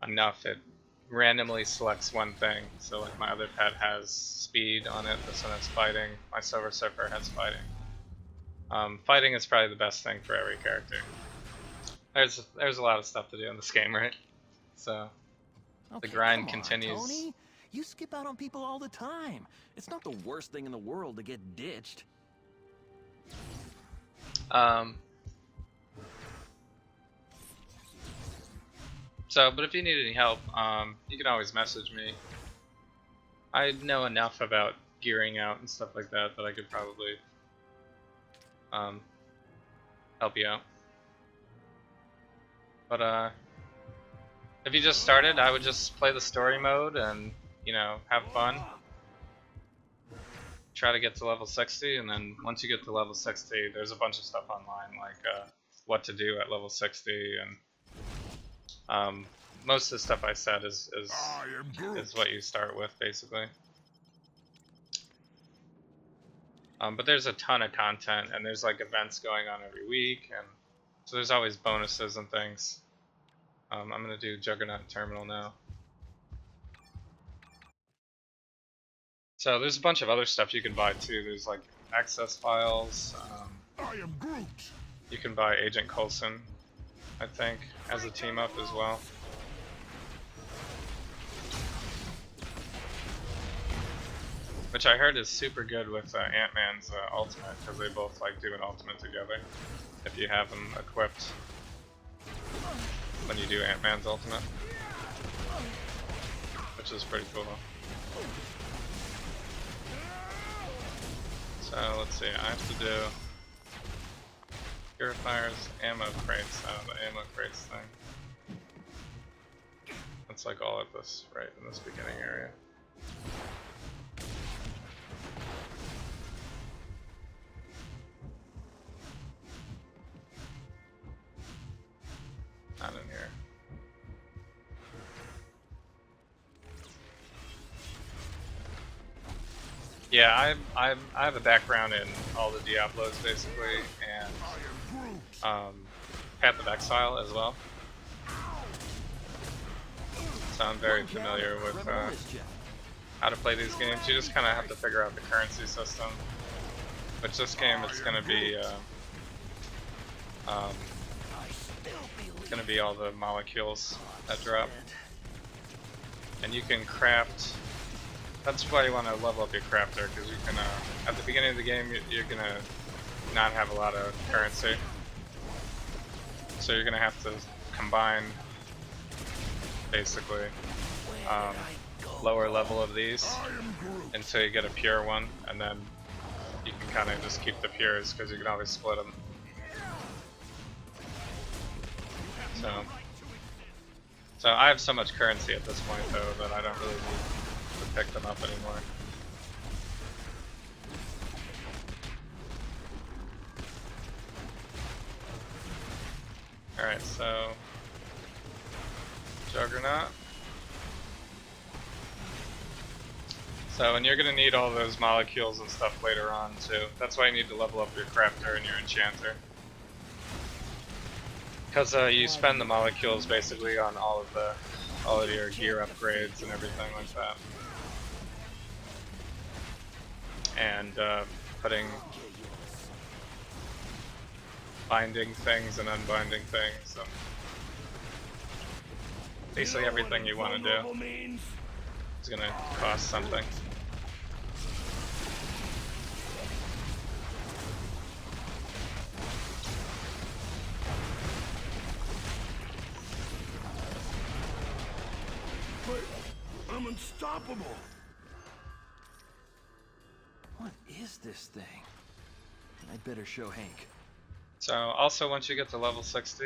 enough, it randomly selects one thing. So like my other pet has speed on it, this one has fighting, my Silver Surfer has fighting. Fighting is probably the best thing for every character. There's a lot of stuff to do in this game, right? So the grind continues. Tony, you skip out on people all the time. It's not the worst thing in the world to get ditched. But if you need any help, you can always message me. I know enough about gearing out and stuff like that that I could probably help you out. But if you just started, I would just play the story mode and, you know, have fun. Try to get to level 60, and then once you get to level 60, there's a bunch of stuff online, like what to do at level 60, and most of the stuff I said is what you start with, basically. But there's a ton of content, and there's like events going on every week, and so there's always bonuses and things. I'm gonna do Juggernaut Terminal now. So there's a bunch of other stuff you can buy too. There's like access files. I am Groot. You can buy Agent Coulson, I think, as a team up as well. Which I heard is super good with Ant-Man's ultimate, because they both like do an ultimate together if you have them equipped when you do Ant-Man's ultimate, which is pretty cool. So let's see, I have to do purifiers, ammo crates, the ammo crates thing. That's like all at this, right in this beginning area. Not in here. Yeah, I have a background in all the Diablos basically, and Path of Exile as well. So I'm very familiar with how to play these games. You just kind of have to figure out the currency system. Which this game, it's going to be all the molecules that drop, and you can craft. That's why you want to level up your crafter, because you can at the beginning of the game you're gonna not have a lot of currency, so you're gonna have to combine basically lower level of these until you get a pure one, and then you can kind of just keep the pures because you can always split them. So I have so much currency at this point though that I don't really need to pick them up anymore. Alright, so Juggernaut. So, and you're going to need all those molecules and stuff later on too. That's why you need to level up your crafter and your enchanter. Because you spend the molecules basically on all of your gear upgrades and everything like that. And putting binding things and unbinding things, and basically everything you want to do is going to cost something. I'm unstoppable. What is this thing? I'd better show Hank. So also once you get to level 60,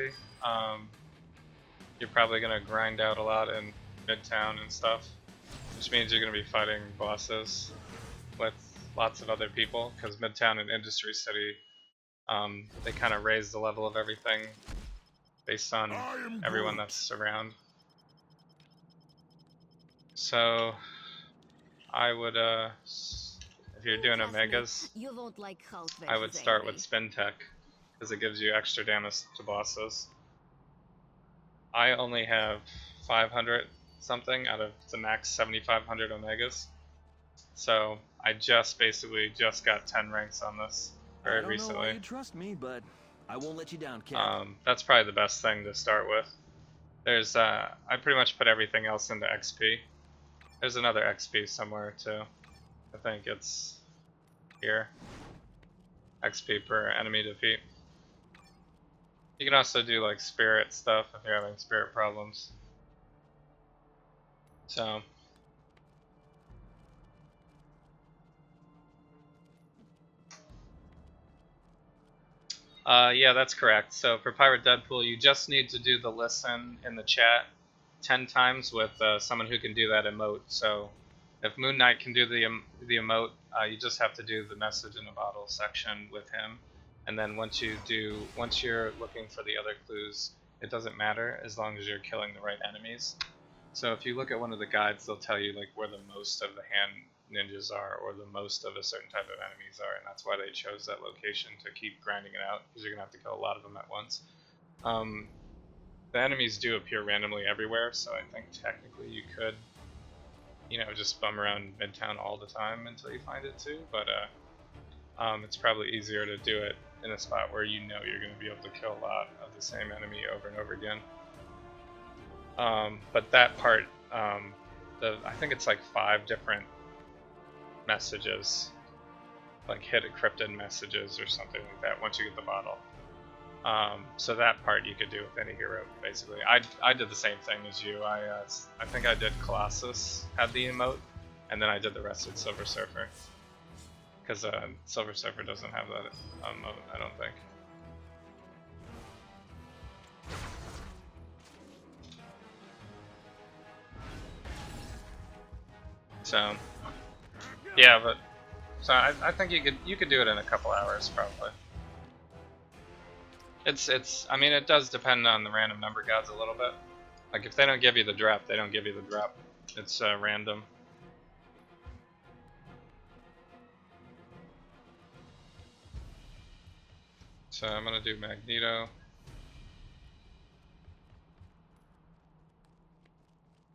you're probably going to grind out a lot in Midtown and stuff, which means you're going to be fighting bosses with lots of other people, because Midtown and Industry City, they kind of raise the level of everything based on everyone that's around. So I would, if you're doing Omegas, You won't like Hulk I would versus start Angry. with Spin Tech, because it gives you extra damage to bosses. I only have 500 something out of the max 7,500 Omegas, so I basically just got 10 ranks on this very I don't know why recently. you trust me, but I won't let you down, Cap. That's probably the best thing to start with. There's I pretty much put everything else into XP. There's another XP somewhere too. I think it's here. XP per enemy defeat. You can also do like spirit stuff if you're having spirit problems. So Yeah, that's correct. So for Pirate Deadpool, you just need to do the listen in the chat 10 times with someone who can do that emote. So if Moon Knight can do the emote, you just have to do the message in a bottle section with him. And then once you're looking for the other clues, it doesn't matter as long as you're killing the right enemies. So if you look at one of the guides, they'll tell you like where the most of the hand ninjas are, or the most of a certain type of enemies are, and that's why they chose that location to keep grinding it out, because you're gonna have to kill a lot of them at once. The enemies do appear randomly everywhere, so I think technically you could, just bum around Midtown all the time until you find it too, but it's probably easier to do it in a spot where you know you're gonna be able to kill a lot of the same enemy over and over again. But that part, I think it's like 5 different messages, like hit encrypted messages or something like that once you get the bottle. So that part you could do with any hero, basically. I did the same thing as you. I think I did Colossus, had the emote, and then I did the rest of Silver Surfer. Because Silver Surfer doesn't have that emote, I don't think. So, yeah, but so I think you could do it in a couple hours probably. I mean, it does depend on the random number gods a little bit. Like if they don't give you the drop, they don't give you the drop. It's random. So I'm gonna do Magneto.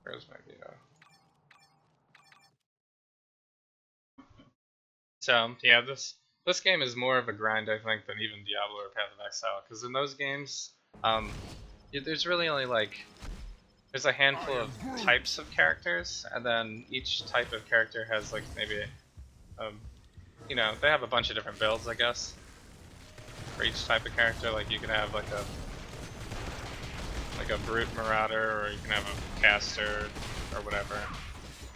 Where's Magneto? So yeah, this game is more of a grind, I think, than even Diablo or Path of Exile, because in those games, there's really only there's a handful of types of characters, and then each type of character has like maybe, they have a bunch of different builds, I guess, for each type of character. Like you can have like a brute marauder, or you can have a caster, or whatever.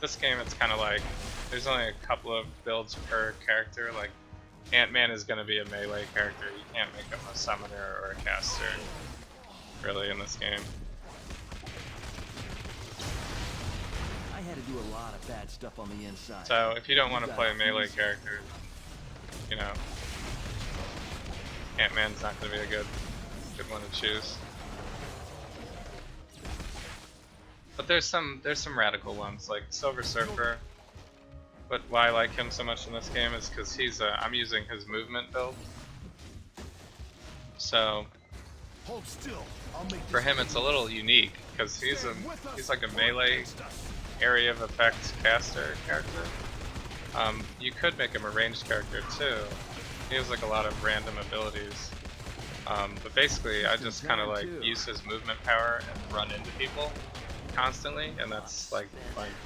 This game, it's kind of like there's only a couple of builds per character. Like Ant-Man is going to be a melee character. You can't make him a summoner or a caster, really, in this game. I had to do a lot of bad stuff on the inside. So if you don't want to play a melee character, Ant-Man's not going to be a good one to choose. But there's some radical ones, like Silver Surfer. But why I like him so much in this game is because I'm using his movement build. So Hold still. for him it's a little unique because he's like a melee area of effects caster character. You could make him a ranged character too. He has like a lot of random abilities. But basically I just kind of like use his movement power and run into people constantly, and that's like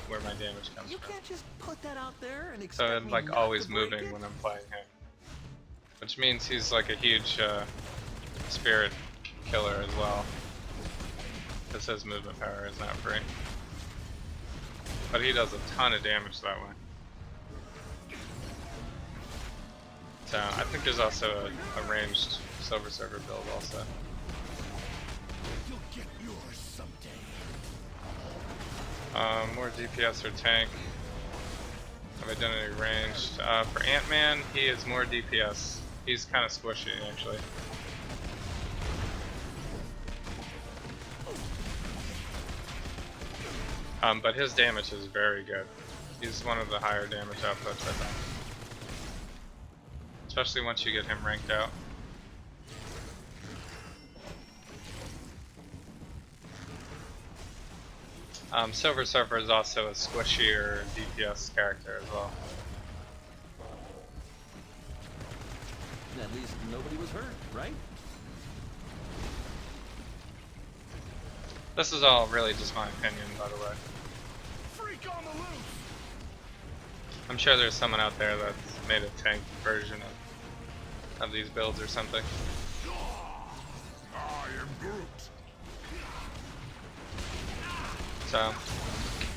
where my damage comes You from. can't just put that out there and So expect I'm me like not always to break moving it? when I'm playing him, which means he's like a huge spirit killer as well, because his movement power is not free. But he does a ton of damage that way. So I think there's also a ranged Silver Surfer build also. You'll get yours someday. More DPS or tank. Have I done any ranged? For Ant-Man, he is more DPS. He's kind of squishy actually. But his damage is very good. He's one of the higher damage outputs, I think. Especially once you get him ranked out. Silver Surfer is also a squishier DPS character as well. At least nobody was hurt, right? This is all really just my opinion, by the way. Freak on the loose. I'm sure there's someone out there that's made a tank version of these builds or something. I am Groot. So,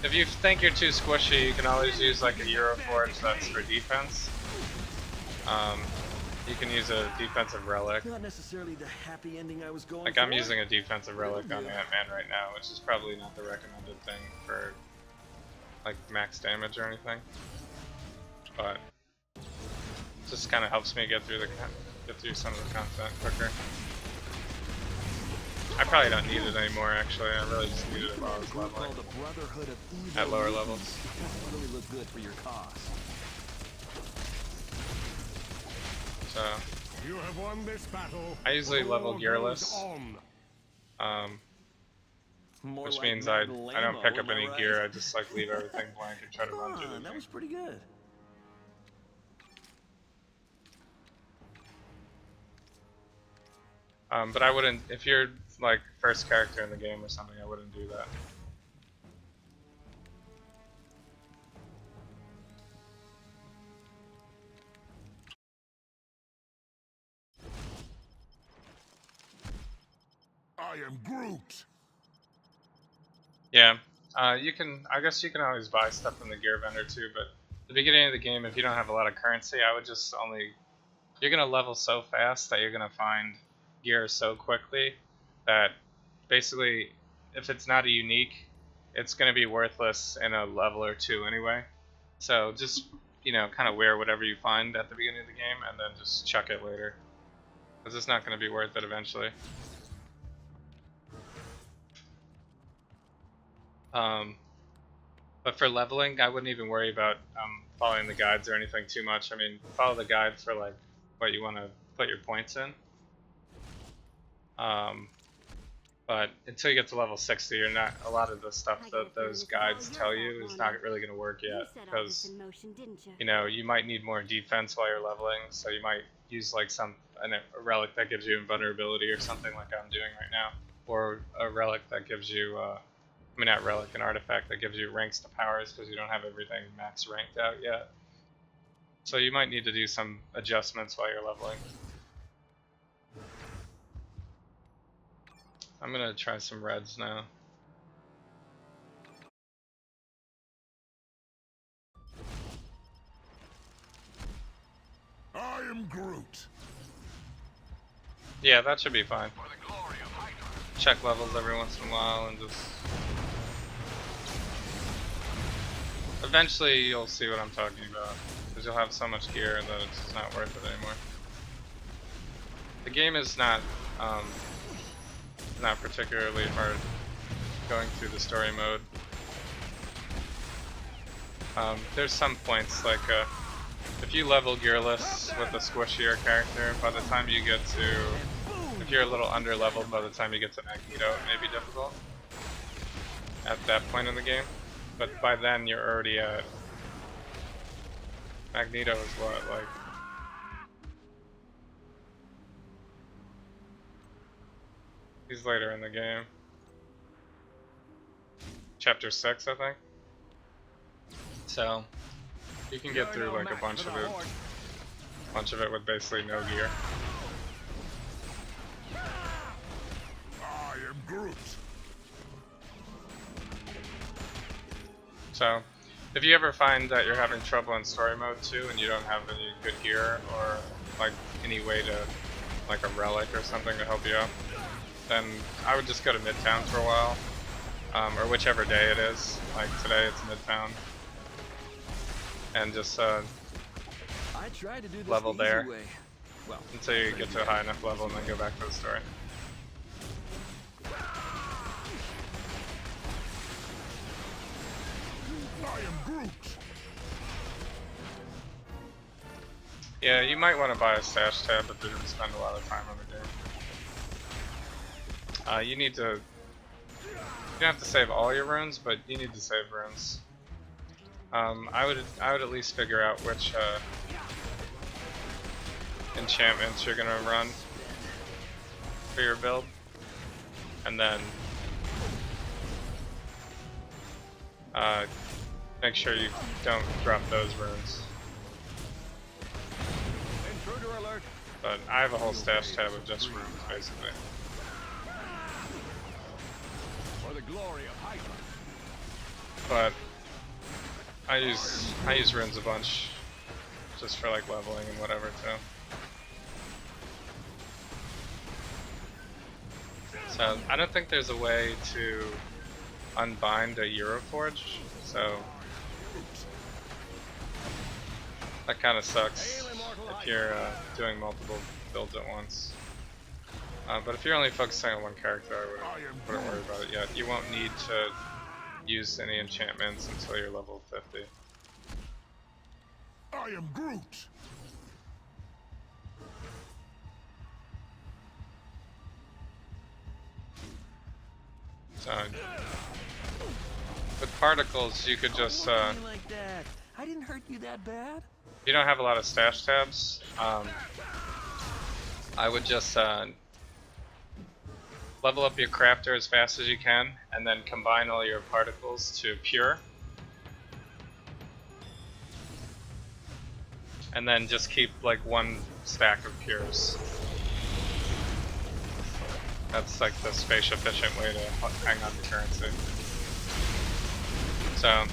if you think you're too squishy, you can always use like a Euroforge that's for defense. You can use a defensive relic. Not necessarily the happy ending I was going Like for. I'm using a defensive relic on Ant-Man right now, which is probably not the recommended thing for like max damage or anything, but it just kind of helps me get through some of the content quicker. I probably don't need it anymore. Actually, I really just need it while I was leveling at lower levels. That really look good for your cause. So You have won this battle. I usually level War gearless. goes on. More Which like means Matt I don't pick Lamo, up am I any right? gear. I just like leave everything blank and try to run through the That thing. was pretty good. But I wouldn't, if you're like first character in the game or something, I wouldn't do that. I am Groot. Yeah, you can. I guess you can always buy stuff from the gear vendor too. But at the beginning of the game, if you don't have a lot of currency, I would just only. You're gonna level so fast that you're gonna find gear so quickly that basically, if it's not a unique, it's gonna be worthless in a level or two anyway. So just kind of wear whatever you find at the beginning of the game, and then just chuck it later, because it's not gonna be worth it eventually. But for leveling, I wouldn't even worry about following the guides or anything too much. I mean, follow the guide for like what you want to put your points in. But until you get to level 60, you're not. A lot of the stuff that those guides tell you is not really going to work yet, because you might need more defense while you're leveling. So you might use like a relic that gives you invulnerability or something like I'm doing right now, or a relic that gives you. I mean, not relic, an artifact that gives you ranks to powers, because you don't have everything max ranked out yet. So you might need to do some adjustments while you're leveling. I'm gonna try some reds now. I am Groot. Yeah, that should be fine. Check levels every once in a while and just... Eventually you'll see what I'm talking about, because you'll have so much gear that it's just not worth it anymore. The game is not particularly hard going through the story mode. There's some points, like if you level gearless with a squishier character, by the time you get to... If you're a little under leveled by the time you get to Magneto, it may be difficult at that point in the game. But by then you're already at... Magneto is what, like... He's later in the game. Chapter 6, I think. So, you can get through like a bunch of it with basically no gear. I am Groot. So, if you ever find that you're having trouble in story mode too, and you don't have any good gear or like any way to, like a relic or something to help you out, then I would just go to Midtown for a while, or whichever day it is. Like today, it's Midtown, and just I tried to do this level the easy there way. Well, until you get to a high enough level, and then go back to the story. I am Groot. Yeah, you might want to buy a stash tab if you're going to spend a lot of time on the game. You need to... You don't have to save all your runes, but you need to save runes. I would at least figure out which enchantments you're going to run for your build, and then make sure you don't drop those runes. Intruder alert. But I have a whole stash tab of just runes, basically. For the glory of Hydra. But I use runes a bunch, just for like leveling and whatever too. So I don't think there's a way to unbind a Euroforge, so that kind of sucks if you're doing multiple builds at once. But if you're only focusing on one character, I wouldn't worry about it yet. You won't need to use any enchantments until you're level 50. I am Groot. So with particles, you could just like that. I didn't hurt you that bad. if you don't have a lot of stash tabs, I would just level up your crafter as fast as you can, and then combine all your particles to pure. And then just keep like one stack of pures. That's like the space efficient way to hang on to currency. So,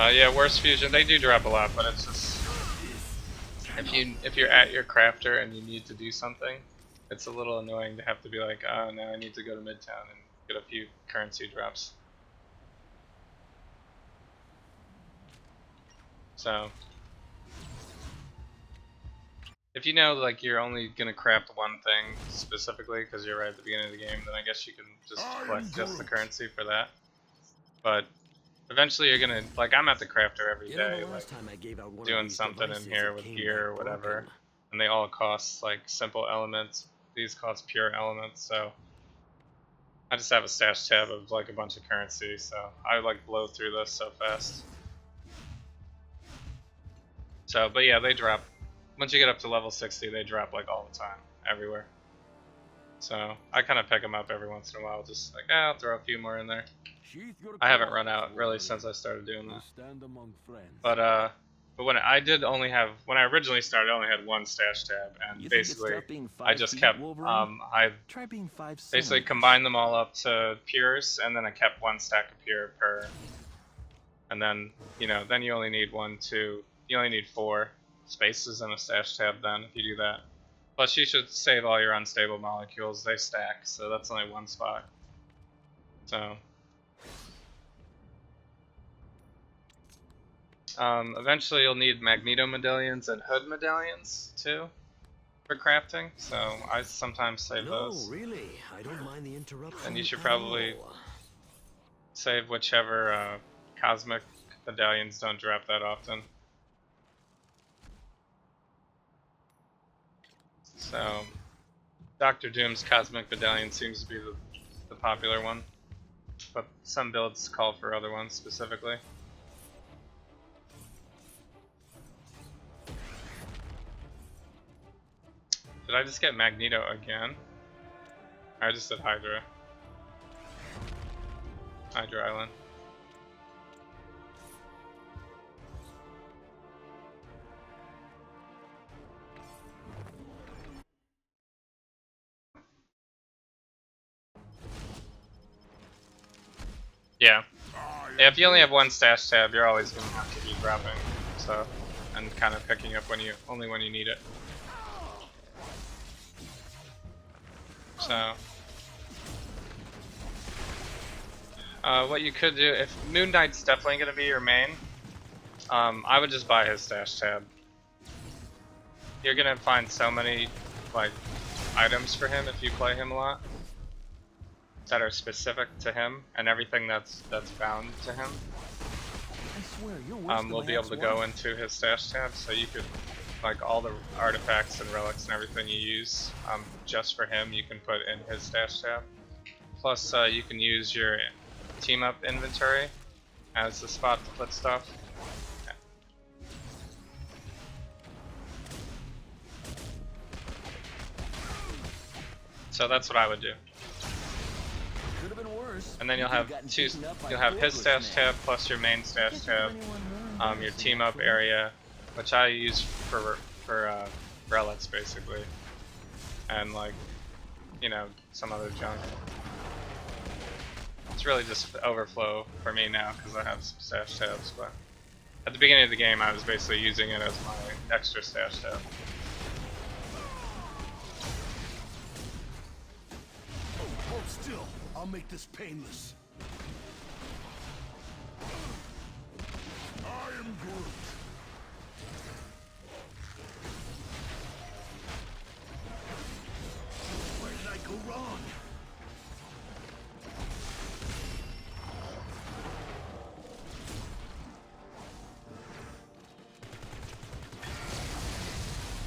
yeah, worst fusion, they do drop a lot, but it's just if you're at your crafter and you need to do something, it's a little annoying to have to be like, oh no, I need to go to Midtown and get a few currency drops. So, if you know like you're only gonna craft one thing specifically because you're right at the beginning of the game, then I guess you can just collect just the currency for that. But eventually you're gonna, like, I'm at the crafter every day, like doing something in here with gear or whatever, and they all cost like simple elements. These cost pure elements, so I just have a stash tab of like a bunch of currency, so I like blow through this so fast. So, but yeah, they drop. Once you get up to level 60, they drop like all the time, everywhere. So I kind of pick them up every once in a while, just like, I'll throw a few more in there. I haven't run out really since I started doing that. But when I originally started, I only had one stash tab, and basically I just kept I basically combined them all up to pures, and then I kept one stack of pure per. And then then you only need you only need 4 spaces in a stash tab then if you do that. Plus you should save all your unstable molecules, they stack, so that's only one spot. So eventually you'll need magneto medallions and hood medallions too for crafting, so I sometimes save those. Really, I don't mind the interruption. And you should probably save whichever cosmic medallions don't drop that often. So Dr. Doom's cosmic medallion seems to be the popular one, but some builds call for other ones specifically. Did I just get Magneto again? I just did Hydra. Hydra Island. Yeah. Yeah, if you only have one stash tab, you're always going to have to be dropping stuff and kind of picking up only when you need it. So, what you could do, if Moon Knight's definitely going to be your main, I would just buy his stash tab. You're going to find so many like items for him if you play him a lot that are specific to him, and everything that's bound to him will be able to go into his stash tab, so you could, like, all the artifacts and relics and everything you use just for him you can put in his stash tab. Plus you can use your team up inventory as the spot to put stuff. Yeah. So that's what I would do. And then you'll have his stash tab plus your main stash tab, your team up area, which I use for relics basically, and like some other junk. It's really just overflow for me now because I have some stash tabs, but at the beginning of the game I was basically using it as my extra stash tab. I'll make this painless. I am Groot. Where did I go wrong?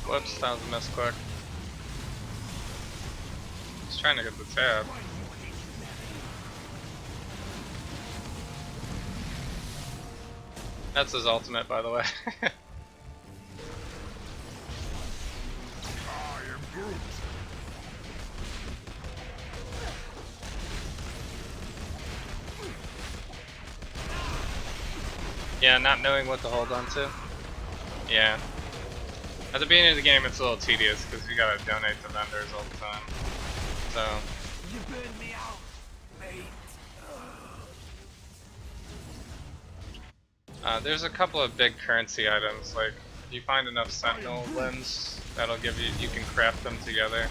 Whoops, that was a misclick. He's trying to get the tab. That's his ultimate, by the way. I am Groot. Yeah, not knowing what to hold on to. Yeah. At the beginning of the game, it's a little tedious because you gotta donate to vendors all the time. So. You burned me out, mate. There's a couple of big currency items, like if you find enough Sentinel limbs, that'll give you, you can craft them together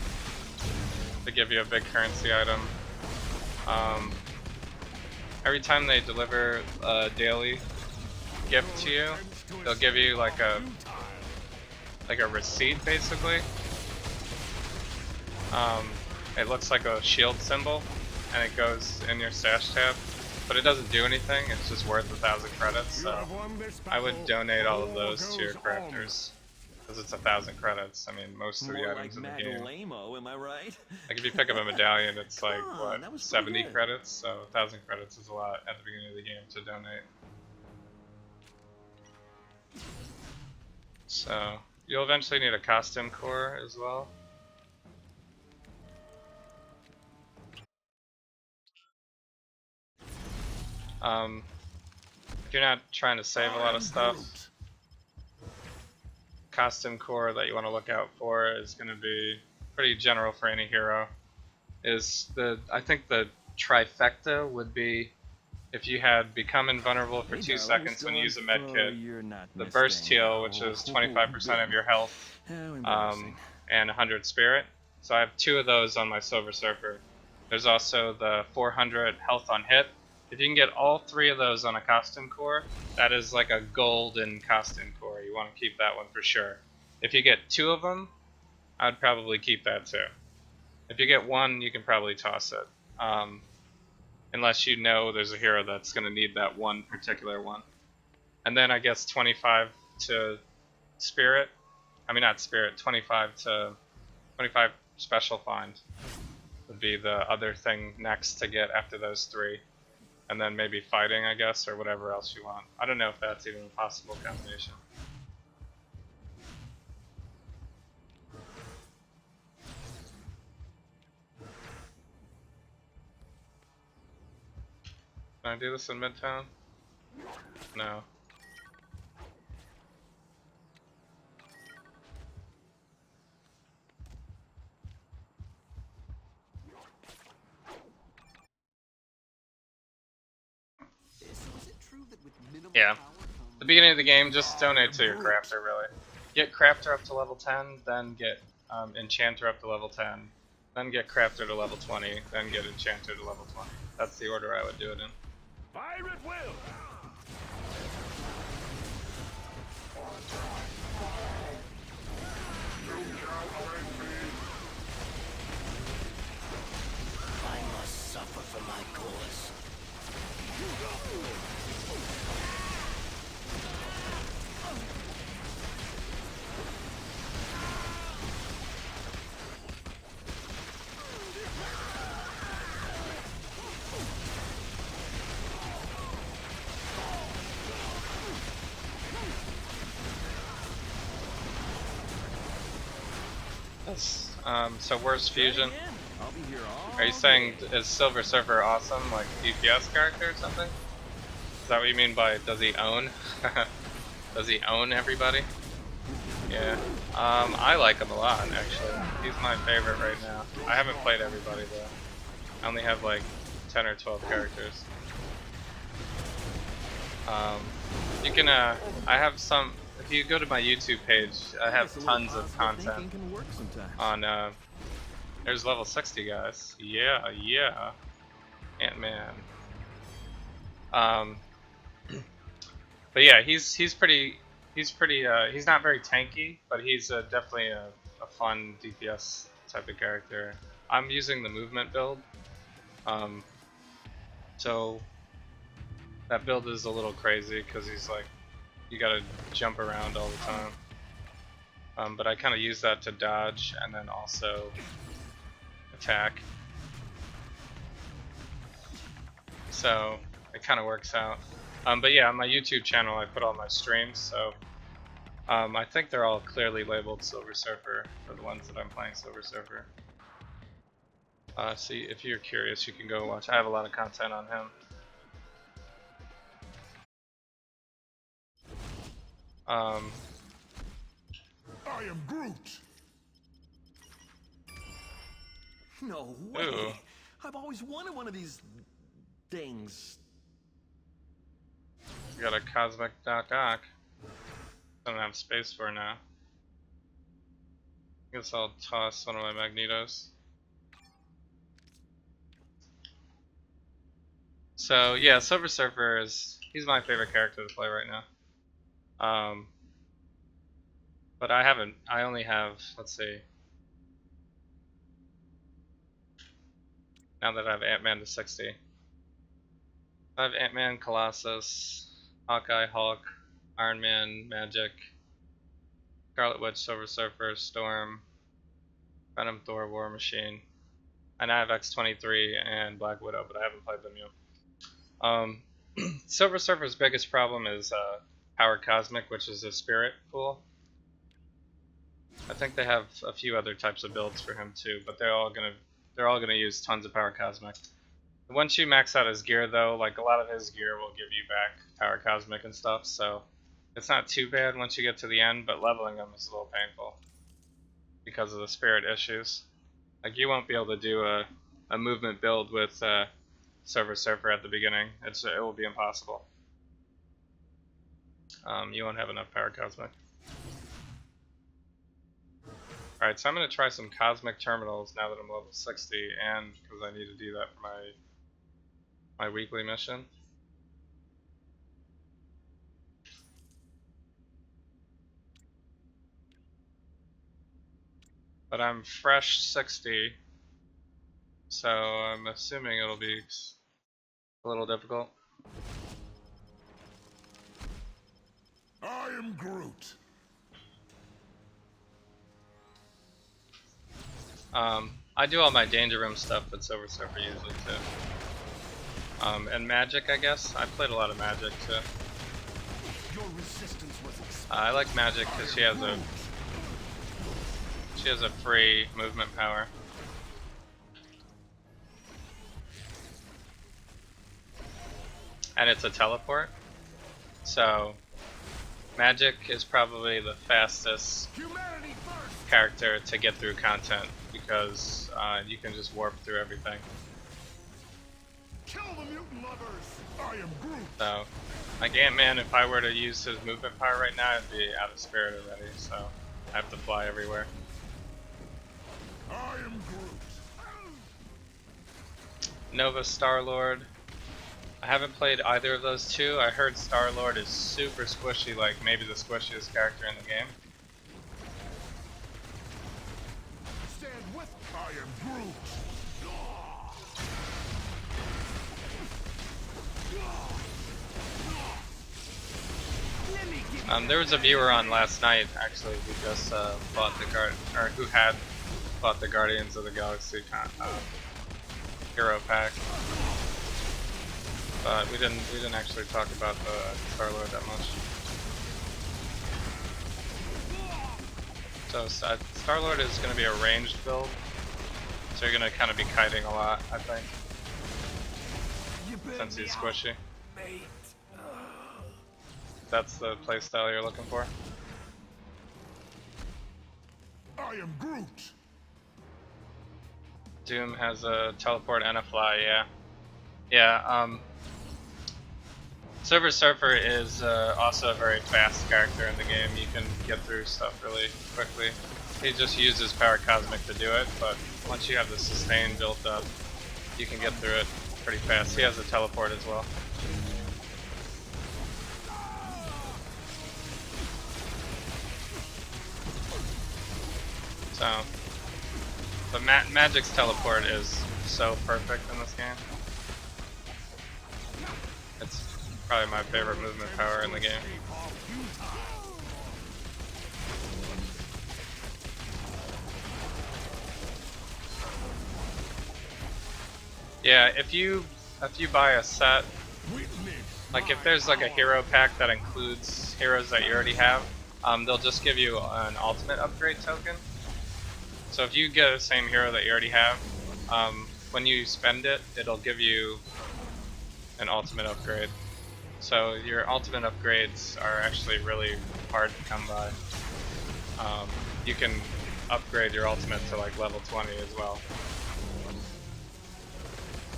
to give you a big currency item. Every time they deliver a daily gift to you, they'll give you like a receipt basically. It looks like a shield symbol and it goes in your stash tab, but it doesn't do anything, it's just worth 1,000 credits, so I would donate all of those to your crafters because it's 1,000 credits. I mean, most of the items in the game. Lame-o, am I right? Like if you pick up a medallion, it's like Come on, what, that was pretty 70 good. credits, so 1,000 credits is a lot at the beginning of the game to donate. So you'll eventually need a costume core as well. If you're not trying to save a lot of stuff, costume core that you want to look out for is going to be pretty general for any hero. I think the trifecta would be if you had become invulnerable for 2 seconds when you use a med kit, the burst heal, which is 25% of your health, and 100 spirit. So I have 2 of those on my Silver Surfer. There's also the 400 health on hit. If you can get all 3 of those on a costume core, that is like a golden costume core. You want to keep that one for sure. If you get 2 of them, I'd probably keep that too. If you get 1, you can probably toss it. Unless you know there's a hero that's going to need that one particular one. And then I guess 25 to spirit. I mean not spirit, 25 special find would be the other thing next to get after those 3. And then maybe fighting, I guess, or whatever else you want. I don't know if that's even a possible combination. Can I do this in Midtown? No. Yeah. The beginning of the game, just donate to your crafter, really. Get crafter up to level 10, then get enchanter up to level 10, then get crafter to level 20, then get enchanter to level 20. That's the order I would do it in. Fire at will! I must suffer for my cause. So worst fusion. I'll be here all Are you saying is Silver Surfer awesome, like DPS character or something? Is that what you mean by does he own? Does he own everybody? Yeah. I like him a lot actually. He's my favorite right now. I haven't played everybody though. I only have like 10 or 12 characters. You can I have some. If you go to my YouTube page, I have tons of content on. There's level 60 guys. Yeah, yeah. Ant-Man. But yeah, he's pretty he's not very tanky, but he's definitely a fun DPS type of character. I'm using the movement build, so that build is a little crazy because he's like, you gotta jump around all the time. But I kind of use that to dodge and then also attack. So it kind of works out. But yeah, on my YouTube channel I put all my streams, so I think they're all clearly labeled Silver Surfer for the ones that I'm playing Silver Surfer. See, if you're curious, you can go watch. I have a lot of content on him. I am Groot. No way. Ooh. I've always wanted one of these things. We got a Cosmic Doc Ock. Don't have space for now. Guess I'll toss one of my Magnetos. So yeah, Silver Surfer he's my favorite character to play right now. But I only have, let's see. Now that I have Ant-Man to 60. I have Ant-Man, Colossus, Hawkeye, Hulk, Iron Man, Magic, Scarlet Witch, Silver Surfer, Storm, Venom, Thor, War Machine. And I have X-23 and Black Widow, but I haven't played them yet. Silver Surfer's biggest problem is Power Cosmic, which is a spirit pool. I think they have a few other types of builds for him too, but they're all gonna use tons of Power Cosmic. Once you max out his gear though, like a lot of his gear will give you back Power Cosmic and stuff, so it's not too bad once you get to the end, but leveling him is a little painful because of the spirit issues. Like you won't be able to do a movement build with Silver Surfer at the beginning. It will be impossible. You won't have enough Power Cosmic. Alright, so I'm going to try some Cosmic Terminals now that I'm level 60, and because I need to do that for my weekly mission. But I'm fresh 60, so I'm assuming it'll be a little difficult. I am Groot. I do all my Danger Room stuff with Silver Surfer usually too. And Magic, I guess. I played a lot of Magic too. Your resistance was I like Magic because she has a free movement power. And it's a teleport. So Magic is probably the fastest character to get through content because you can just warp through everything. Kill the mutant lovers. I am Groot. So, like Ant-Man, if I were to use his movement power right now, I'd be out of spirit already. So I have to fly everywhere. I am Groot. Nova Star-Lord. I haven't played either of those two. I heard Star-Lord is super squishy, like maybe the squishiest character in the game. Stand with. I am Groot. There was a viewer on last night actually who just bought the who had bought the Guardians of the Galaxy hero pack. But we didn't actually talk about the Star-Lord that much. So Star-Lord is going to be a ranged build, so you're going to kind of be kiting a lot, I think, since he's squishy. That's the playstyle you're looking for. I am Groot. Doom has a teleport and a fly, yeah. Yeah, Silver Surfer is also a very fast character in the game. You can get through stuff really quickly. He just uses Power Cosmic to do it, but once you have the sustain built up, you can get through it pretty fast. He has a teleport as well. So, but Magic's teleport is so perfect in this game. It's probably my favorite movement power in the game. Yeah, if you buy a set, like if there's like a hero pack that includes heroes that you already have, they'll just give you an ultimate upgrade token. So if you get the same hero that you already have, when you spend it, it'll give you an ultimate upgrade. So your ultimate upgrades are actually really hard to come by. You can upgrade your ultimate to like level 20 as well.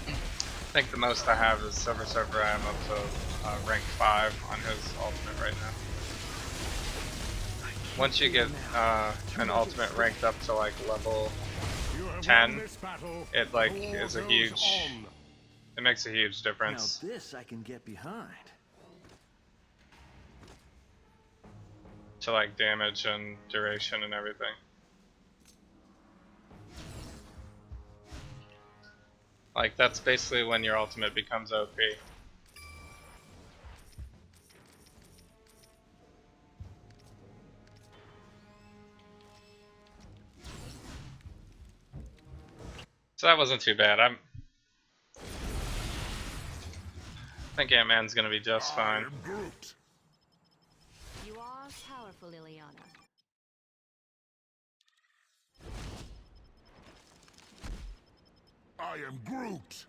I think the most I have is Silver Surfer. I am up to rank 5 on his ultimate right now. Once you get an ultimate ranked up to like level 10, it like is a huge. It makes a huge difference. Now this I can get behind. To like damage and duration and everything. Like that's basically when your ultimate becomes OP. So that wasn't too bad. I think Ant-Man's gonna be just fine. You are powerful, Liliana. I am Groot.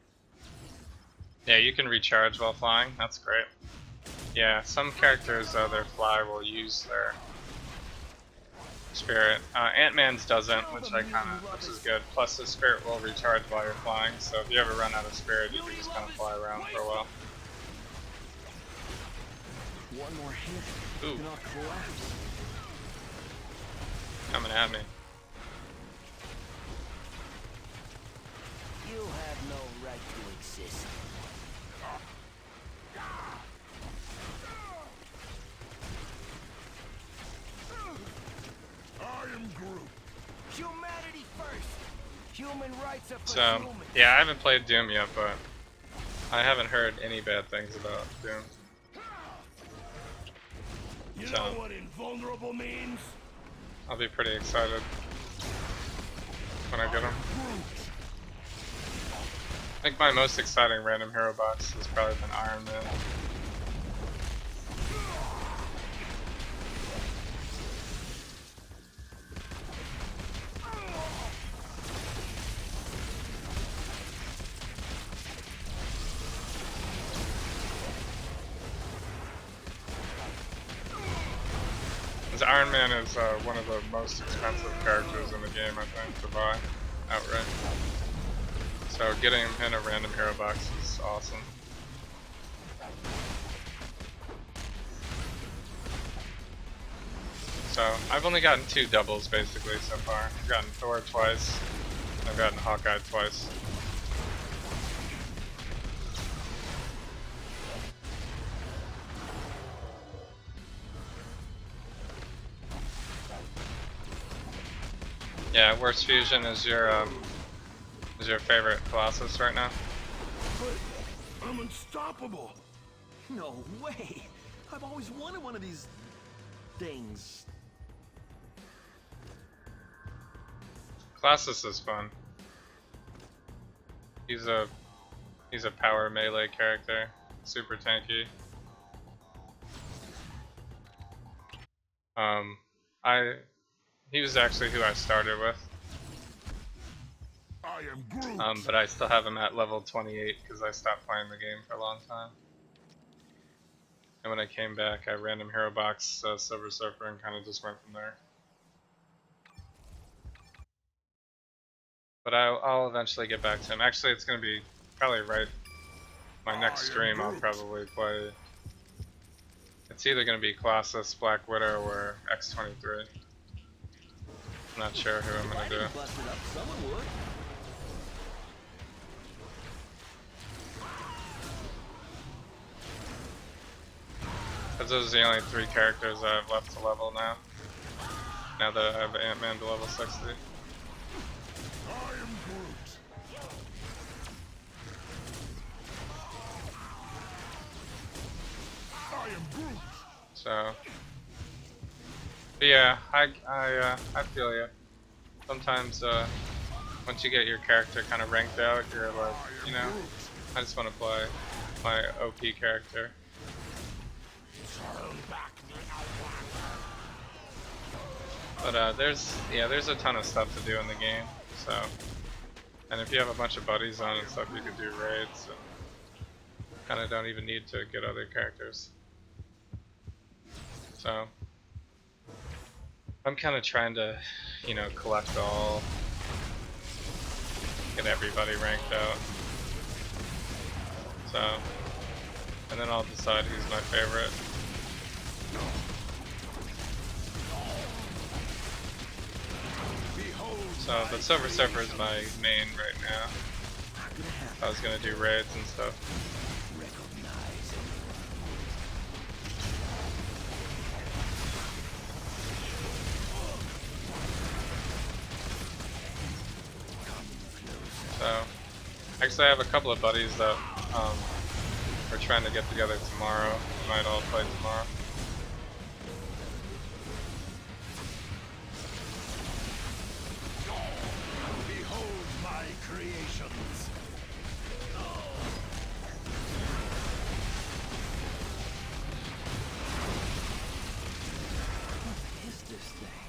Yeah, you can recharge while flying. That's great. Yeah, some characters though, their fly will use their spirit. Ant-Man's doesn't, which is good. Plus, the spirit will recharge while you're flying. So if you ever run out of spirit, you can just kind of fly around for a while. One more hit. Ooh. And I'll collapse. Coming at me. You have no right to exist. I am Groot. Humanity first. Human rights are for So, humans. yeah, I haven't played Doom yet, but I haven't heard any bad things about Doom. You So, know what invulnerable means? I'll be pretty excited when I get them. I think my most exciting random hero box has probably been Iron Man. Iron Man is one of the most expensive characters in the game, I think, to buy outright. So getting him in a random hero box is awesome. So I've only gotten 2 doubles basically so far. I've gotten Thor twice, and I've gotten Hawkeye twice. Yeah, Worst Fusion is your favorite Colossus right now? But I'm unstoppable. No way! I've always wanted one of these things. Colossus is fun. He's a power melee character, super tanky. He was actually who I started with. I am Groot. But I still have him at level 28 because I stopped playing the game for a long time. And when I came back, I random hero box Silver Surfer and kind of just went from there. But I'll eventually get back to him. Actually, it's going to be probably right my next stream. I'll probably play. It's either going to be Colossus, Black Widow, or X-23. I'm not sure who I'm going to do. Because those are the only 3 characters I have left to level now. Now that I have Ant-Man to level 60. I am Groot. I am Groot. So, but yeah, I feel you. Sometimes once you get your character kind of ranked out, you're like, you know, I just want to play my OP character. But there's a ton of stuff to do in the game. So, and if you have a bunch of buddies on and stuff, you can do raids. And kind of don't even need to get other characters. So, I'm kind of trying to, you know, collect all, get everybody ranked out. So, and then I'll decide who's my favorite. So, but Silver Surfer is my main right now. I was gonna do raids and stuff. So, actually I have a couple of buddies that we're trying to get together tomorrow. We might all play tomorrow. Behold my creations. What is this thing?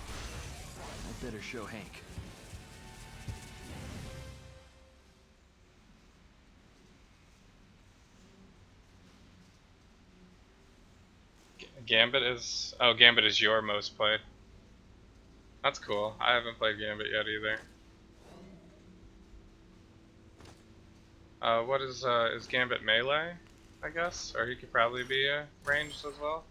I better show Hank. Gambit is your most played. That's cool. I haven't played Gambit yet either. What is Gambit melee? I guess, or he could probably be ranged as well.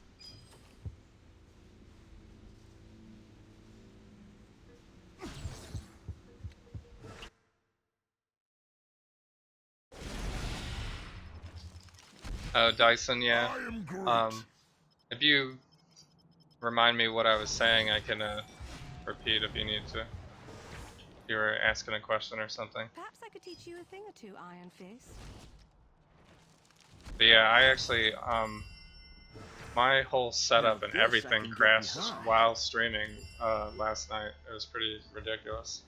Oh, Dyson, yeah. I am Groot. If you remind me what I was saying, I can repeat if you need to. If you were asking a question or something. Perhaps I could teach you a thing or two, Iron Fist. But yeah, I actually, my whole setup and Now this I everything can get crashed behind. while streaming last night. It was pretty ridiculous.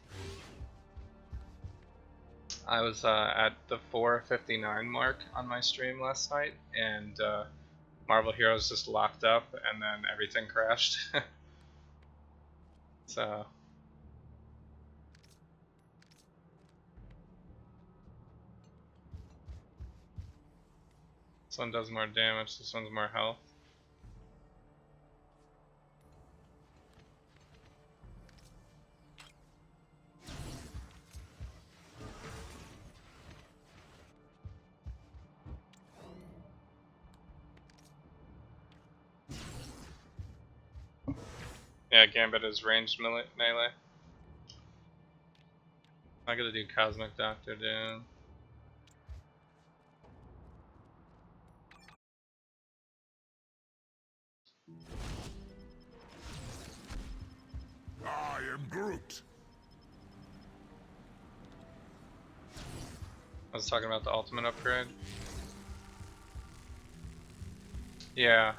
I was at the 4:59 mark on my stream last night, and Marvel Heroes just locked up, and then everything crashed. So, this one does more damage, this one's more health. Yeah, Gambit is ranged melee. I gotta do Cosmic Doctor Doom. I am Groot. I was talking about the ultimate upgrade. Yeah,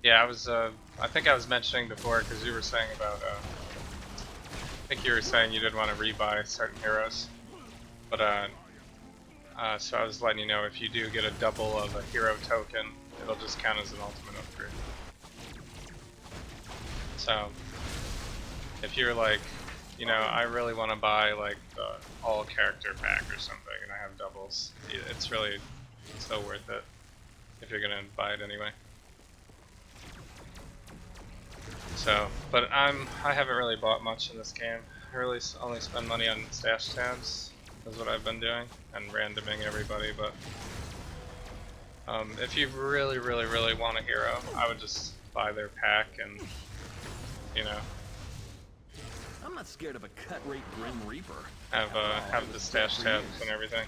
yeah, I think I was mentioning before, because you were saying about, I think you were saying you didn't want to rebuy certain heroes. But, so I was letting you know, if you do get a double of a hero token, it'll just count as an ultimate upgrade. So, if you're like, you know, I really want to buy like the all character pack or something, and I have doubles, it's really still worth it if you're gonna buy it anyway. So, but I haven't really bought much in this game. I really only spend money on stash tabs, is what I've been doing, and randoming everybody. But if you really want a hero, I would just buy their pack and, you know, I'm not scared of a cut rate Grim Reaper. have the stash tabs and everything.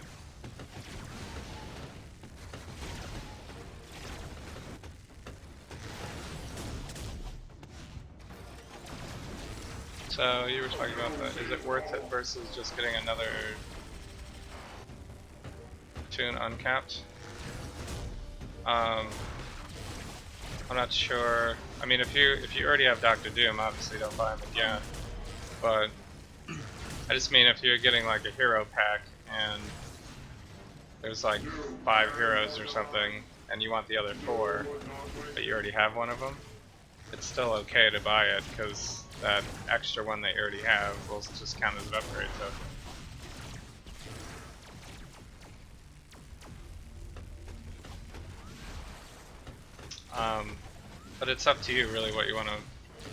So you were talking about that. Is it worth it versus just getting another tune uncapped? I'm not sure. I mean, if you already have Doctor Doom, obviously don't buy him again. But I just mean if you're getting like a hero pack and there's like 5 heroes or something, and you want the other 4, but you already have one of them, it's still okay to buy it because that extra one that you already have will just count as an upgrade token. But it's up to you really what you want to,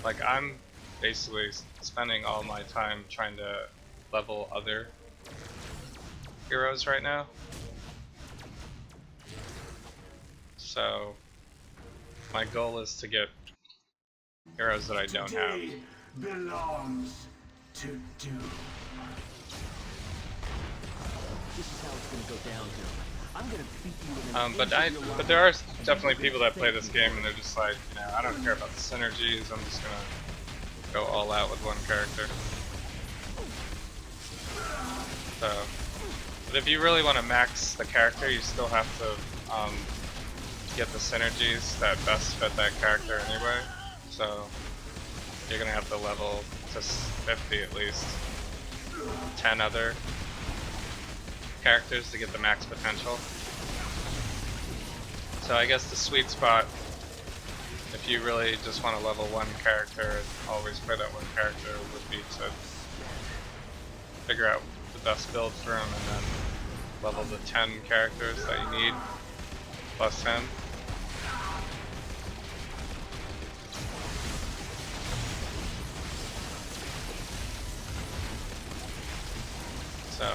like I'm basically spending all my time trying to level other heroes right now. So my goal is to get heroes that I don't have. Today belongs to Doom. This is how it's gonna go down, Doom. I'm gonna beat you in an But there are definitely people that play this game and they're just like, you know, I don't care about the synergies, I'm just gonna go all out with one character. So, but if you really want to max the character, you still have to get the synergies that best fit that character anyway. So you're gonna have to level to 50 at least 10 other characters to get the max potential. So I guess the sweet spot, if you really just want to level one character and always play that one character, would be to figure out the best build for him and then level the 10 characters that you need plus 10. So,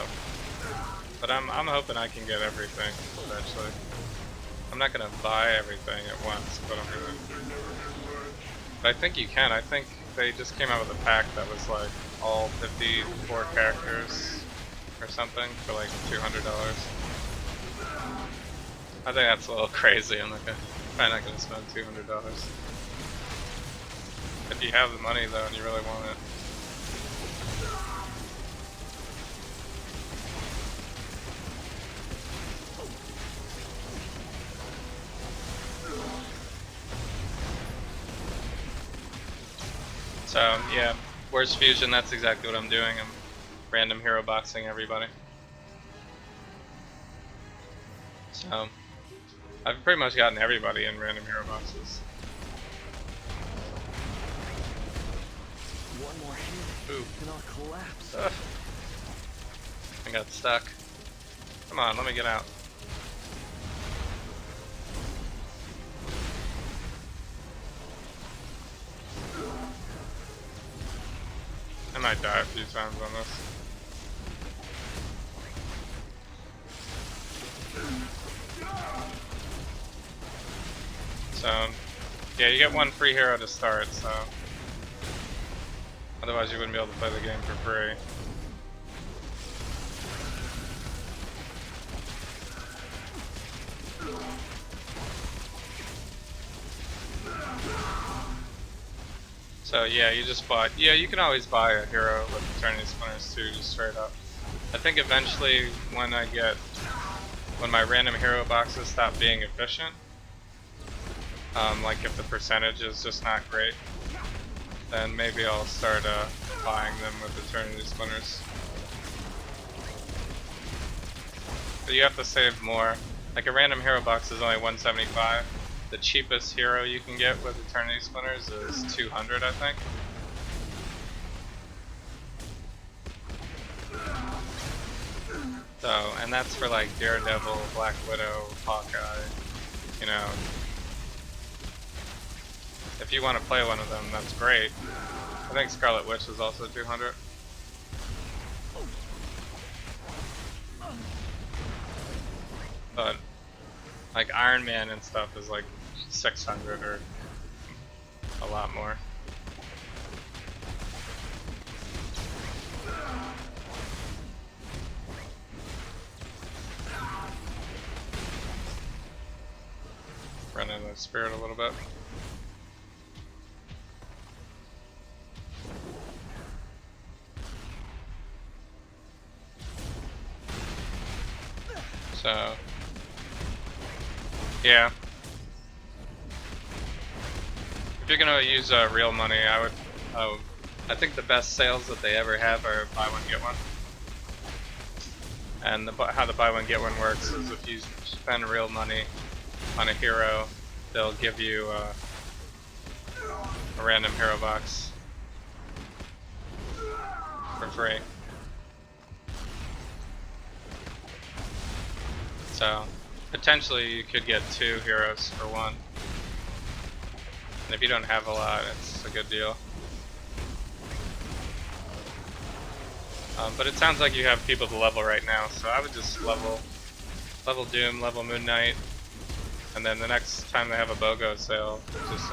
but I'm hoping I can get everything eventually. I'm not gonna buy everything at once, but I'm gonna. But I think you can. I think they just came out with a pack that was like all 54 characters or something for like $200. I think that's a little crazy. Probably not gonna spend $200. If you have the money though and you really want it. So yeah, Worst Fusion, that's exactly what I'm doing. I'm random hero boxing everybody. So I've pretty much gotten everybody in random hero boxes. one more hit, Ooh. and I'll collapse. I got stuck. Come on, let me get out. I might die a few times on this. So, yeah, you get one free hero to start, so otherwise you wouldn't be able to play the game for free. So yeah, you just bought, yeah, you can always buy a hero with Eternity Splinters too, just straight up. I think eventually when my random hero boxes stop being efficient, like if the percentage is just not great, then maybe I'll start buying them with Eternity Splinters. But you have to save more. Like a random hero box is only $175. The cheapest hero you can get with Eternity Splinters is $200, I think. So, and that's for like Daredevil, Black Widow, Hawkeye, you know. If you want to play one of them, that's great. I think Scarlet Witch is also 200. But like Iron Man and stuff is like 600 or a lot more. Run in the spirit a little bit. So, yeah. If you're gonna use real money, I would. I think the best sales that they ever have are buy one get one. And how the buy one get one works is if you spend real money on a hero, they'll give you a random hero box for free. So potentially you could get 2 heroes for 1. And if you don't have a lot, it's a good deal. But it sounds like you have people to level right now, so I would just level Doom, level Moon Knight, and then the next time they have a BOGO sale, just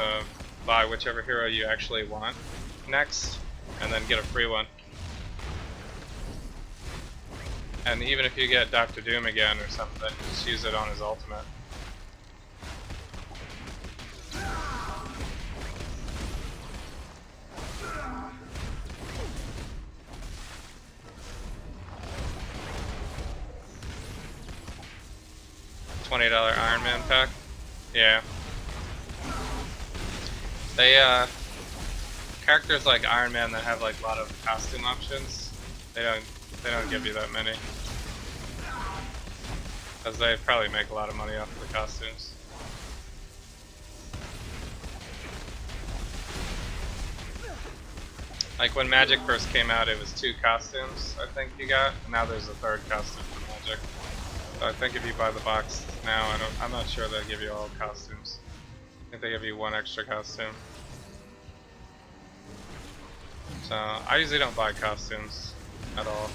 buy whichever hero you actually want next, and then get a free one. And even if you get Dr. Doom again or something, just use it on his ultimate. $20 Iron Man pack? Yeah. They, characters like Iron Man that have like a lot of costume options, they don't give you that many. Because they probably make a lot of money off of the costumes. Like when Magic first came out, it was 2 costumes, I think you got, and now there's a 3rd costume for Magic. So I think if you buy the box now, I'm not sure they'll give you all costumes. I think they give you 1 extra costume. So I usually don't buy costumes at all.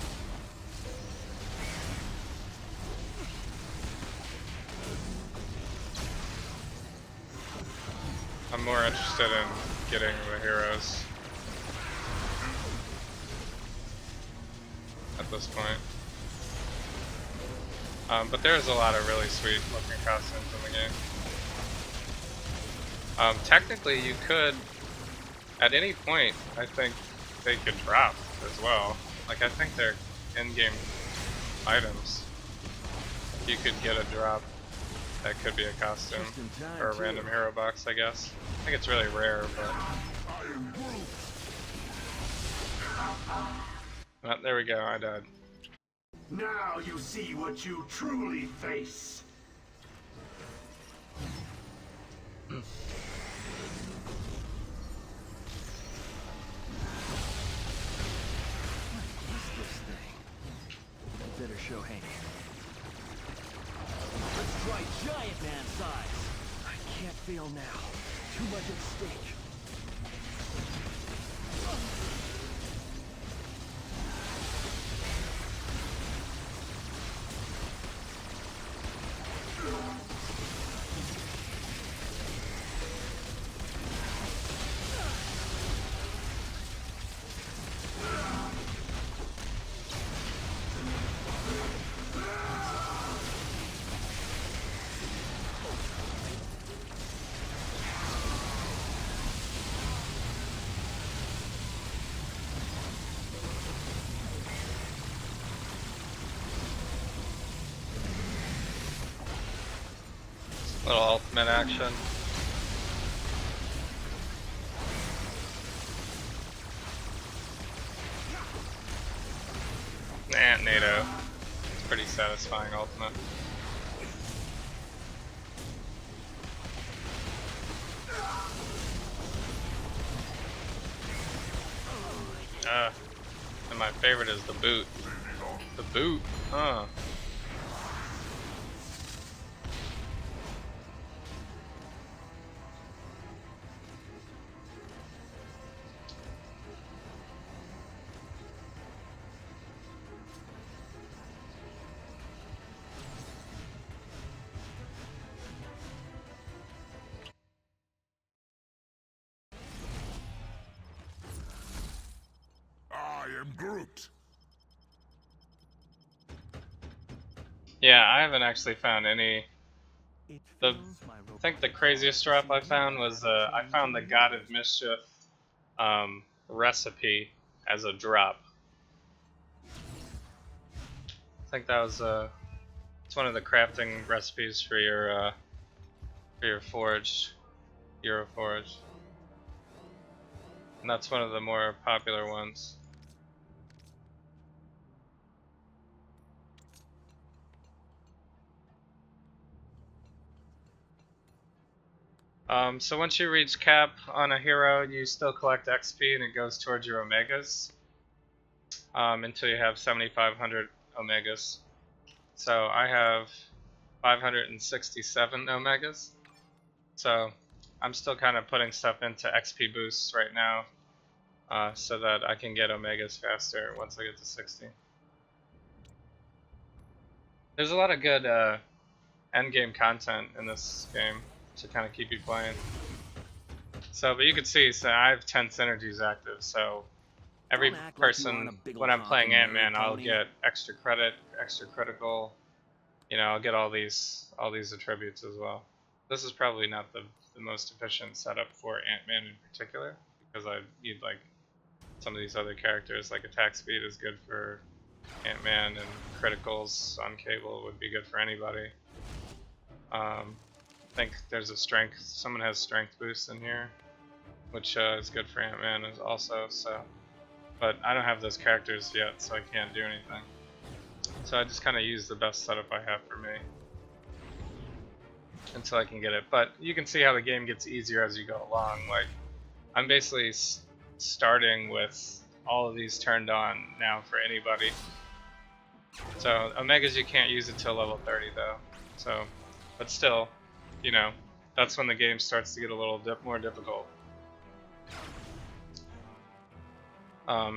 I'm more interested in getting the heroes at this point. But there's a lot of really sweet looking costumes in the game. Technically you could, at any point, I think they could drop as well. Like I think they're in-game items. You could get a drop that could be a costume or a random hero box, I guess. I think it's really rare, but... Oh, there we go, I died. Now you see what you truly face. Better show hands. Let's try giant man size. I can't fail now. Too much at stake. Little ultimate action. NATO. It's pretty satisfying ultimate. And my favorite is the boot. The boot, huh? I am Groot. Yeah, I haven't actually found any. I think the craziest drop I found was I found the God of Mischief recipe as a drop. I think that was one of the crafting recipes for your forge, Euro Forge, and that's one of the more popular ones. So once you reach cap on a hero, you still collect XP and it goes towards your Omegas until you have 7,500 Omegas. So I have 567 Omegas. So I'm still kind of putting stuff into XP boosts right now so that I can get Omegas faster once I get to 60. There's a lot of good endgame content in this game to kind of keep you playing. So, but you can see, so I have 10 synergies active, so every person, when I'm playing Ant-Man, I'll get extra credit, extra critical, you know, I'll get all these attributes as well. This is probably not the most efficient setup for Ant-Man in particular, because I need like some of these other characters, like attack speed is good for Ant-Man, and criticals on Cable would be good for anybody. I think there's a strength, someone has strength boost in here, which is good for Ant-Man as also, so. But I don't have those characters yet, so I can't do anything. So I just kind of use the best setup I have for me until I can get it. But you can see how the game gets easier as you go along. Like, I'm basically starting with all of these turned on now for anybody. So Omegas you can't use until level 30 though. So, but still, you know, that's when the game starts to get a little more difficult.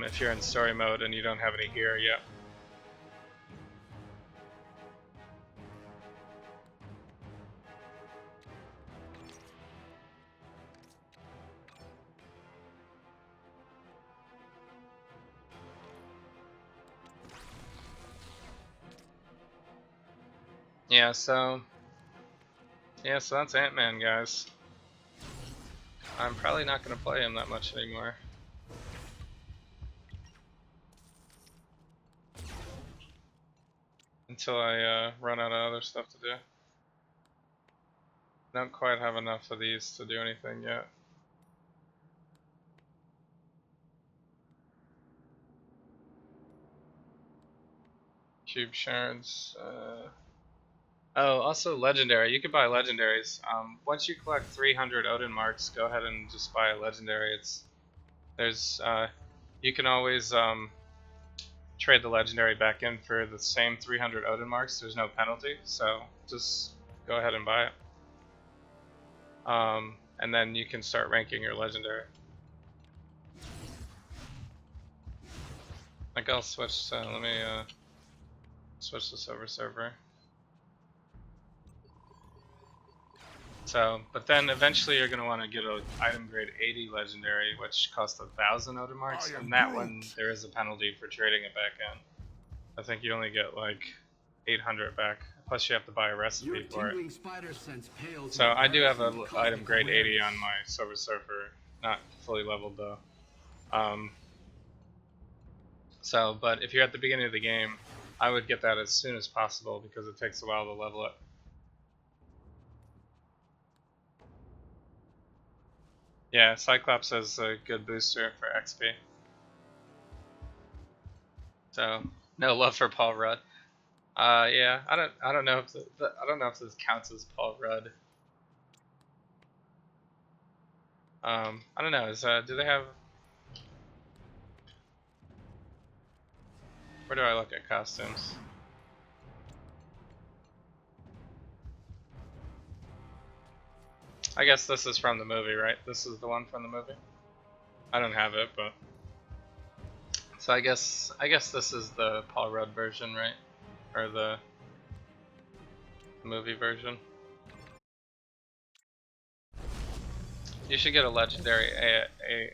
If you're in story mode and you don't have any gear yet. Yeah, so that's Ant-Man, guys. I'm probably not going to play him that much anymore. Until I run out of other stuff to do. Don't quite have enough of these to do anything yet. Cube shards. Oh, also legendary. You could buy legendaries. Once you collect 300 Odin marks, go ahead and just buy a legendary. You can always trade the legendary back in for the same 300 Odin marks. There's no penalty, so just go ahead and buy it. And then you can start ranking your legendary. Like I'll switch to, let me switch this over server. So, but then eventually you're going to want to get an item grade 80 legendary, which costs 1,000 Odin marks, and that one there is a penalty for trading it back in. I think you only get like 800 back, plus you have to buy a recipe for it. So I do have an item grade 80 on my Silver Surfer, not fully leveled though. So, but if you're at the beginning of the game, I would get that as soon as possible because it takes a while to level it. Yeah, Cyclops is a good booster for XP. So, no love for Paul Rudd. Yeah, I don't know if I don't know if this counts as Paul Rudd. I don't know. Do they have? Where do I look at costumes? I guess this is from the movie, right? This is the one from the movie. I don't have it, but so I guess this is the Paul Rudd version, right? Or the movie version. You should get a legendary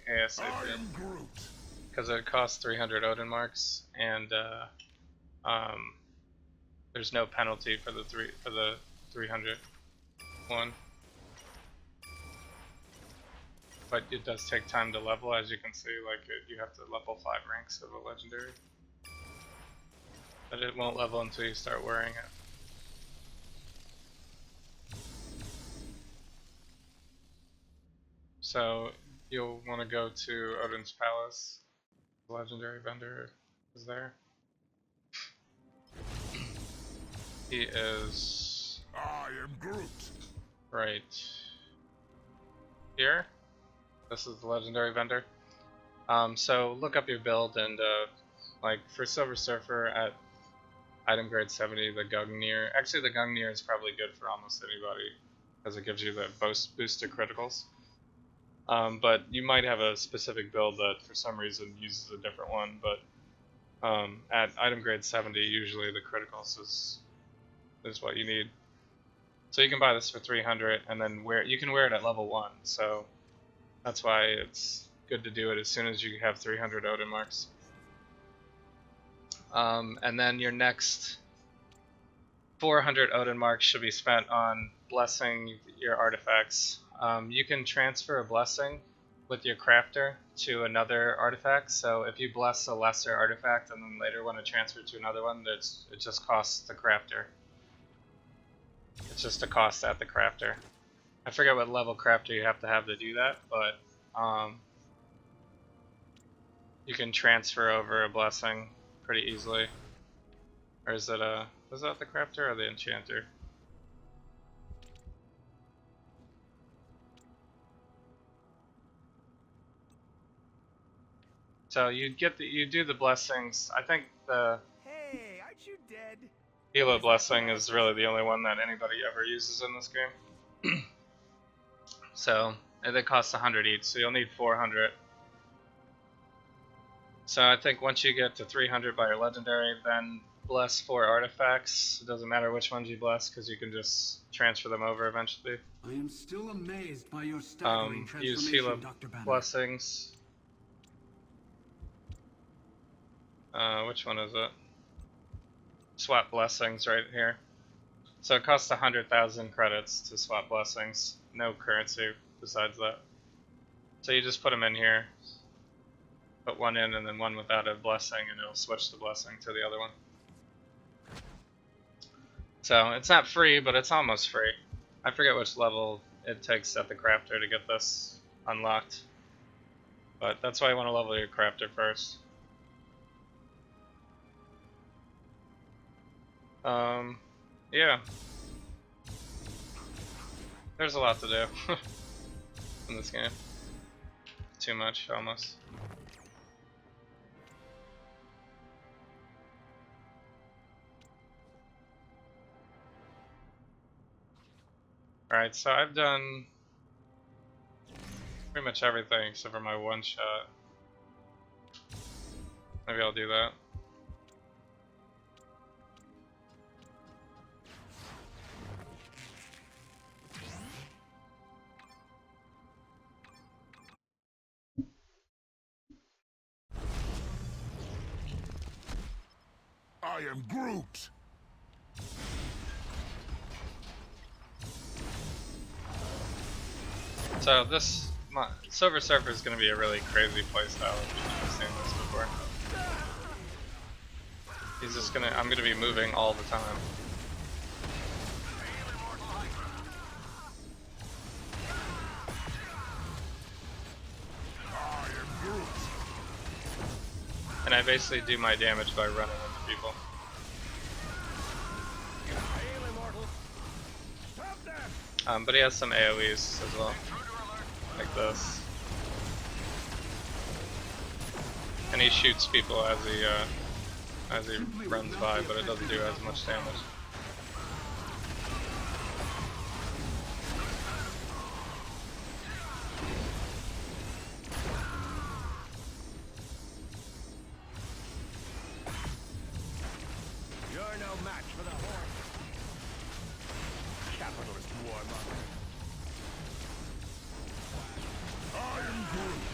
ASAP because it costs 300 Odin marks, and there's no penalty for the 300 one. But it does take time to level, as you can see. Like you have to level 5 ranks of a legendary, but it won't level until you start wearing it. So you'll want to go to Odin's Palace. The legendary vendor is there. He is I am Groot. right here. This is the legendary vendor. So look up your build and like for Silver Surfer at item grade 70, the Gungnir. Actually, the Gungnir is probably good for almost anybody because it gives you the boost to criticals. But you might have a specific build that for some reason uses a different one. But at item grade 70, usually the criticals is what you need. So you can buy this for 300, and then you can wear it at level 1. So that's why it's good to do it as soon as you have 300 Odin marks. And then your next 400 Odin marks should be spent on blessing your artifacts. You can transfer a blessing with your crafter to another artifact. So if you bless a lesser artifact and then later want to transfer to another one, it just costs the crafter. It's just a cost at the crafter. I forget what level crafter you have to do that, but you can transfer over a blessing pretty easily. Or is it was that the crafter or the enchanter? So you do the blessings. I think the Hey, aren't you dead? Hilo blessing is really the only one that anybody ever uses in this game. So they cost 100 each, so you'll need 400. So I think once you get to 300 by your legendary, then bless 4 artifacts. It doesn't matter which ones you bless because you can just transfer them over eventually. I am still amazed by your staggering Use transformation, Hilo Dr. Banner. blessings. Which one is it? Swap blessings right here. So it costs 100,000 credits to swap blessings. No currency besides that. So you just put them in here. Put one in and then one without a blessing, and it'll switch the blessing to the other one. So it's not free, but it's almost free. I forget which level it takes at the crafter to get this unlocked. But that's why you want to level your crafter first. Yeah. There's a lot to do in this game. Too much, almost. Alright, so I've done pretty much everything except for my one shot. Maybe I'll do that. I am Groot. So this Silver Surfer is going to be a really crazy playstyle. I've seen this before. He's just I'm gonna be moving all the time. And I basically do my damage by running into people. But he has some AoEs as well, like this. And he shoots people as he runs by, but it doesn't do as much damage. You're no match for the horse. Capitalist warmonger. I am Groot.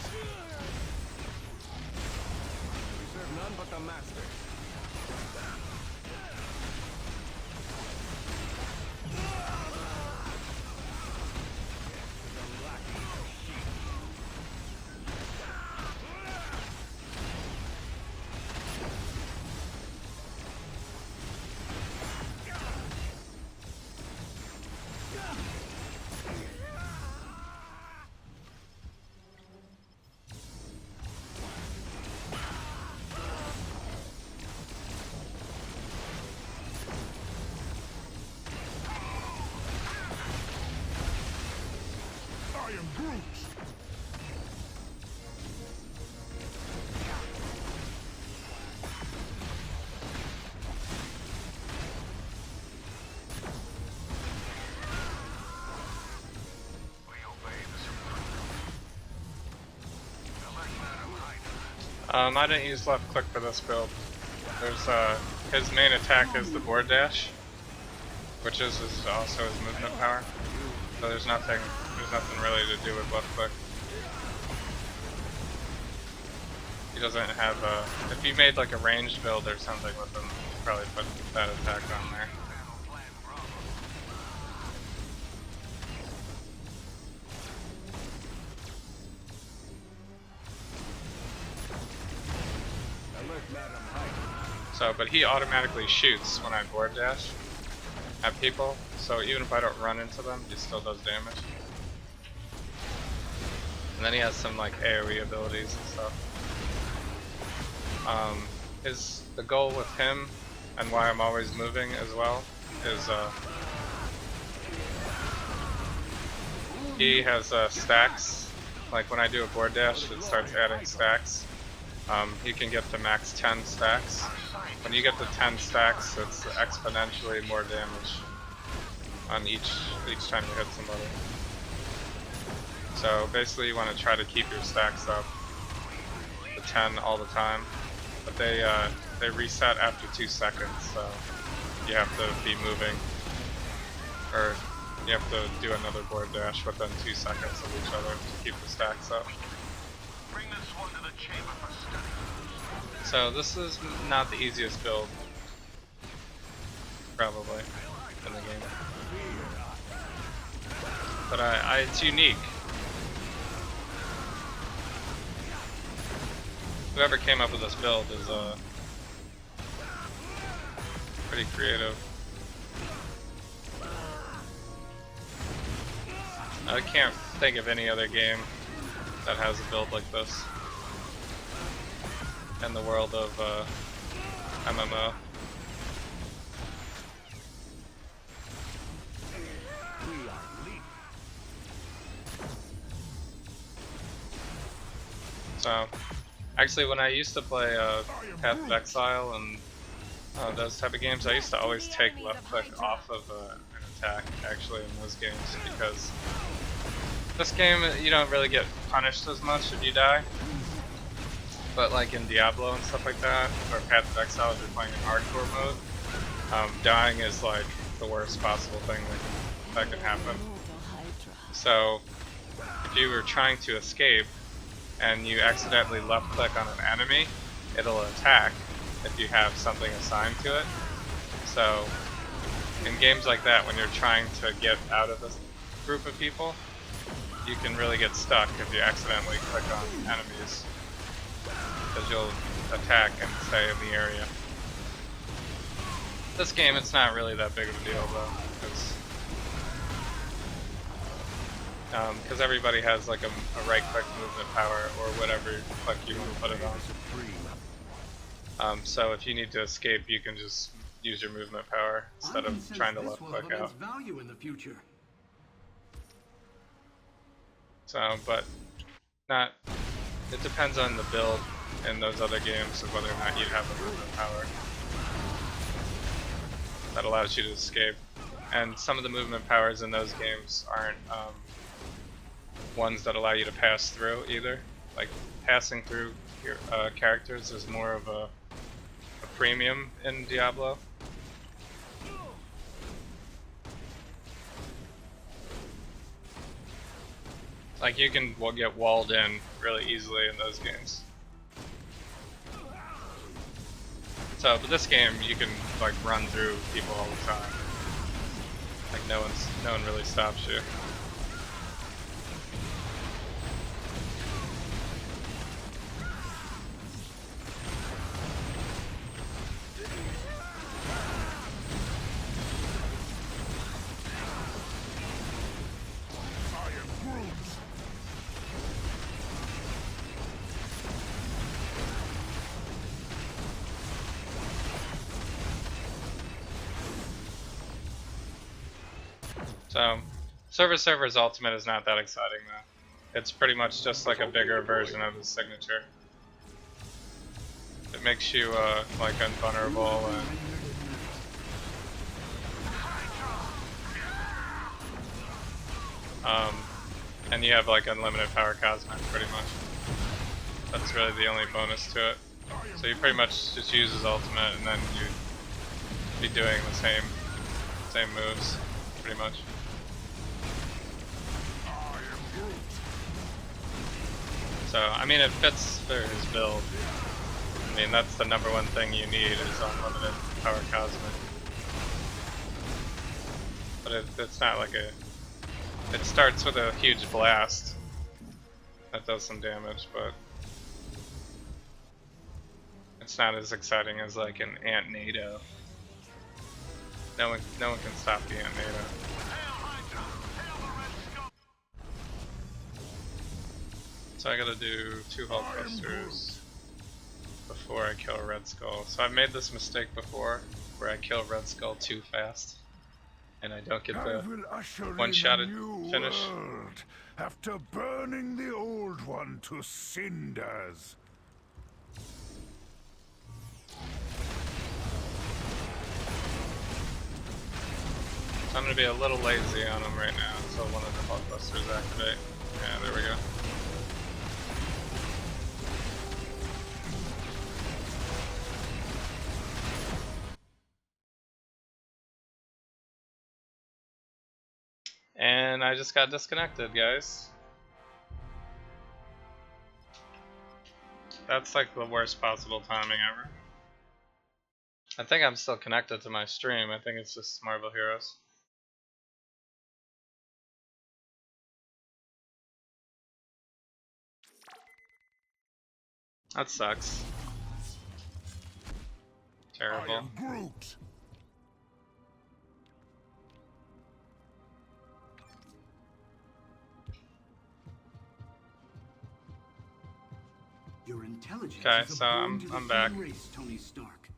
We serve none but the master. brutes! I didn't use left click for this build. There's his main attack is the board dash, which is also his movement power. So there's nothing really to do with left click. He doesn't have if you made like a ranged build or something with him, you'd probably put that attack on there. So, but he automatically shoots when I board dash at people, so even if I don't run into them, he still does damage. And then he has some like AoE abilities and stuff. The goal with him, and why I'm always moving as well, is he has stacks. Like when I do a board dash, it starts adding stacks. He can get to max 10 stacks. When you get to 10 stacks, it's exponentially more damage on each time you hit somebody. So basically you want to try to keep your stacks up to 10 all the time. But they reset after 2 seconds, so you have to be moving. Or you have to do another board dash within 2 seconds of each other to keep the stacks up. Bring this one to the chamber for study. So this is not the easiest build, probably, in the game. But it's unique. Whoever came up with this build is pretty creative. I can't think of any other game that has a build like this in the world of MMO. So, actually when I used to play Path of Exile and those type of games, I used to always take left click off of an attack actually in those games, because this game you don't really get punished as much if you die. But like in Diablo and stuff like that, or Path of Exile if you're playing in hardcore mode, dying is like the worst possible thing that can happen. So if you were trying to escape and you accidentally left click on an enemy, it'll attack if you have something assigned to it. So in games like that, when you're trying to get out of this group of people, you can really get stuck if you accidentally click on enemies, because you'll attack and stay in the area. This game, it's not really that big of a deal though, because everybody has like a right click movement power or whatever click you want to put it on. So if you need to escape, you can just use your movement power instead of trying to left click out. Value in the future. So, but not. It depends on the build in those other games of whether or not you have a movement power that allows you to escape. And some of the movement powers in those games aren't ones that allow you to pass through either. Like passing through your characters is more of a premium in Diablo. Like you can get walled in really easily in those games. So, but this game you can like run through people all the time. Like no one really stops you. So, Server's Ultimate is not that exciting though. It's pretty much just like a bigger version of the signature. It makes you like invulnerable and you have like unlimited power cosmic pretty much. That's really the only bonus to it. So you pretty much just use his ultimate and then you'd be doing the same moves pretty much. So I mean it fits for his build. I mean that's the #1 thing you need is unlimited power cosmic. But it's not like a... It starts with a huge blast that does some damage, but it's not as exciting as like an Ant NATO. No one can stop the Ant NATO. So I gotta do 2 Hulk Busters before I kill Red Skull. So I've made this mistake before, where I kill Red Skull too fast, and I don't get the one-shotted finish. After burning the old one to cinders. So I'm gonna be a little lazy on him right now until one of the Hulk Busters activate. Yeah, there we go. And I just got disconnected, guys. That's like the worst possible timing ever. I think I'm still connected to my stream. I think it's just Marvel Heroes. That sucks. Terrible. Groot. Your intelligence Okay, is so a boon to the I'm back. human race, Tony Stark.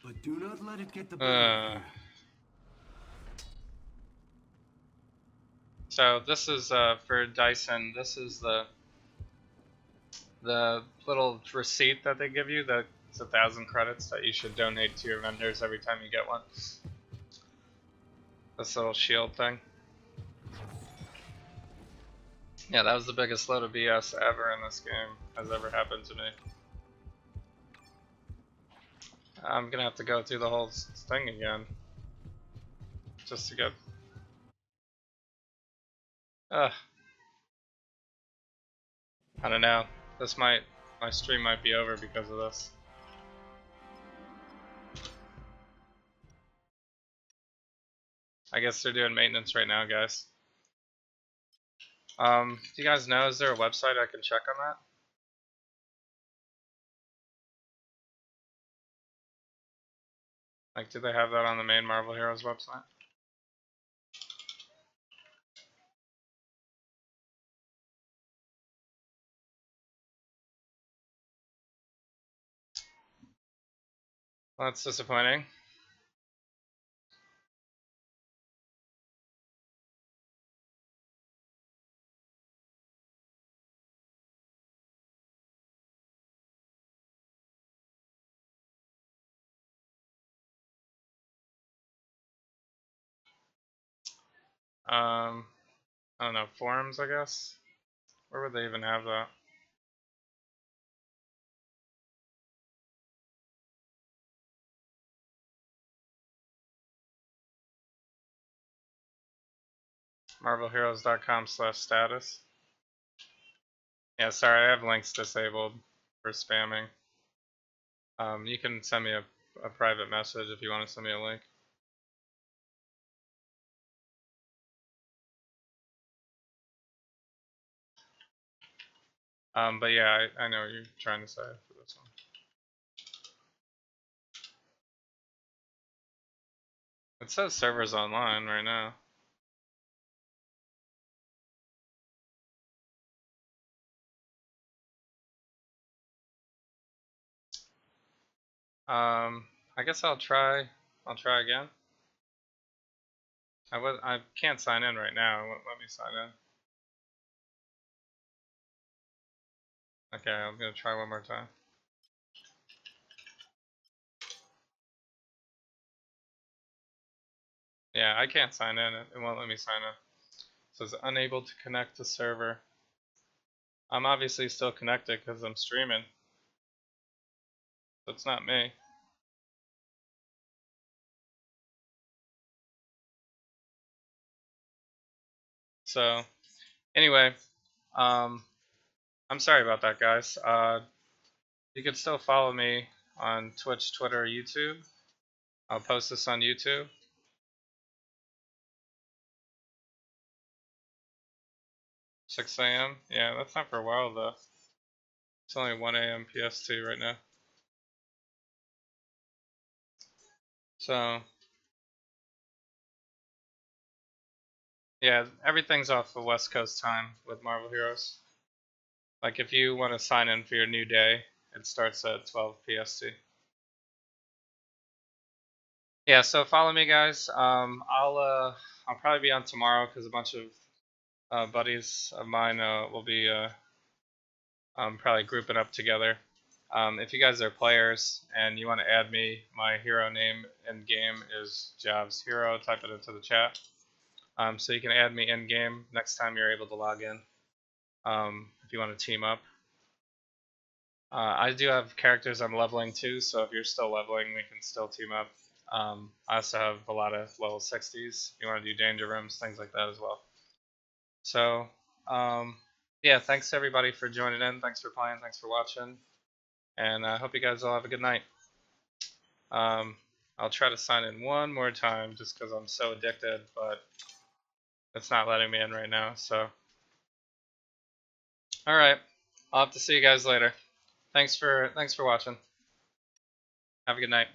But do not let it get the better of you. So this is for Dyson. This is the little receipt that they give you. That's 1,000 credits that you should donate to your vendors every time you get one. This little shield thing. Yeah, that was the biggest load of BS ever in this game has ever happened to me. I'm gonna have to go through the whole thing again just to get. I don't know. My stream might be over because of this. I guess they're doing maintenance right now, guys. Do you guys know, is there a website I can check on that? Like, do they have that on the main Marvel Heroes website? Well, that's disappointing. I don't know, forums, I guess? Where would they even have that? marvelheroes.com/status. Yeah, sorry, I have links disabled for spamming. You can send me a private message if you want to send me a link. But yeah, I know what you're trying to say for this one. It says servers online right now. I guess I'll try again. I can't sign in right now. It won't let me sign in. Okay, I'm gonna try one more time. Yeah, I can't sign in. It won't let me sign in. It says unable to connect to server. I'm obviously still connected because I'm streaming. So it's not me. So anyway, I'm sorry about that, guys. You can still follow me on Twitch, Twitter, or YouTube. I'll post this on YouTube. $6 a.m. Yeah, that's not for a while though. It's only 1 a.m. PST right now. So yeah, everything's off of West Coast time with Marvel Heroes. Like if you want to sign in for your new day, it starts at 12 PST. Yeah, so follow me, guys. I'll probably be on tomorrow because a bunch of buddies of mine will be probably grouping up together. If you guys are players and you want to add me, my hero name in game is Javs Hero. Type it into the chat. So you can add me in game next time you're able to log in. If you want to team up. I do have characters I'm leveling too, so if you're still leveling, we can still team up. I also have a lot of level 60s. You want to do danger rooms, things like that as well. So, yeah, thanks everybody for joining in. Thanks for playing. Thanks for watching. And I hope you guys all have a good night. I'll try to sign in one more time just because I'm so addicted, but it's not letting me in right now. So, all right, I'll have to see you guys later. Thanks for watching. Have a good night.